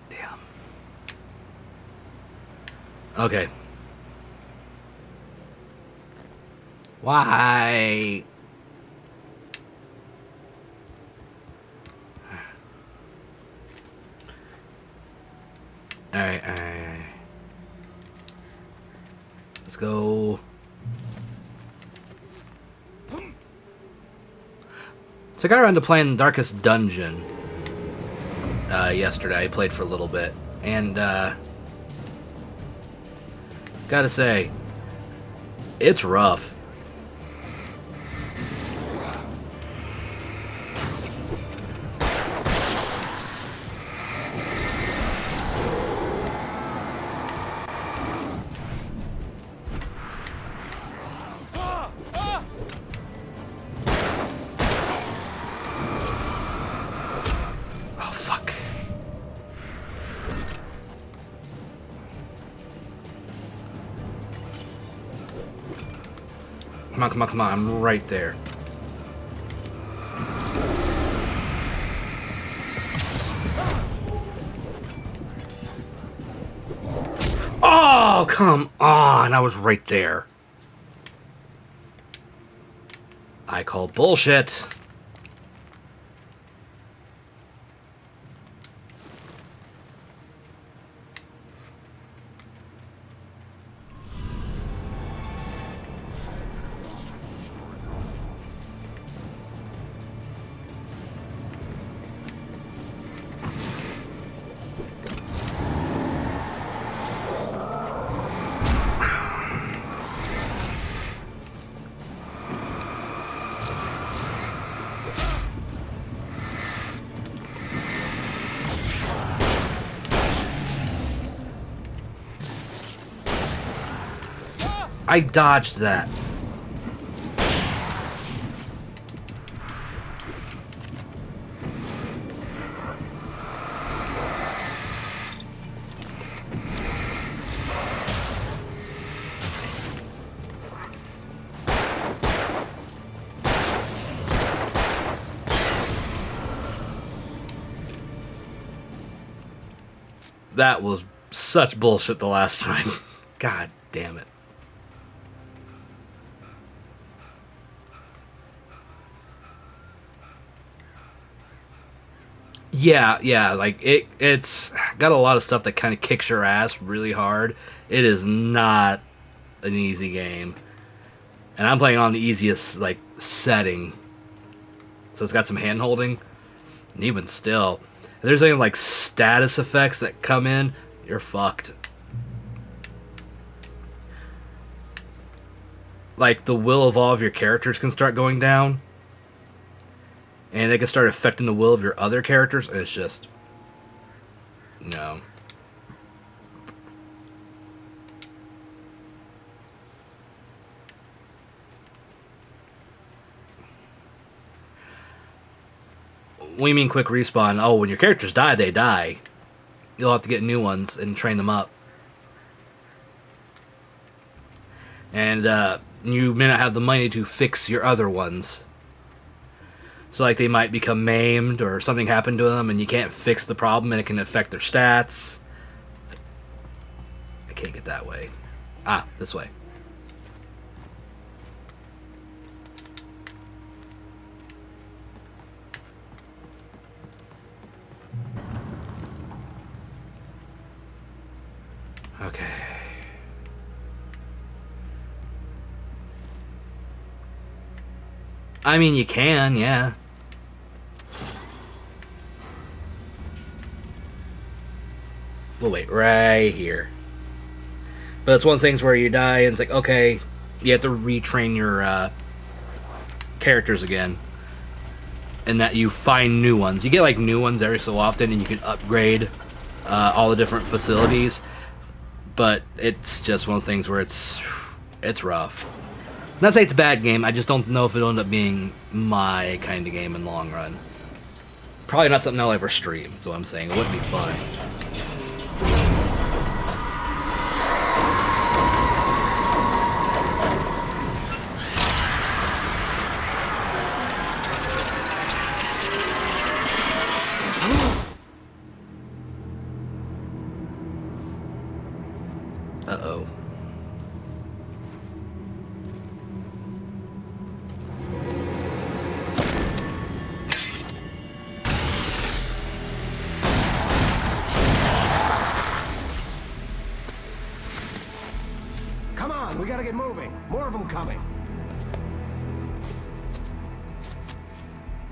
Damn. Okay. Why? Alright, alright. Let's go. So I got around to playing Darkest Dungeon yesterday. I played for a little bit. And, gotta say, it's rough. Come on, come on, come on. I'm right there. Oh, come on. I was right there. I call bullshit. I dodged that. That was such bullshit the last time. God damn it. Yeah, like it's got a lot of stuff that kind of kicks your ass really hard. It is not an easy game. And I'm playing on the easiest like setting. So it's got some hand holding. And even still, if there's any like status effects that come in, you're fucked. Like the will of all of your characters can start going down. And they can start affecting the will of your other characters, and it's just... no. What do you mean quick respawn? Oh, when your characters die, they die. You'll have to get new ones and train them up. And you may not have the money to fix your other ones. So like they might become maimed or something happened to them and you can't fix the problem and it can affect their stats. I can't get that way. Ah, this way. Okay. I mean, you can, yeah. We'll wait right here. But it's one of those things where you die and it's like, okay, you have to retrain your characters again. And that you find new ones. You get like new ones every so often and you can upgrade all the different facilities. But it's just one of those things where it's rough. Not to say it's a bad game, I just don't know if it'll end up being my kind of game in the long run. Probably not something I'll ever stream, is what I'm saying. It wouldn't be fun. Uh-oh. Come on, we gotta get moving. More of them coming.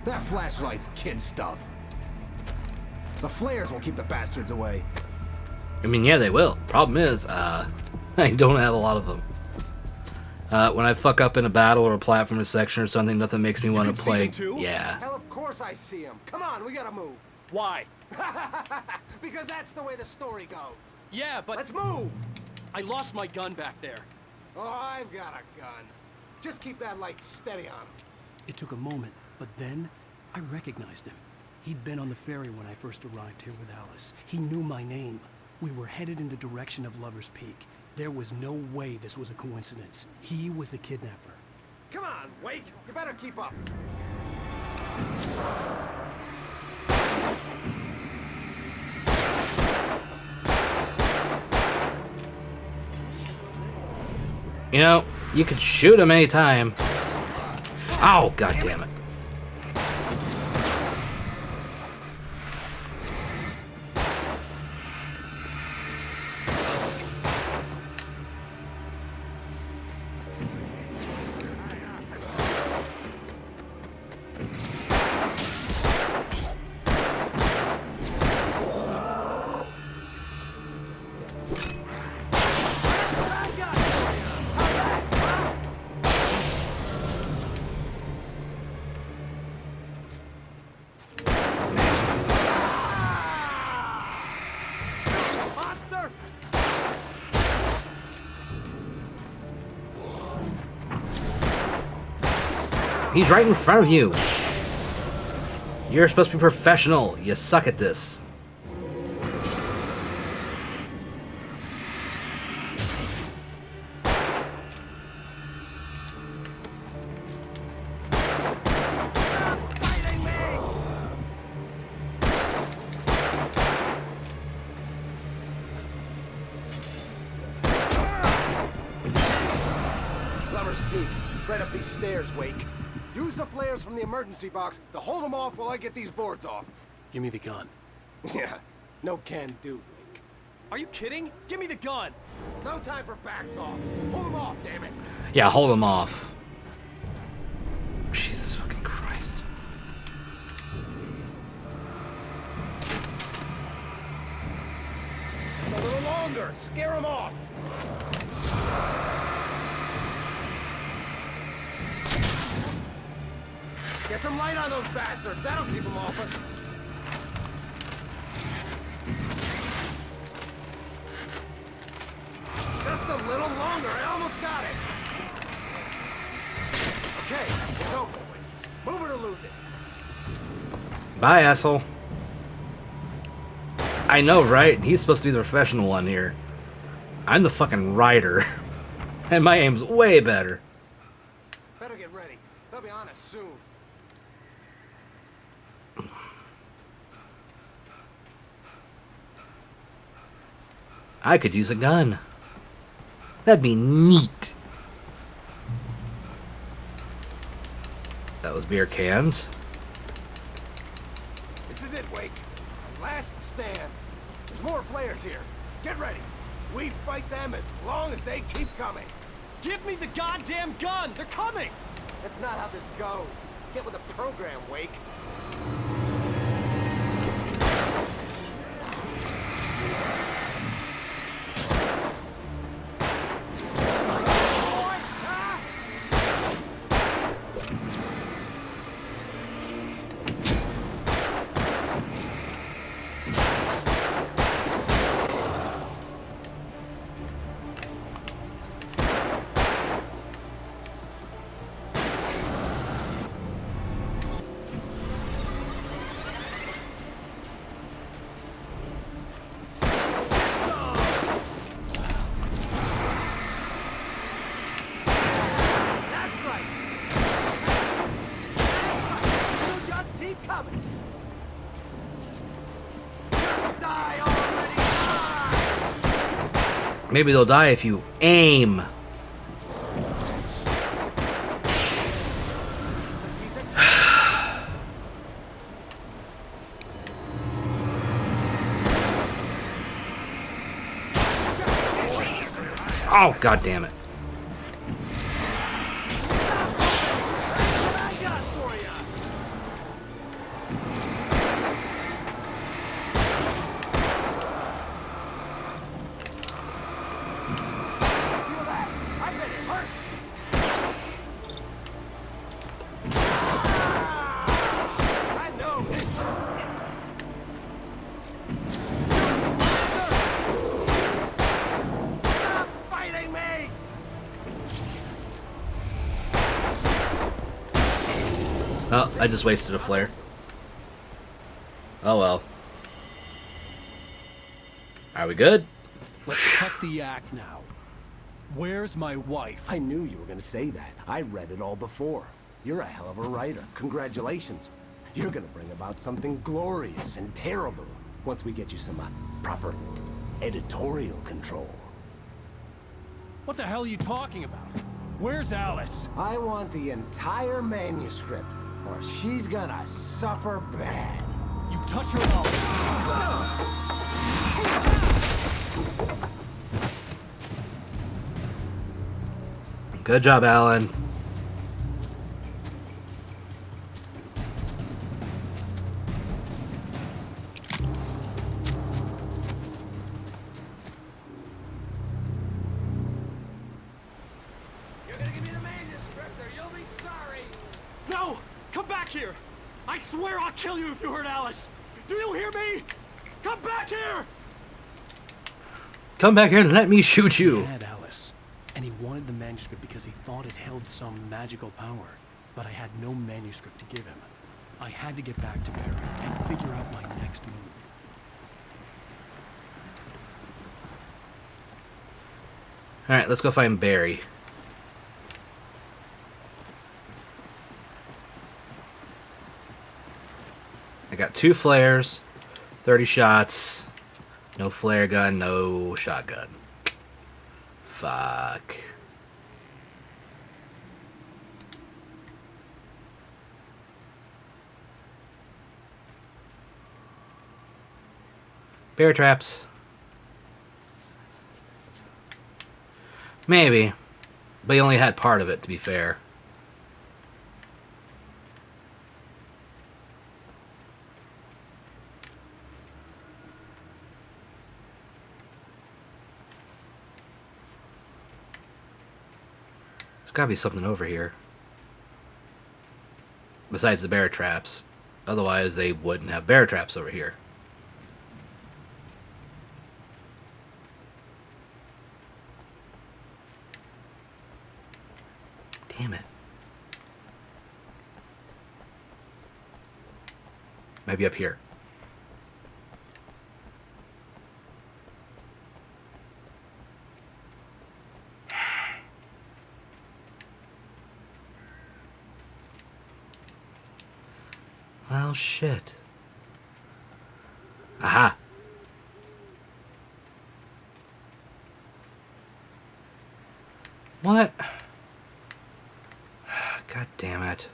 That flashlight's kid stuff. The flares will keep the bastards away. I mean, yeah, they will. Problem is, I don't have a lot of them. When I fuck up in a battle or a platform section or something, nothing makes me want to play. Yeah. Hell, of course I see him. Come on, we gotta move. Why? Because that's the way the story goes. Yeah, but... Let's move! I lost my gun back there. Oh, I've got a gun. Just keep that light steady on him. It took a moment, but then I recognized him. He'd been on the ferry when I first arrived here with Alice. He knew my name. We were headed in the direction of Lover's Peak. There was no way this was a coincidence. He was the kidnapper. Come on, Wake. You better keep up. You know, you could shoot him anytime. Oh, god damn it. Monster! He's right in front of you. You're supposed to be professional. You suck at this. Lover's Peak. Right up these stairs, Wake. Use the flares from the emergency box to hold them off while I get these boards off. Give me the gun. Yeah, no can do, Wake. Are you kidding? Give me the gun! No time for back talk. Hold them off, damn it! Yeah, hold him off. Jesus fucking Christ. Just a little longer. Scare them off. Get some light on those bastards. That'll keep them off us. Just a little longer. I almost got it. Okay, it's over. Move it or lose it. Bye, asshole. I know, right? He's supposed to be the professional one here. I'm the fucking rider. And my aim's way better. Better get ready. They'll be on us soon. I could use a gun. That'd be neat. That was beer cans. This is it, Wake. Our last stand. There's more flares here. Get ready. We fight them as long as they keep coming. Give me the goddamn gun! They're coming! That's not how this goes. Get with the program, Wake. Maybe they'll die if you aim. Oh, god damn it. Oh, I just wasted a flare. Oh well. Are we good? Let's cut the act now. Where's my wife? I knew you were gonna say that. I read it all before. You're a hell of a writer. Congratulations. You're gonna bring about something glorious and terrible once we get you some proper editorial control. What the hell are you talking about? Where's Alice? I want the entire manuscript, or she's gonna suffer bad. You touch her up. Good job, Alan. You're gonna give me the manuscript or you'll be sorry. No! Come back here! I swear I'll kill you if you hurt Alice! Do you hear me? Come back here! Come back here and let me shoot you. He had Alice, and he wanted the manuscript because he thought it held some magical power. But I had no manuscript to give him. I had to get back to Barry and figure out my next move. Alright, let's go find Barry. I got 2 flares, 30 shots, no flare gun, no shotgun. Fuck. Bear traps. Maybe. But he only had part of it, to be fair. There's gotta be something over here. Besides the bear traps. Otherwise, they wouldn't have bear traps over here. Damn it. Maybe up here. Well, shit. Aha. What? God damn it.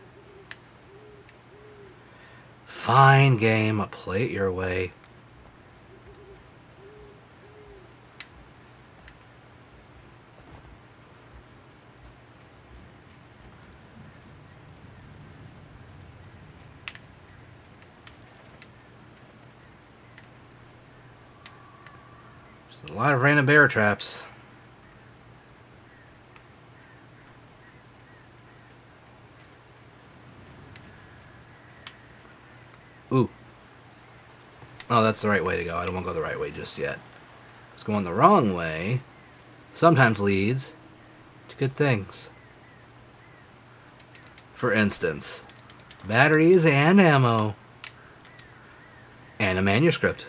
Fine game, I'll play it your way. There's a lot of random bear traps. Ooh. Oh, that's the right way to go. I don't want to go the right way just yet. It's going the wrong way. Sometimes leads to good things. For instance, batteries and ammo. And a manuscript.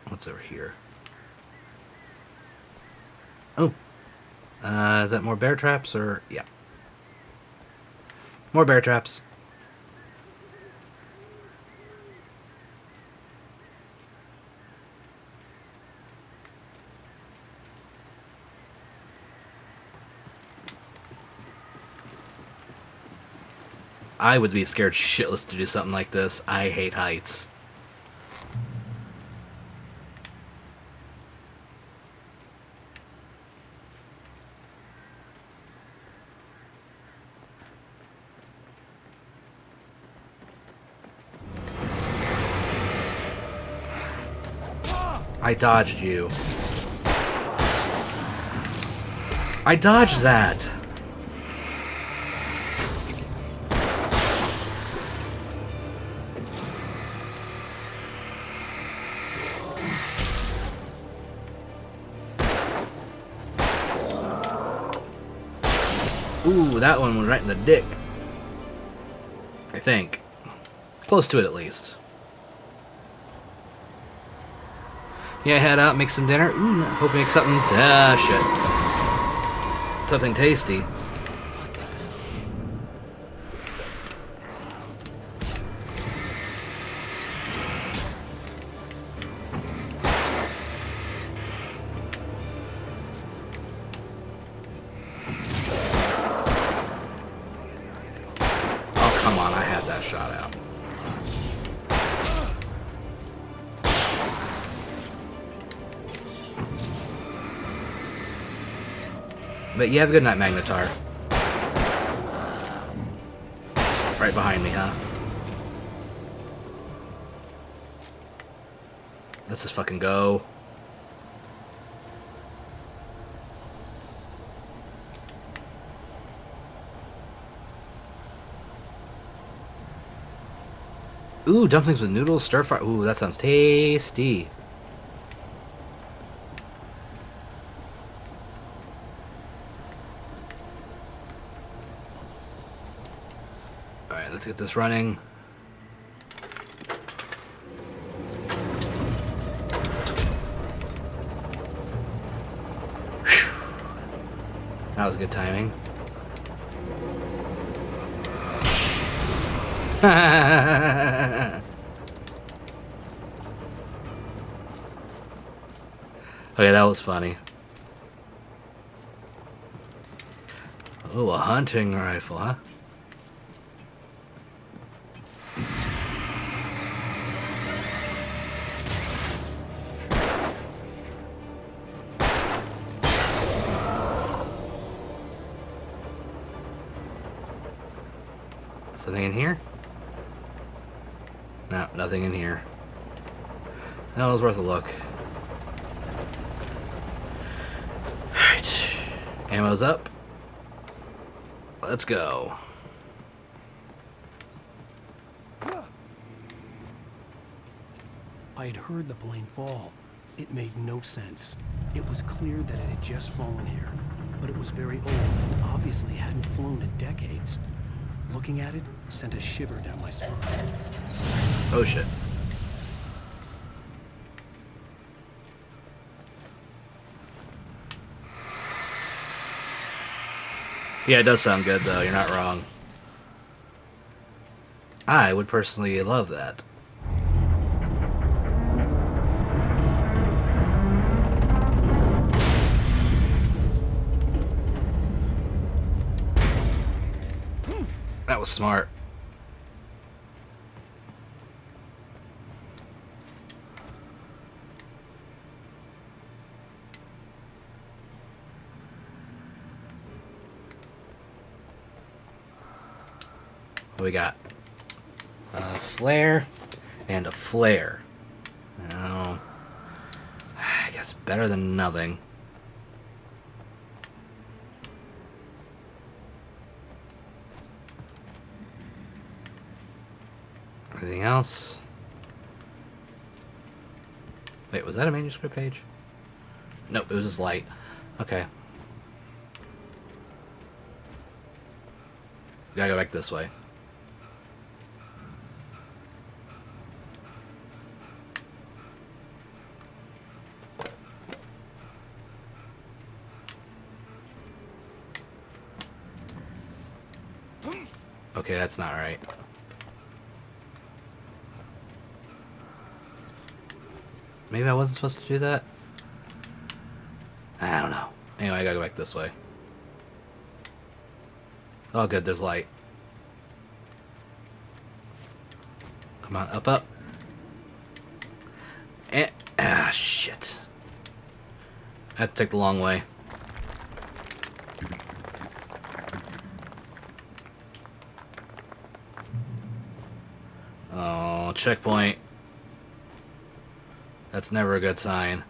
What's over here? Oh. Is that more bear traps or... Yeah. More bear traps. I would be scared shitless to do something like this. I hate heights. I dodged you. I dodged that. Ooh, that one went right in the dick. I think. Close to it, at least. Yeah, head out, make some dinner. Ooh, hope you make something. Shit. Something tasty. Oh, come on, I had that shot out. But you have a good night, Magnetar. Right behind me, huh? Let's just fucking go. Ooh, dumplings with noodles, stir fry. Ooh, that sounds tasty. Alright, let's get this running. Whew. That was good timing. Okay, that was funny. Oh, a hunting rifle, huh? Something in here? No, nothing in here. That was worth a look. Alright. Ammo's up. Let's go. I had heard the plane fall. It made no sense. It was clear that it had just fallen here, but it was very old and obviously hadn't flown in decades. Looking at it sent a shiver down my spine. Oh shit. Yeah, it does sound good though, you're not wrong. I would personally love that. That was smart. What we got? A flare and a flare. Oh, I guess better than nothing. Anything else? Wait, was that a manuscript page? Nope, it was just light. Okay. Gotta go back this way. Okay, that's not right. Maybe I wasn't supposed to do that? I don't know. Anyway, I gotta go back this way. Oh good, there's light. Come on, up, up. And, shit. I had to take the long way. Oh, checkpoint. That's never a good sign.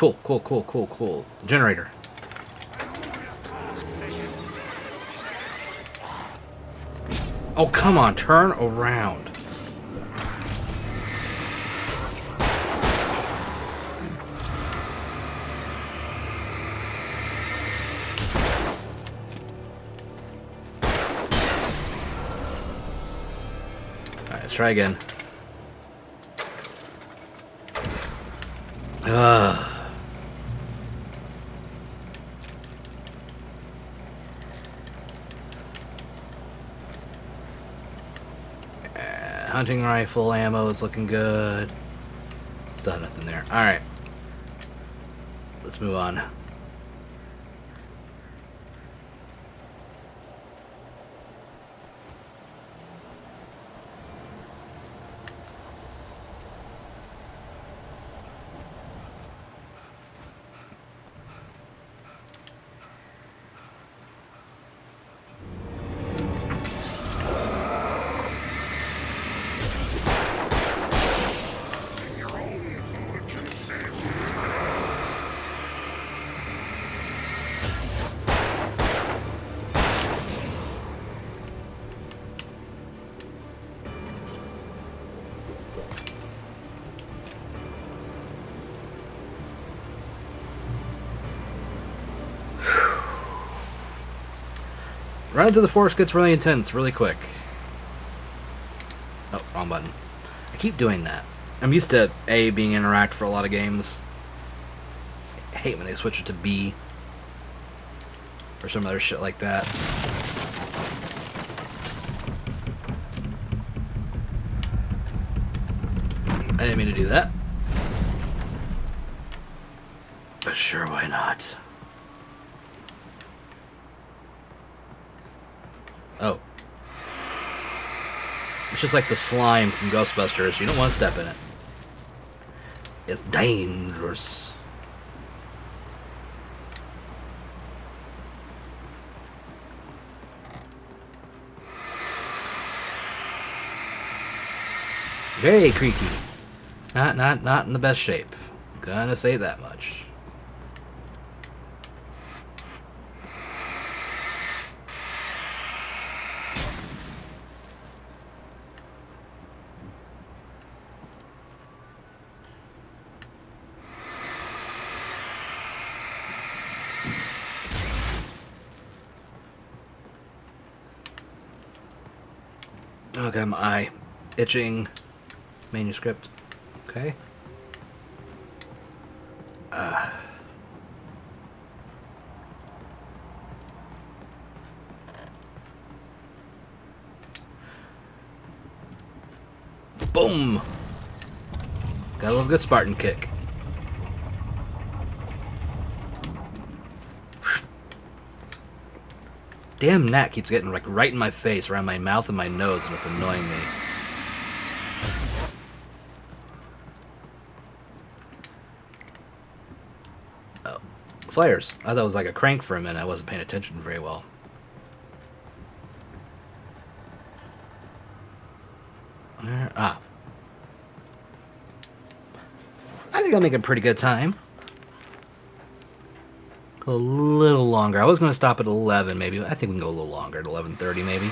Cool, cool, cool, cool, cool. Generator. Oh, come on, turn around. Alright, let's try again. Hunting rifle ammo is looking good. Still nothing there. Alright. Let's move on. Running through the forest gets really intense really quick. Oh, wrong button. I keep doing that. I'm used to A being interact for a lot of games. I hate when they switch it to B. Or some other shit like that. I didn't mean to do that. But sure, why not? Oh. It's just like the slime from Ghostbusters. You don't want to step in it. It's dangerous. Very creaky. Not in the best shape. Gonna say that much. Oh, got my eye itching. Manuscript. Okay. Boom! Got a little good Spartan kick. Damn gnat keeps getting like right in my face, around my mouth and my nose, and it's annoying me. Oh. Flares. I thought it was like a crank for a minute. I wasn't paying attention very well. Ah. I think I'll make a pretty good time. Go a little longer. I was going to stop at 11 maybe. I think we can go a little longer at 11:30 maybe.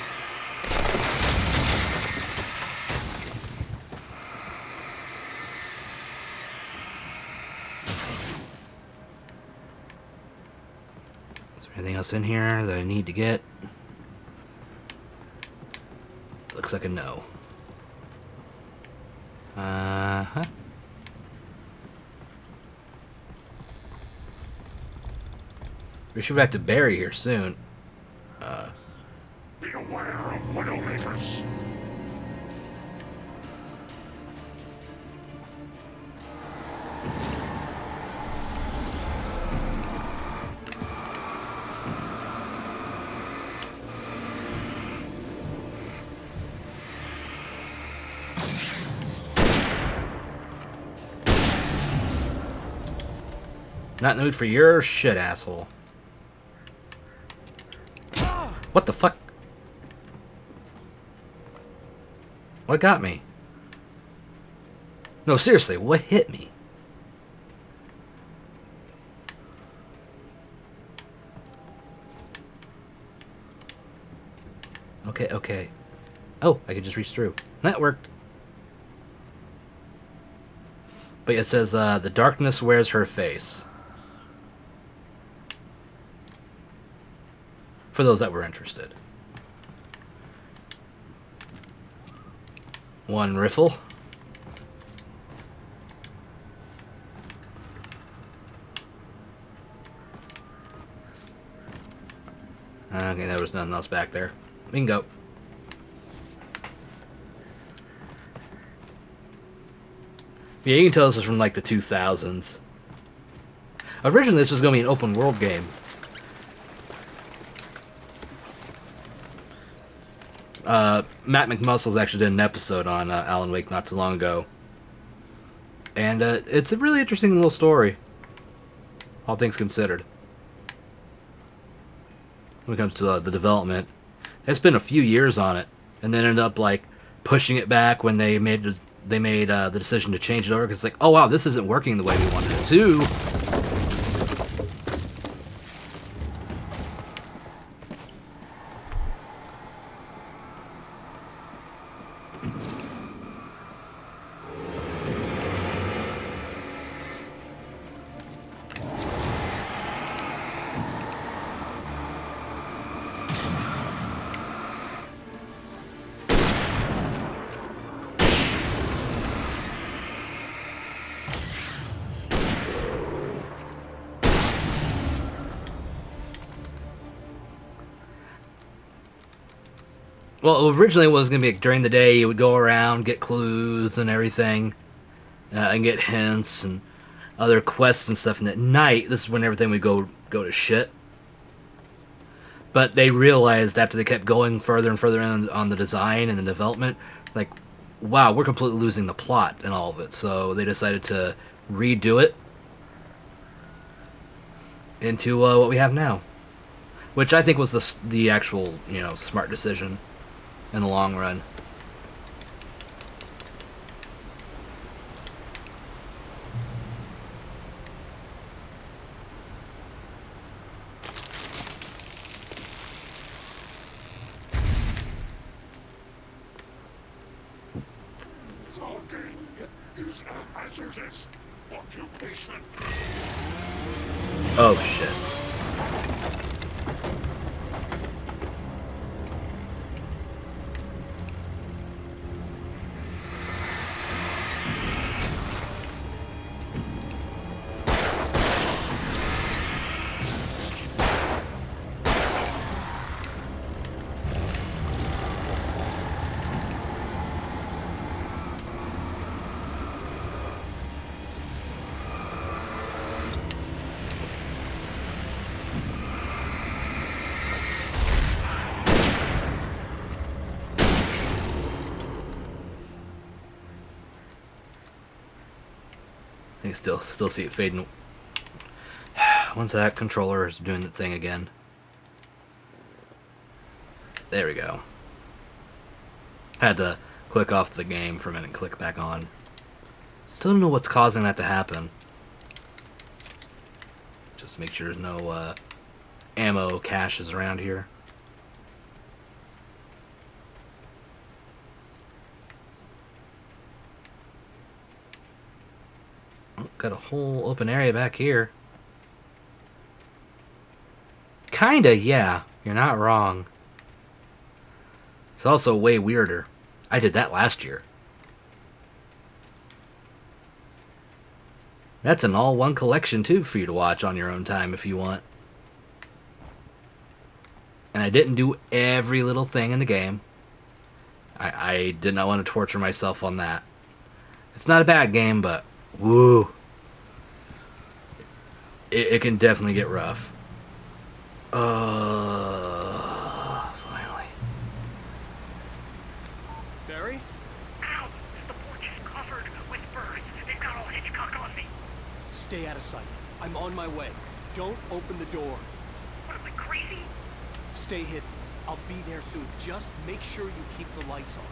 Is there anything else in here that I need to get? Looks like a no. Uh-huh. We should be back to Barry here soon. Beware of Widowmakers. Not in the mood for your shit, asshole. What the fuck? What got me? No, seriously, what hit me? Okay. Oh, I could just reach through. That worked. But it says, the darkness wears her face. For those that were interested. One riffle. Okay, there was nothing else back there. We can go. Yeah, you can tell this is from like the 2000s. Originally, this was going to be an open world game. Matt McMuscles actually did an episode on Alan Wake not too long ago. And it's a really interesting little story. All things considered. When it comes to the development. It's been a few years on it. And then ended up like pushing it back when they made the decision to change it over. Because it's like, oh wow, this isn't working the way we wanted it to. Well, originally it was going to be like during the day you would go around, get clues and everything, and get hints and other quests and stuff. And at night, this is when everything would go to shit. But they realized after they kept going further and further in on the design and the development, like, wow, we're completely losing the plot and all of it. So they decided to redo it into what we have now, which I think was the actual, smart decision. In the long run. Logging is a hazardous occupation. Oh shit. You still see it fading. Once that controller is doing the thing again. There we go. Had to click off the game for a minute and click back on. Still don't know what's causing that to happen. Just make sure there's no ammo caches around here. Got a whole open area back here. Kinda, yeah. You're not wrong. It's also way weirder. I did that last year. That's an all-one collection, too, for you to watch on your own time if you want. And I didn't do every little thing in the game. I did not want to torture myself on that. It's not a bad game, but woo. It can definitely get rough. Finally. Barry? Ow! The porch is covered with birds. They've got all Hitchcock on me. Stay out of sight. I'm on my way. Don't open the door. What am I, crazy? Stay hidden. I'll be there soon. Just make sure you keep the lights on.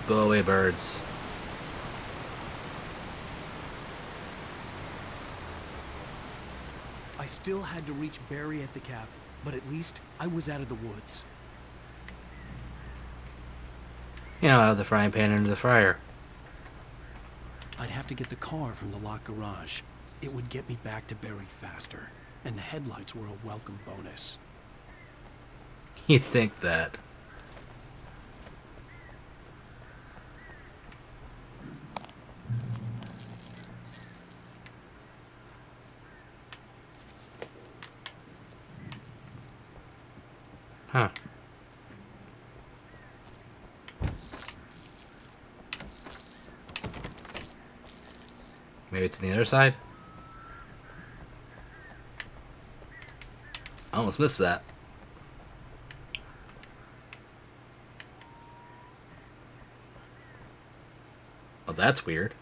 Blow away birds. I still had to reach Barry at the cabin, but at least I was out of the woods. You know, out of the frying pan into the fryer. I'd have to get the car from the locked garage. It would get me back to Barry faster, and the headlights were a welcome bonus. You think that? Huh. Maybe it's on the other side? I almost missed that. Oh, that's weird.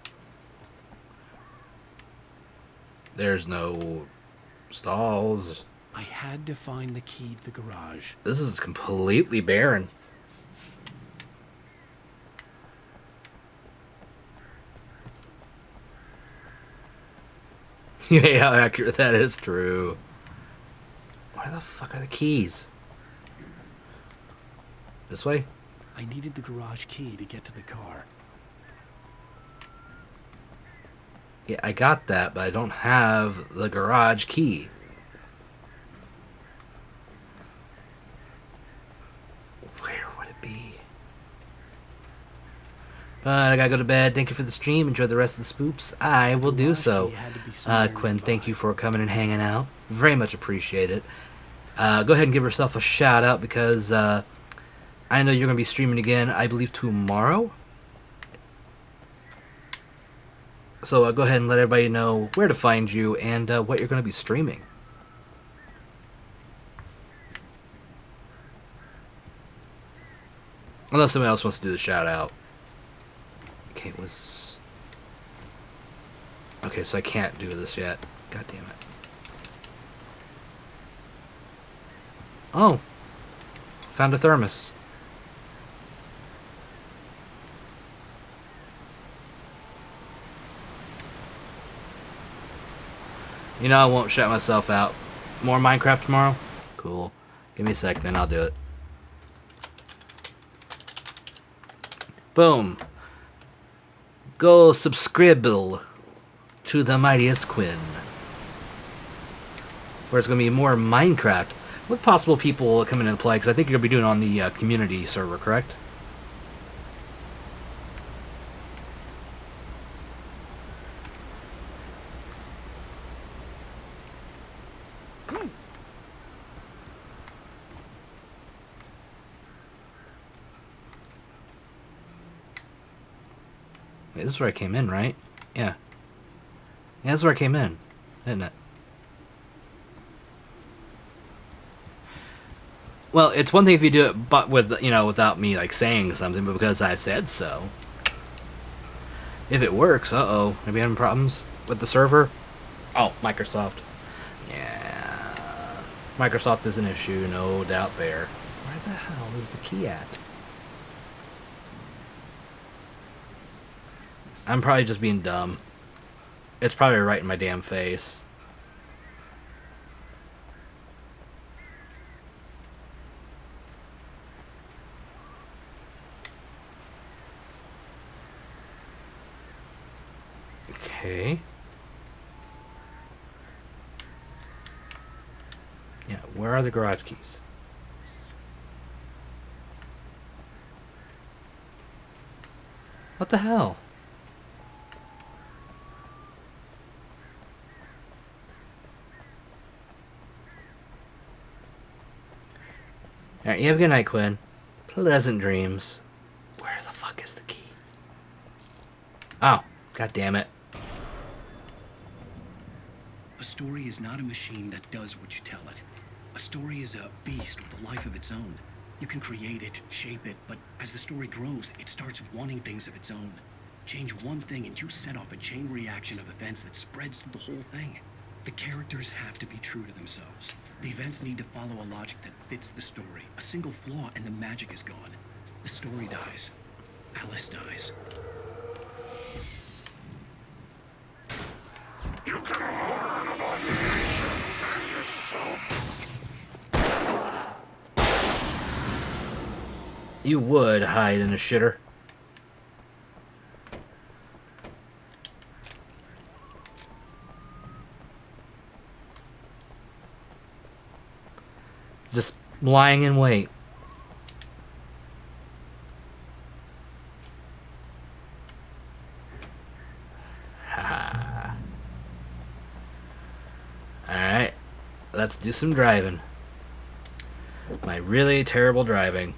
There's no stalls. I had to find the key to the garage. This is completely barren. Yeah, how accurate that is. True. Where the fuck are the keys? This way? I needed the garage key to get to the car. Yeah, I got that, but I don't have the garage key. Where would it be? But I gotta go to bed. Thank you for the stream. Enjoy the rest of the spoops. I will do so. Quinn, thank you for coming and hanging out. Very much appreciate it. Go ahead and give yourself a shout out because I know you're going to be streaming again, I believe, tomorrow. So go ahead and let everybody know where to find you and what you're going to be streaming. Unless someone else wants to do the shout out. Okay, it was... Okay, so I can't do this yet. God damn it. Oh. Found a thermos. You know I won't shut myself out. More Minecraft tomorrow? Cool. Give me a sec, then I'll do it. Boom. Go subscribe to the mightiest Quinn. Where it's going to be more Minecraft. With possible people coming in to play, because I think you're going to be doing it on the community server, correct? Wait, this is where I came in, right? Yeah. Yeah, this is where I came in, isn't it? Well, it's one thing if you do it, but with, you know, without me like saying something, but because I said so. If it works, uh-oh, maybe having problems with the server. Oh, Microsoft. Yeah, Microsoft is an issue, no doubt there. Where the hell is the key at? I'm probably just being dumb. It's probably right in my damn face. Okay. Yeah, where are the garage keys? What the hell? Alright, you have a good night, Quinn. Pleasant dreams. Where the fuck is the key? Oh, god damn it. A story is not a machine that does what you tell it. A story is a beast with a life of its own. You can create it, shape it, but as the story grows, it starts wanting things of its own. Change one thing and you set off a chain reaction of events that spreads through the whole thing. The characters have to be true to themselves. The events need to follow a logic that fits the story. A single flaw and the magic is gone. The story dies. Alice dies. You can learn about creation You would hide in a shitter. Just lying in wait. Haha. Alright. Let's do some driving. My really terrible driving.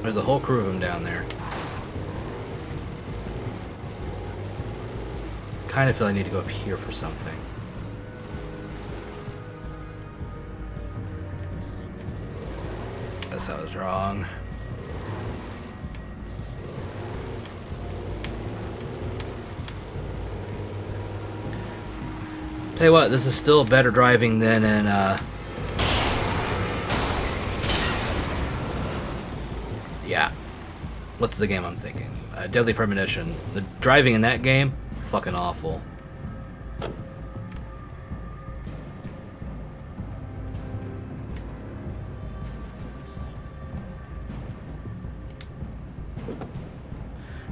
There's a whole crew of them down there. Kind of feel I need to go up here for something. Guess I was wrong. Tell you what, this is still better driving than in yeah. What's the game I'm thinking? Deadly Premonition. The driving in that game, fucking awful.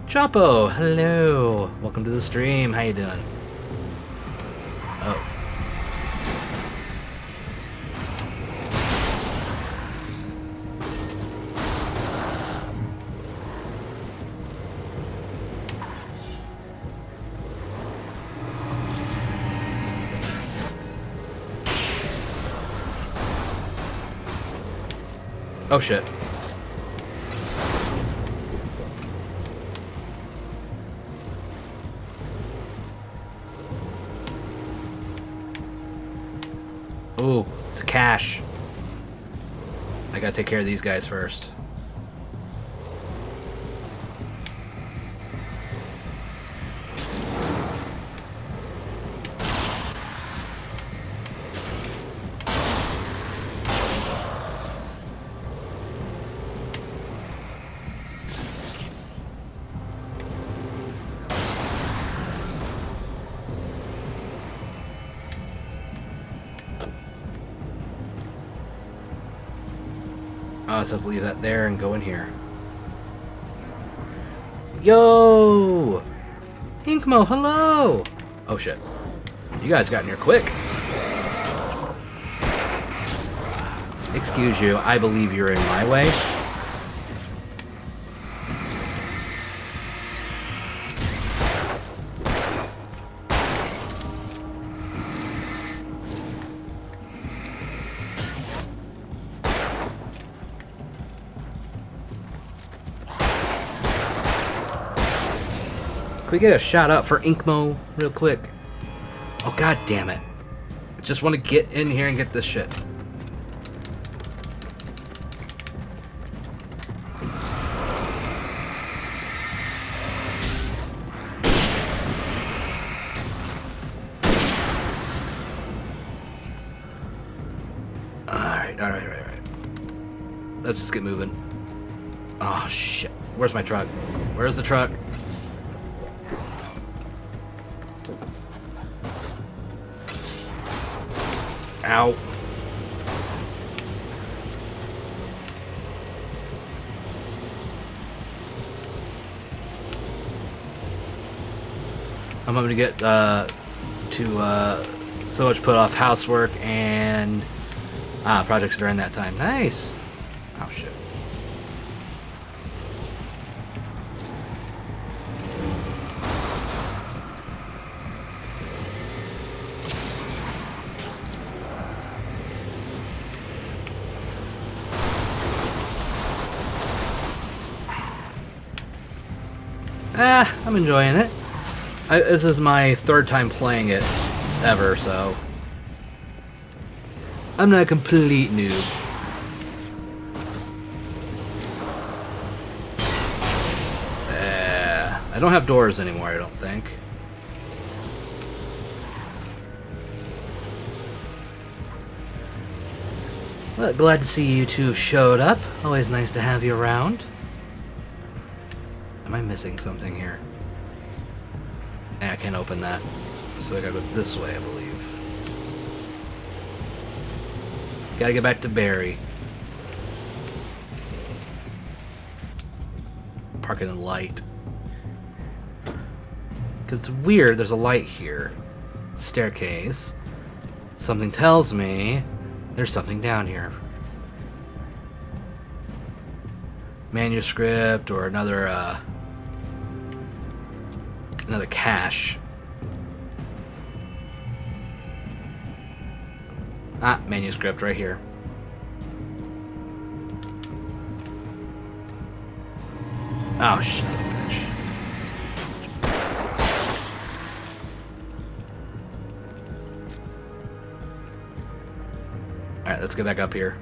Chapo, hello. Welcome to the stream. How you doing? Oh. Oh shit. Ooh, it's a cache. I gotta take care of these guys first. I just have to leave that there and go in here. Yo! Inkmo, hello! Oh shit. You guys got in here quick. Excuse you, I believe you're in my way. Can we get a shout out for Inkmo real quick? Oh god damn it. I just want to get in here and get this shit. Alright. Let's just get moving. Oh shit. Where's my truck? Where's the truck? Ow. I'm going to get to so much put off housework and projects during that time. Nice. Oh shit. I'm enjoying it. This is my third time playing it ever, so I'm not a complete noob. I don't have doors anymore, I don't think. Well, glad to see you two showed up. Always nice to have you around. Am I missing something here? I can't open that. So I gotta go this way, I believe. Gotta get back to Barry. Parking the light. Because it's weird, there's a light here. Staircase. Something tells me there's something down here. Manuscript or another cache. Ah, manuscript right here. Oh, shit, bitch. Alright, let's get back up here.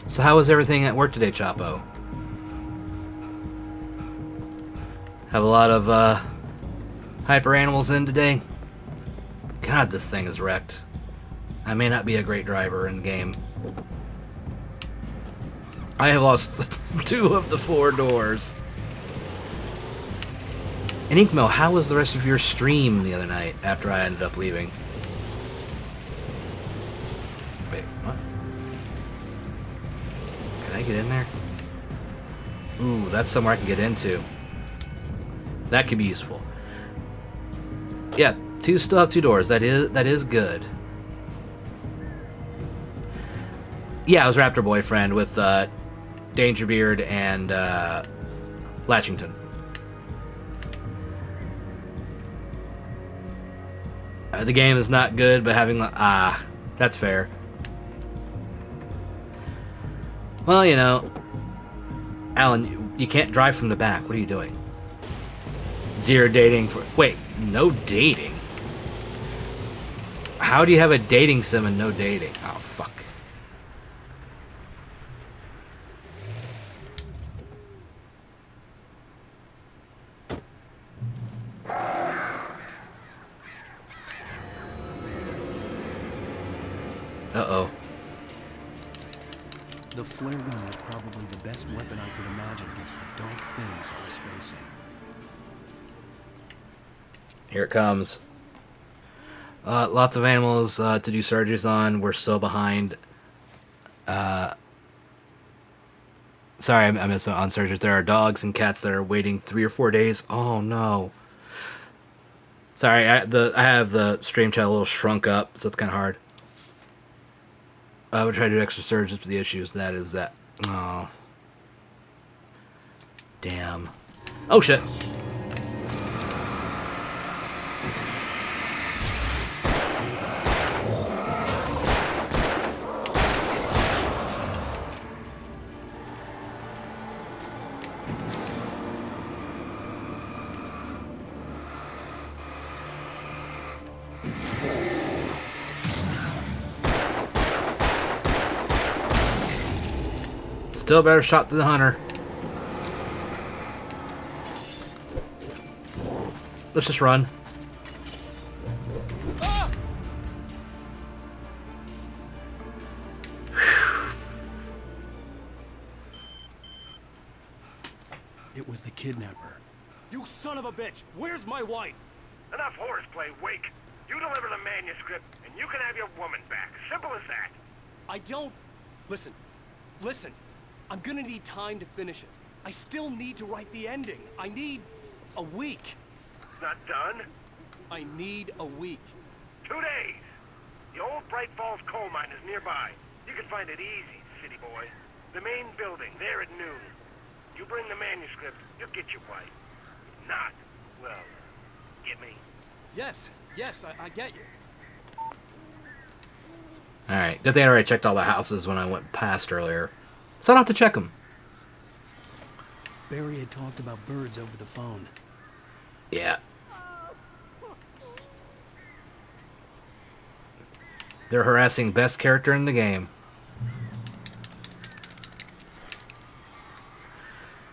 So how was everything at work today, Chapo? Have a lot of hyper animals in today? God, this thing is wrecked. I may not be a great driver in the game. I have lost 2 of the 4 doors. And Inkmo, how was the rest of your stream the other night after I ended up leaving? Wait, what? Can I get in there? Ooh, that's somewhere I can get into. That could be useful. Yeah, still have 2 doors. That is good. Yeah, I was Raptor Boyfriend with Dangerbeard and Latchington. The game is not good, but having that's fair. Well, you know, Alan, you can't drive from the back. What are you doing? 0 dating for... Wait, no dating? How do you have a dating sim and no dating? Oh, fuck. Uh-oh. The flare gun was probably the best weapon I could imagine against the dark things I was facing. Here it comes. Lots of animals to do surgeries on. We're so behind. Sorry, I missed on surgeries. There are dogs and cats that are waiting 3 or 4 days. Oh no. Sorry, I have the stream chat a little shrunk up, so it's kind of hard. I would try to do extra surgeries for the issues. That is that. Oh. Damn. Oh shit. Still better shot than the hunter. Let's just run. It was the kidnapper. You son of a bitch! Where's my wife? Enough horseplay, Wake. You deliver the manuscript, and you can have your woman back. Simple as that. I don't... Listen. I'm gonna need time to finish it. I still need to write the ending. I need a week. Not done? I need a week. 2 days. The old Bright Falls coal mine is nearby. You can find it easy, city boy. The main building, there at noon. You bring the manuscript, you'll get your wife. If not, well, get me. Yes, I get you. Alright, good thing I already checked all the houses when I went past earlier. So I don't have to check them. Barry had talked about birds over the phone. Yeah. They're harassing best character in the game.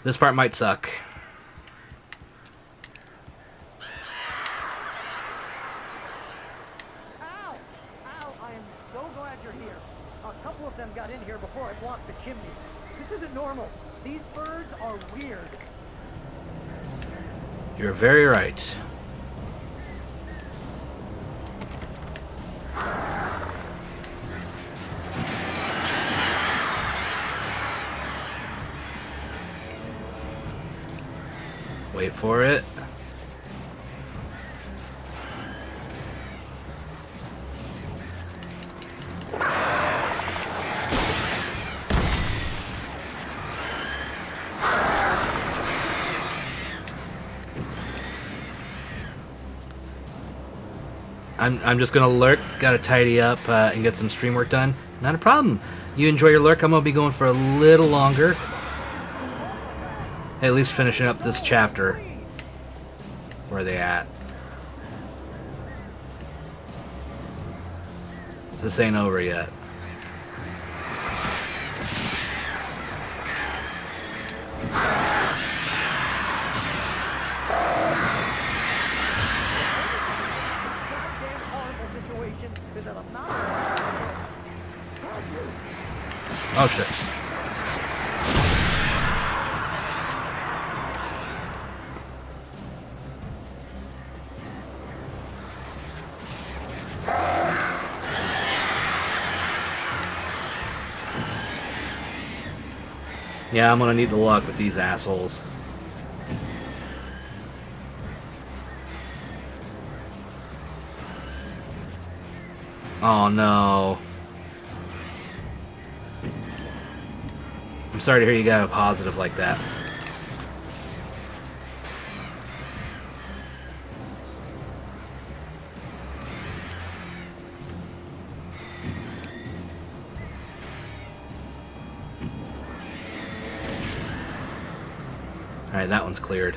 This part might suck. Al! Al, I am so glad you're here. A couple of them got in here before I blocked the chimney. This isn't normal. These birds are weird. You're very right. Wait for it. I'm just gonna lurk, gotta tidy up and get some stream work done. Not a problem. You enjoy your lurk, I'm gonna be going for a little longer. At least finishing up this chapter. Where are they at? This ain't over yet. Oh shit. Yeah, I'm gonna need the luck with these assholes. Oh no. I'm sorry to hear you got a positive like that. Alright, that one's cleared.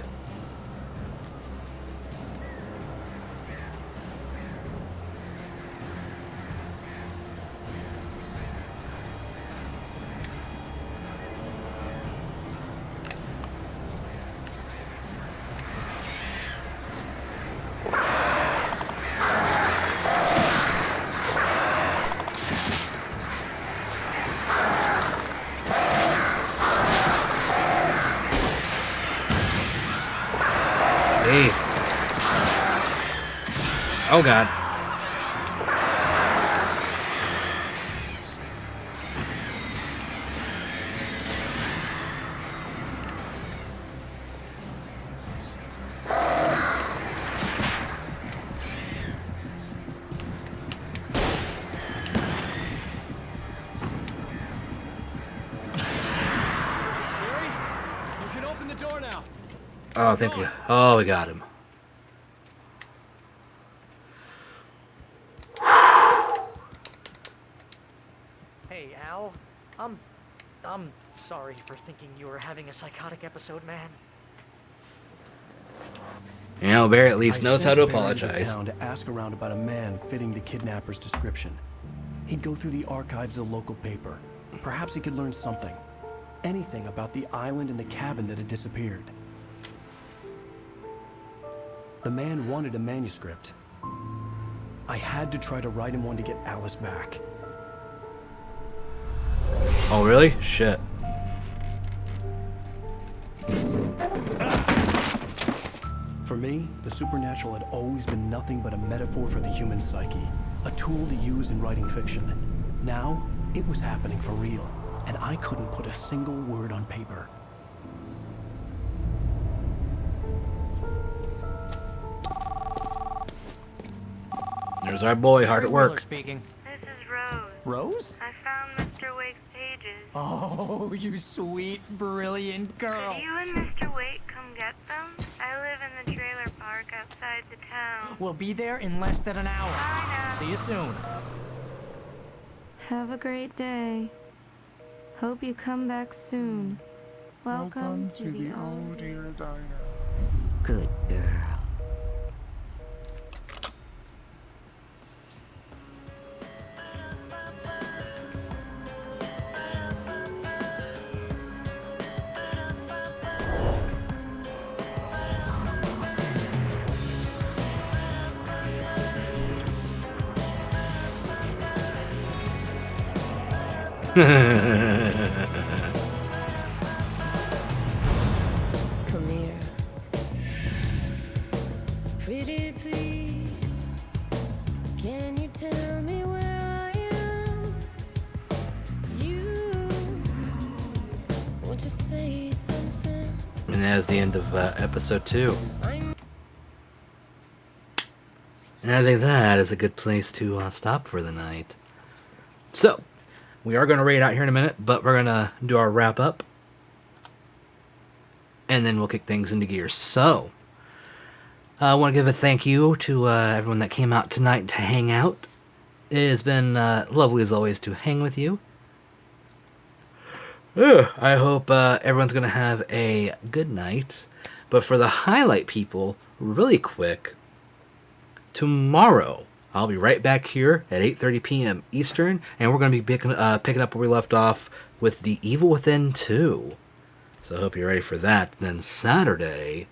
Jeez. Oh god. Barry, you can open the door now. Oh, thank you. Oh, we got him. Hey, Al. I'm sorry for thinking you were having a psychotic episode, man. You know, Barry at least I knows how sent to Barry apologize. the town to ask around about a man fitting the kidnapper's description. He'd go through the archives of the local paper. Perhaps he could learn something. Anything about the island and the cabin that had disappeared. The man wanted a manuscript. I had to try to write him one to get Alice back. Oh, really? Shit. For me, the supernatural had always been nothing but a metaphor for the human psyche, a tool to use in writing fiction. Now, it was happening for real, and I couldn't put a single word on paper. There's our boy, hard at work. Speaking. This is Rose. Rose? I found Mr. Wake's pages. Oh, you sweet, brilliant girl. Could you and Mr. Wake come get them? I live in the trailer park outside the town. We'll be there in less than an hour. Bye now. See you soon. Have a great day. Hope you come back soon. Welcome to the old dear diner. Good girl. Come here. Pretty please. Can you tell me where I am? You. Won't you say something? And that's the end of episode 2. And I think that is a good place to stop for the night. So, we are going to raid out here in a minute, but we're going to do our wrap up. And then we'll kick things into gear. So, I want to give a thank you to everyone that came out tonight to hang out. It has been lovely as always to hang with you. I hope everyone's going to have a good night. But for the highlight people, really quick, tomorrow I'll be right back here at 8:30 p.m. Eastern, and we're going to be picking up where we left off with The Evil Within 2. So I hope you're ready for that. Then Saturday,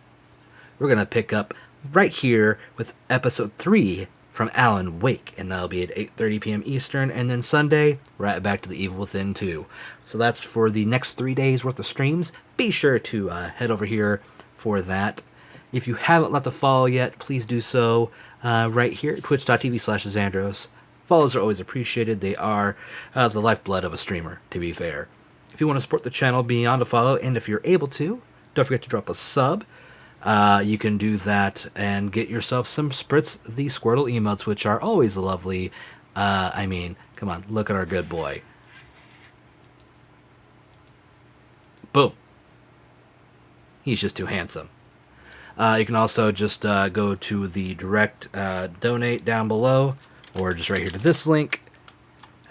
we're going to pick up right here with episode 3 from Alan Wake, and that'll be at 8:30 p.m. Eastern, and then Sunday, right back to The Evil Within 2. So that's for the next 3 days worth of streams. Be sure to head over here for that. If you haven't left a follow yet, please do so right here, twitch.tv/Xandros. Follows are always appreciated. They are the lifeblood of a streamer, to be fair. If you want to support the channel beyond a follow, and if you're able to, don't forget to drop a sub. You can do that and get yourself some Spritz the Squirtle emotes, which are always lovely. I mean, come on, look at our good boy. Boom. He's just too handsome. You can also just go to the direct donate down below, or just right here to this link.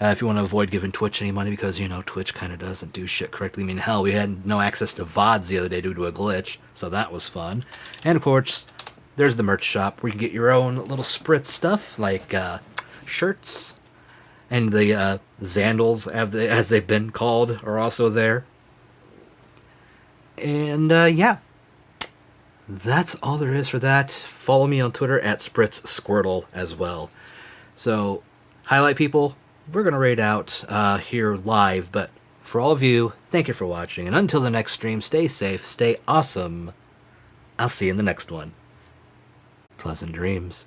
If you want to avoid giving Twitch any money, because, you know, Twitch kind of doesn't do shit correctly. I mean, hell, we had no access to VODs the other day due to a glitch, so that was fun. And, of course, there's the merch shop, where you can get your own little Spritz stuff, like shirts, and the Xandals, as they've been called, are also there. And, yeah. That's all there is for that. Follow me on Twitter at SpritzSquirtle as well. So, highlight people, we're going to raid out here live, but for all of you, thank you for watching, and until the next stream, stay safe, stay awesome. I'll see you in the next one. Pleasant dreams.